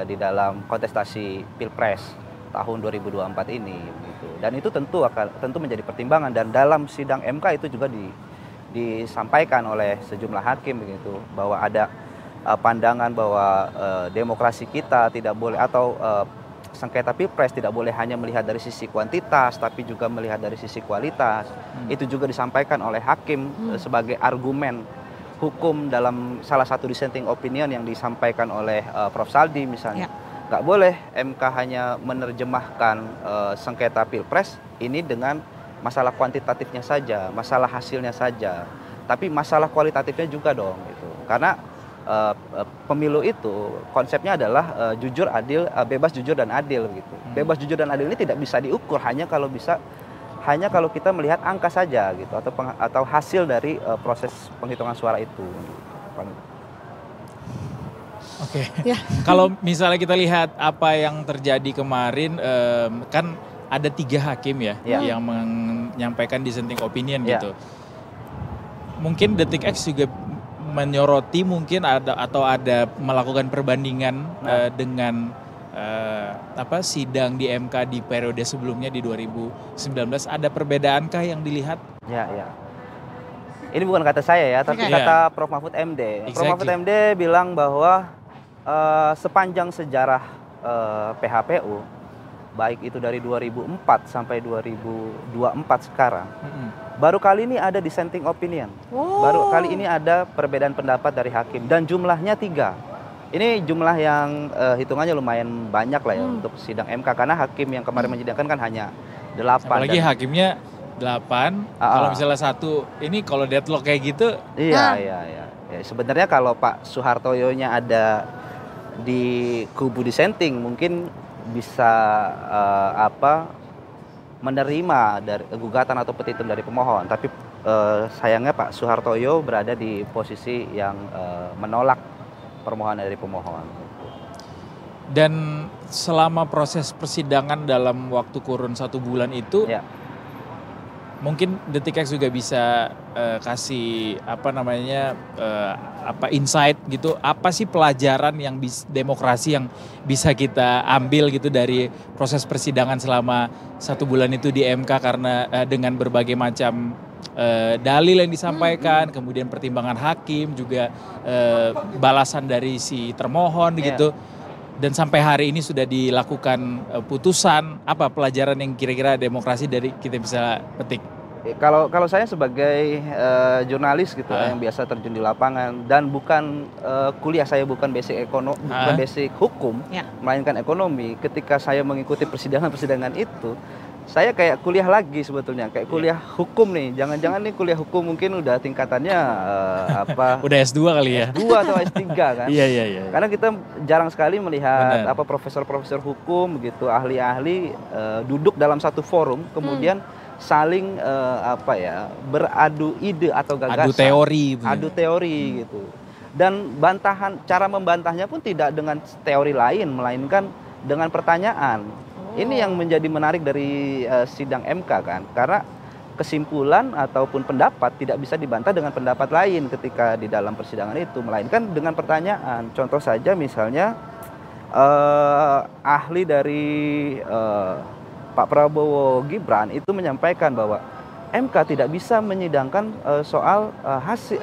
di dalam kontestasi Pilpres tahun 2024 ini gitu. Dan itu tentu menjadi pertimbangan dan dalam sidang MK itu juga disampaikan oleh sejumlah hakim begitu bahwa ada pandangan bahwa demokrasi kita tidak boleh atau sengketa Pilpres tidak boleh hanya melihat dari sisi kuantitas tapi juga melihat dari sisi kualitas. Itu juga disampaikan oleh hakim sebagai argumen hukum dalam salah satu dissenting opinion yang disampaikan oleh Prof. Saldi misalnya. Nggak boleh MK hanya menerjemahkan sengketa Pilpres ini dengan masalah kuantitatifnya saja, masalah hasilnya saja, tapi masalah kualitatifnya juga dong gitu. Karena pemilu itu konsepnya adalah jujur, adil, bebas, jujur dan adil gitu. Bebas, jujur dan adil ini tidak bisa diukur hanya kalau kita melihat angka saja gitu atau hasil dari proses penghitungan suara itu. Oke. Kalau misalnya kita lihat apa yang terjadi kemarin, kan ada 3 hakim ya yang menyampaikan dissenting opinion gitu. Mungkin Detik X juga menyoroti mungkin ada melakukan perbandingan dengan sidang di MK di periode sebelumnya di 2019. Ada perbedaankah yang dilihat? Ya. Ini bukan kata saya ya, tapi kata Prof. Mahfud MD. Prof. Mahfud MD bilang bahwa sepanjang sejarah PHPU, baik itu dari 2004 sampai 2024 sekarang, baru kali ini ada dissenting opinion. Baru kali ini ada perbedaan pendapat dari hakim dan jumlahnya 3. Ini jumlah yang hitungannya lumayan banyak lah ya untuk sidang MK karena hakim yang kemarin menyidangkan kan hanya 8. Apalagi hakimnya 8. Kalau misalnya 1 ini kalau deadlock kayak gitu. Iya. Ya, sebenarnya kalau Pak Suhartoyonya ada di kubu dissenting mungkin bisa menerima dari gugatan atau petitum dari pemohon, tapi sayangnya Pak Suhartoyo berada di posisi yang menolak permohonan dari pemohon. Dan selama proses persidangan dalam waktu kurun 1 bulan itu, mungkin Detik X juga bisa kasih insight gitu, apa sih pelajaran yang demokrasi yang bisa kita ambil gitu dari proses persidangan selama 1 bulan itu di MK karena dengan berbagai macam dalil yang disampaikan, kemudian pertimbangan hakim juga balasan dari si termohon gitu. Dan sampai hari ini sudah dilakukan putusan, apa pelajaran yang kira-kira demokrasi dari kita bisa petik? Kalau saya sebagai jurnalis gitu yang biasa terjun di lapangan dan bukan kuliah saya bukan basic bukan basic hukum, melainkan ekonomi. Ketika saya mengikuti persidangan itu, saya kayak kuliah lagi sebetulnya, kayak kuliah hukum nih. Jangan-jangan nih kuliah hukum mungkin udah tingkatannya apa? Udah S2 kali ya? S2 atau S3 kan? Iya. Karena kita jarang sekali melihat apa profesor-profesor hukum begitu, ahli-ahli duduk dalam satu forum, kemudian saling apa ya, beradu ide atau gagasan. Adu teori gitu. Dan cara membantahnya pun tidak dengan teori lain, melainkan dengan pertanyaan. Ini yang menjadi menarik dari sidang MK kan, karena kesimpulan ataupun pendapat tidak bisa dibantah dengan pendapat lain ketika di dalam persidangan itu, melainkan dengan pertanyaan. Contoh saja misalnya ahli dari Pak Prabowo Gibran itu menyampaikan bahwa MK tidak bisa menyidangkan soal hasil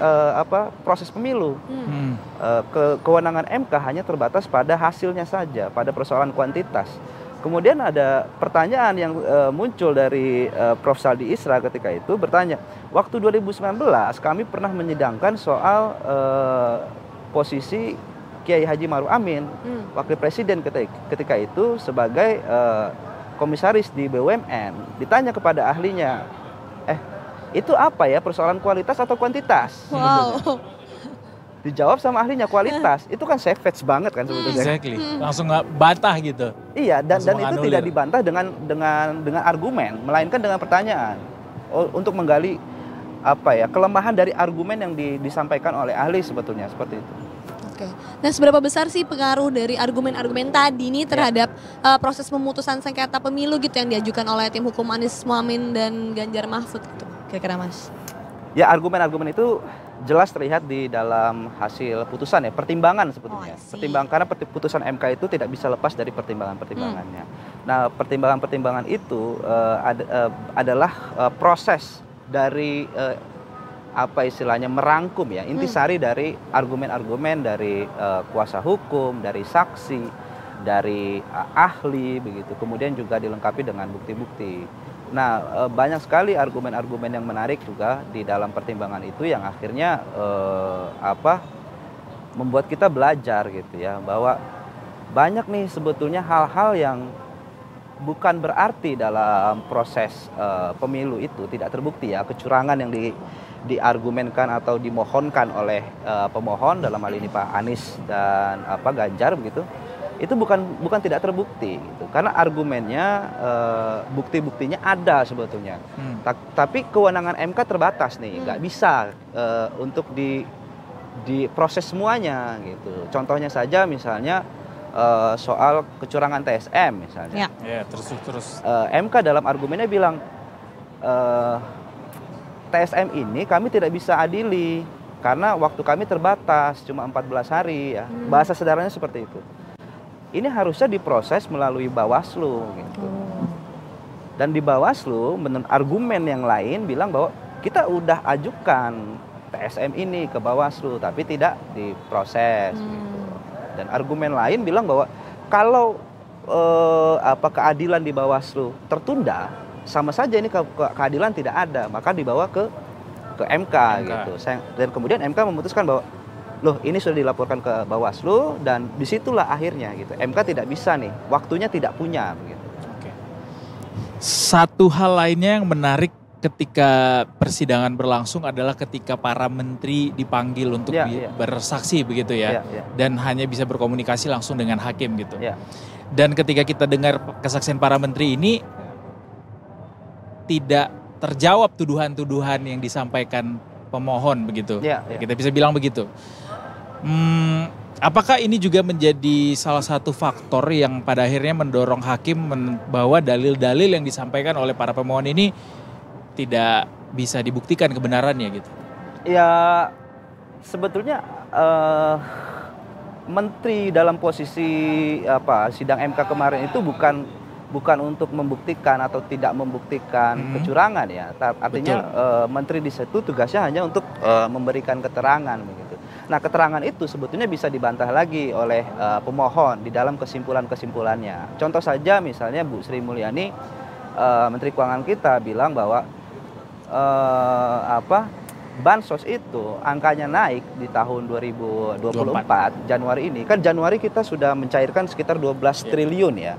proses pemilu. Kewenangan MK hanya terbatas pada hasilnya saja, pada persoalan kuantitas. Kemudian ada pertanyaan yang muncul dari Prof. Saldi Isra ketika itu bertanya, waktu 2019 kami pernah menyidangkan soal posisi Kiai Haji Maruf Amin, Wakil Presiden ketika itu sebagai komisaris di BUMN. Ditanya kepada ahlinya, itu apa ya, persoalan kualitas atau kuantitas? Wow. Dijawab sama ahlinya kualitas. Itu kan savage banget kan sebetulnya. Exactly. Langsung nggak bantah gitu. Iya, dan itu tidak dibantah dengan argumen, melainkan dengan pertanyaan. Untuk menggali apa ya, kelemahan dari argumen yang disampaikan oleh ahli sebetulnya, seperti itu. Oke. Nah, seberapa besar sih pengaruh dari argumen-argumen tadi nih terhadap proses pemutusan sengketa pemilu gitu yang diajukan oleh tim hukum Anies Mohaimin dan Ganjar Mahfud gitu, kira-kira Mas? Ya, argumen-argumen itu jelas terlihat di dalam hasil putusan ya, pertimbangan sebetulnya. Karena putusan MK itu tidak bisa lepas dari pertimbangan-pertimbangannya. Nah, pertimbangan-pertimbangan itu adalah proses dari apa istilahnya, merangkum ya, intisari dari argumen-argumen dari kuasa hukum, dari saksi, dari ahli begitu. Kemudian juga dilengkapi dengan bukti-bukti. Nah, banyak sekali argumen-argumen yang menarik juga di dalam pertimbangan itu yang akhirnya membuat kita belajar gitu ya, bahwa banyak nih sebetulnya hal-hal yang bukan berarti dalam proses pemilu itu tidak terbukti ya, kecurangan yang diargumenkan atau dimohonkan oleh pemohon, dalam hal ini Pak Anies dan Ganjar begitu. Itu bukan tidak terbukti gitu. Karena argumennya, bukti-buktinya ada sebetulnya. Tapi kewenangan MK terbatas nih, nggak bisa untuk diproses semuanya gitu. Contohnya saja misalnya soal kecurangan TSM misalnya. Ya, terus. MK dalam argumennya bilang TSM ini kami tidak bisa adili karena waktu kami terbatas, cuma 14 hari ya. Bahasa sederhananya seperti itu. Ini harusnya diproses melalui Bawaslu gitu. Dan di Bawaslu menurut argumen yang lain bilang bahwa kita udah ajukan TSM ini ke Bawaslu tapi tidak diproses gitu. Dan argumen lain bilang bahwa kalau keadilan di Bawaslu tertunda, sama saja ini keadilan tidak ada, maka dibawa ke MK gitu. Dan kemudian MK memutuskan bahwa loh, ini sudah dilaporkan ke Bawaslu dan disitulah akhirnya gitu. MK tidak bisa nih, waktunya tidak punya begitu. Oke. Satu hal lainnya yang menarik ketika persidangan berlangsung adalah ketika para menteri dipanggil untuk bersaksi begitu ya. Dan hanya bisa berkomunikasi langsung dengan hakim gitu. Dan ketika kita dengar kesaksian para menteri ini tidak terjawab tuduhan-tuduhan yang disampaikan pemohon begitu. Kita bisa bilang begitu. Apakah ini juga menjadi salah satu faktor yang pada akhirnya mendorong hakim bahwa dalil-dalil yang disampaikan oleh para pemohon ini tidak bisa dibuktikan kebenarannya gitu? Ya, sebetulnya menteri dalam posisi sidang MK kemarin itu bukan untuk membuktikan atau tidak membuktikan kecurangan ya. Artinya menteri di situ tugasnya hanya untuk memberikan keterangan begitu. Nah, keterangan itu sebetulnya bisa dibantah lagi oleh pemohon di dalam kesimpulan-kesimpulannya. Contoh saja misalnya Bu Sri Mulyani, Menteri Keuangan kita bilang bahwa bansos itu angkanya naik di tahun 2024 Januari ini. Kan Januari kita sudah mencairkan sekitar 12 triliun ya.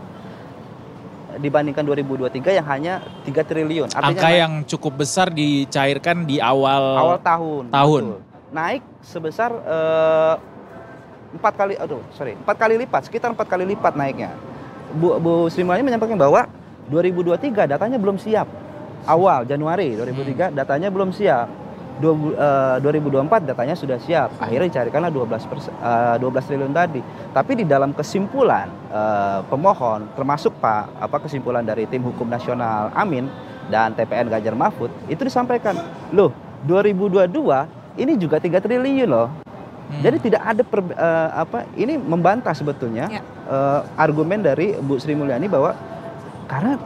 dibandingkan 2023 yang hanya 3 triliun. Artinya angka yang cukup besar dicairkan di awal tahun. Betul. Naik sebesar 4 kali lipat, sekitar 4 kali lipat naiknya. Bu Sri Mulyani menyampaikan bahwa 2023 datanya belum siap. Awal Januari 2003 datanya belum siap. 2024 datanya sudah siap. Akhirnya dicarikanlah 12 triliun tadi. Tapi di dalam kesimpulan pemohon, termasuk kesimpulan dari tim hukum nasional Amin dan TPN Ganjar Mahfud, itu disampaikan, loh 2022 ini juga 3 triliun loh. Jadi tidak ada ini membantah sebetulnya argumen dari Bu Sri Mulyani bahwa karena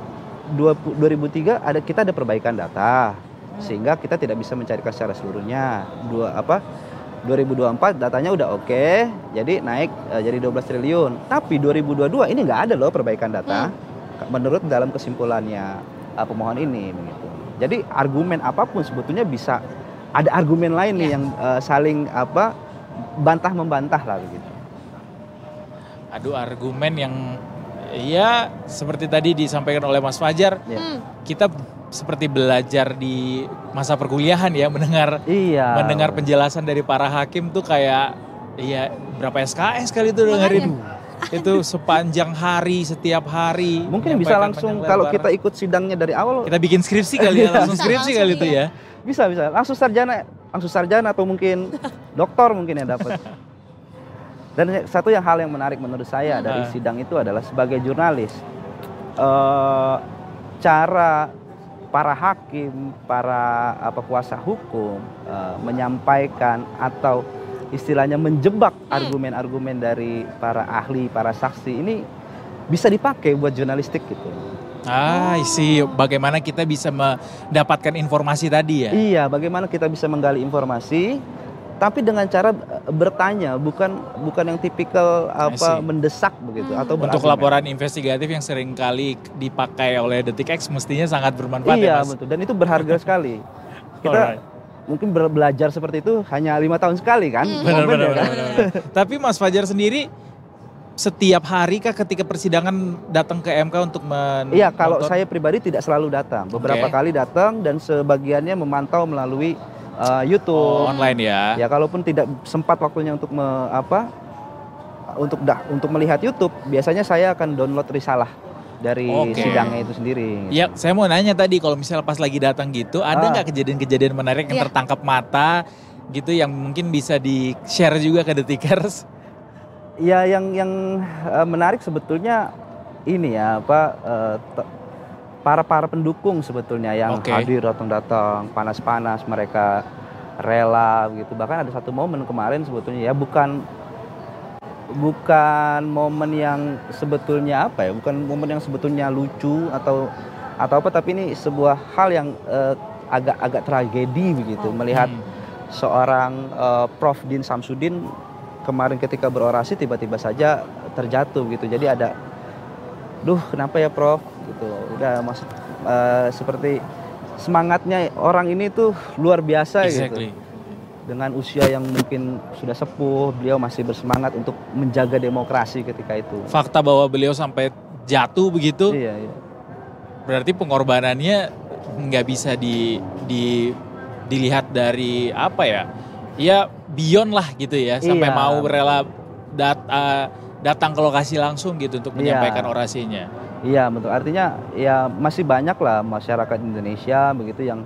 2003 kita ada perbaikan data sehingga kita tidak bisa mencarikan secara seluruhnya. 2024 datanya udah oke, jadi naik jadi 12 triliun. Tapi 2022 ini nggak ada loh perbaikan data menurut dalam kesimpulannya pemohon ini begitu. Jadi argumen apapun sebetulnya bisa ada argumen lain nih yang saling bantah membantah lah begitu. Aduh, argumen yang ya seperti tadi disampaikan oleh Mas Fajar, kita seperti belajar di masa perkuliahan ya, mendengar penjelasan dari para hakim tuh kayak berapa SKS kali itu dengerin. Itu sepanjang hari, setiap hari. Mungkin bisa langsung kalau kita ikut sidangnya dari awal. Kita bikin skripsi kali ya, langsung skripsi kali itu ya. Bisa langsung sarjana atau mungkin doktor mungkin yang dapat. Dan satu hal yang menarik menurut saya dari sidang itu adalah sebagai jurnalis, cara para hakim, para kuasa hukum menyampaikan atau istilahnya menjebak argumen-argumen dari para ahli, para saksi ini bisa dipakai buat jurnalistik gitu. Bagaimana kita bisa mendapatkan informasi tadi ya? Iya, bagaimana kita bisa menggali informasi, tapi dengan cara bertanya, bukan yang tipikal mendesak begitu atau untuk laporan investigatif yang sering kali dipakai oleh Detik X mestinya sangat bermanfaat. Iya, betul. Dan itu berharga sekali. Kita mungkin belajar seperti itu hanya 5 tahun sekali kan? Benar. Tapi Mas Fajar sendiri setiap hari kah ketika persidangan datang ke MK untuk menonton? Iya, kalau saya pribadi tidak selalu datang. Beberapa kali datang dan sebagiannya memantau melalui YouTube. Online ya. Ya, kalaupun tidak sempat waktunya untuk untuk melihat YouTube, biasanya saya akan download risalah dari sidangnya itu sendiri. Ya, saya mau nanya tadi kalau misalnya pas lagi datang gitu, ada nggak kejadian-kejadian menarik yang tertangkap mata gitu yang mungkin bisa di-share juga ke Detikers? Ya, yang menarik sebetulnya ini ya para pendukung sebetulnya yang hadir datang panas-panas, mereka rela gitu. Bahkan ada satu momen kemarin sebetulnya ya bukan momen yang sebetulnya bukan momen yang sebetulnya lucu atau apa, tapi ini sebuah hal yang agak tragedi begitu melihat seorang Prof. Din Samsudin kemarin ketika berorasi tiba-tiba saja terjatuh gitu. Jadi ada, kenapa ya Prof? Gitu. Udah maksud seperti semangatnya orang ini tuh luar biasa gitu. Dengan usia yang mungkin sudah sepuh, beliau masih bersemangat untuk menjaga demokrasi ketika itu. Fakta bahwa beliau sampai jatuh begitu. Iya. Berarti pengorbanannya nggak bisa dilihat dari ya beyond lah gitu ya, sampai mau rela datang ke lokasi langsung gitu untuk menyampaikan orasinya. Iya, betul. Artinya ya masih banyak lah masyarakat Indonesia begitu yang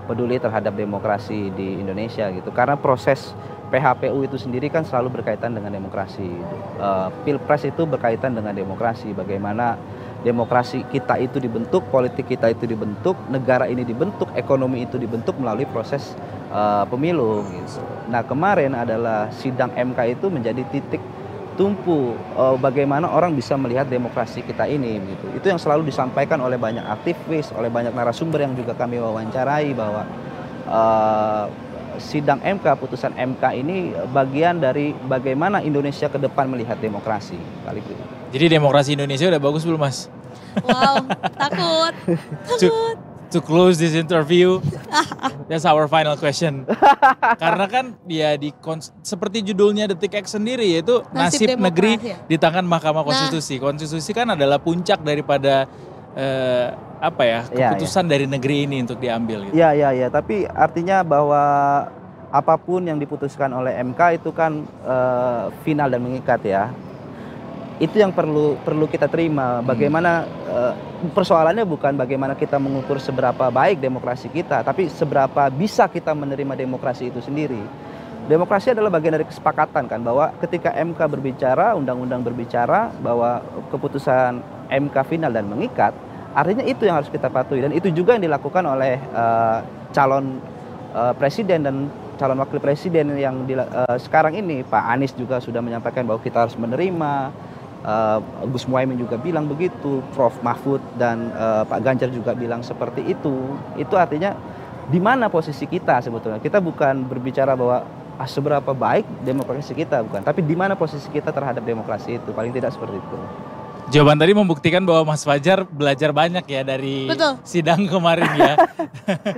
peduli terhadap demokrasi di Indonesia gitu. Karena proses PHPU itu sendiri kan selalu berkaitan dengan demokrasi. Pilpres itu berkaitan dengan demokrasi. Bagaimana demokrasi kita itu dibentuk, politik kita itu dibentuk, negara ini dibentuk, ekonomi itu dibentuk melalui proses pemilu gitu. Nah, kemarin adalah sidang MK itu menjadi titik tumpu bagaimana orang bisa melihat demokrasi kita ini gitu. Itu yang selalu disampaikan oleh banyak aktivis, oleh banyak narasumber yang juga kami wawancarai bahwa sidang MK, putusan MK ini bagian dari bagaimana Indonesia ke depan melihat demokrasi kali itu. Jadi demokrasi Indonesia udah bagus belum, Mas? Wow, takut. To close this interview, that's our final question. Karena kan ya seperti judulnya Detik X sendiri, yaitu nasib negeri di tangan Mahkamah Konstitusi. Konstitusi kan adalah puncak daripada keputusan dari negeri ini untuk diambil gitu. Iya. Tapi artinya bahwa apapun yang diputuskan oleh MK itu kan final dan mengikat ya. Itu yang perlu kita terima. Bagaimana persoalannya bukan bagaimana kita mengukur seberapa baik demokrasi kita, tapi seberapa bisa kita menerima demokrasi itu sendiri. Demokrasi adalah bagian dari kesepakatan kan, bahwa ketika MK berbicara, undang-undang berbicara bahwa keputusan MK final dan mengikat, artinya itu yang harus kita patuhi, dan itu juga yang dilakukan oleh calon presiden dan calon wakil presiden yang sekarang ini. Pak Anies juga sudah menyampaikan bahwa kita harus menerima, Gus Muhaimin juga bilang begitu, Prof Mahfud dan Pak Ganjar juga bilang seperti itu. Itu artinya di mana posisi kita sebetulnya. Kita bukan berbicara bahwa seberapa baik demokrasi kita, bukan, tapi di mana posisi kita terhadap demokrasi itu, paling tidak seperti itu. Jawaban tadi membuktikan bahwa Mas Fajar belajar banyak ya dari sidang kemarin ya.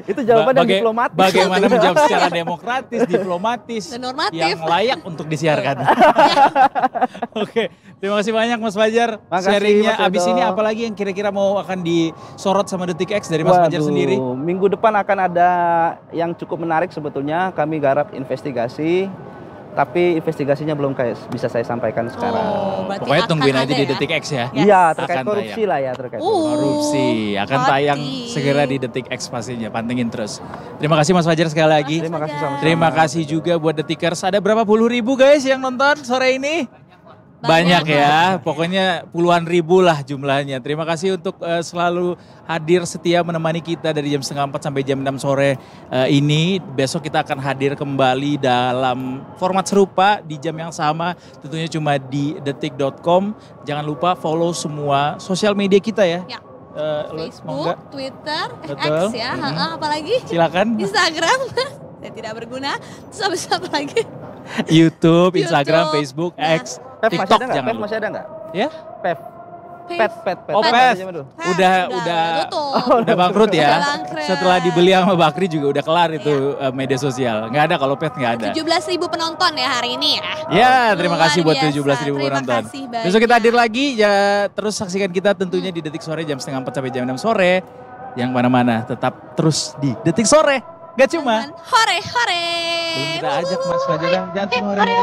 Itu jawaban yang diplomatis. Bagaimana menjawab secara demokratis, diplomatis, dan normatif, yang layak untuk disiarkan. Oke, terima kasih banyak Mas Fajar. Sharingnya abis ini apalagi yang kira-kira mau akan disorot sama Detik X dari Mas Fajar sendiri? Minggu depan akan ada yang cukup menarik sebetulnya. Kami garap investigasi. Tapi investigasinya belum bisa saya sampaikan sekarang. Pokoknya tungguin aja di Detik X ya. Iya, terkait korupsi lah ya. Korupsi akan tayang segera di Detik X pastinya. Pantengin terus. Terima kasih Mas Fajar sekali lagi. Terima kasih sama-sama. Terima kasih juga buat Detikers. Ada berapa puluh ribu guys yang nonton sore ini? Banyak ya, pokoknya puluhan ribu lah jumlahnya. Terima kasih untuk selalu hadir setia menemani kita dari jam 3:30 sampai jam 6 sore ini. Besok kita akan hadir kembali dalam format serupa di jam yang sama. Tentunya cuma di detik.com. Jangan lupa follow semua sosial media kita ya. Facebook, Twitter, Betul. X ya, apalagi? Silakan. Instagram, saya tidak berguna. Terus apa lagi? YouTube, Instagram, Facebook, X. TikTok jangan lupa. Masih ada nggak? Ya? Pep. Oh, Pep. Udah bangkrut ya. Setelah dibeli sama Bakri juga udah kelar itu media sosial. Nggak ada kalau Pep nggak ada. 17.000 penonton ya hari ini ya. Ya, terima kasih buat 17.000 penonton. Besok kita hadir lagi ya, terus saksikan kita tentunya di Detik Sore jam 3:30 sampai jam 6 sore. Yang mana-mana tetap terus di Detik Sore. Gak cuma hore. Belum kita ajak Mas Fajar, jangan cuma hore.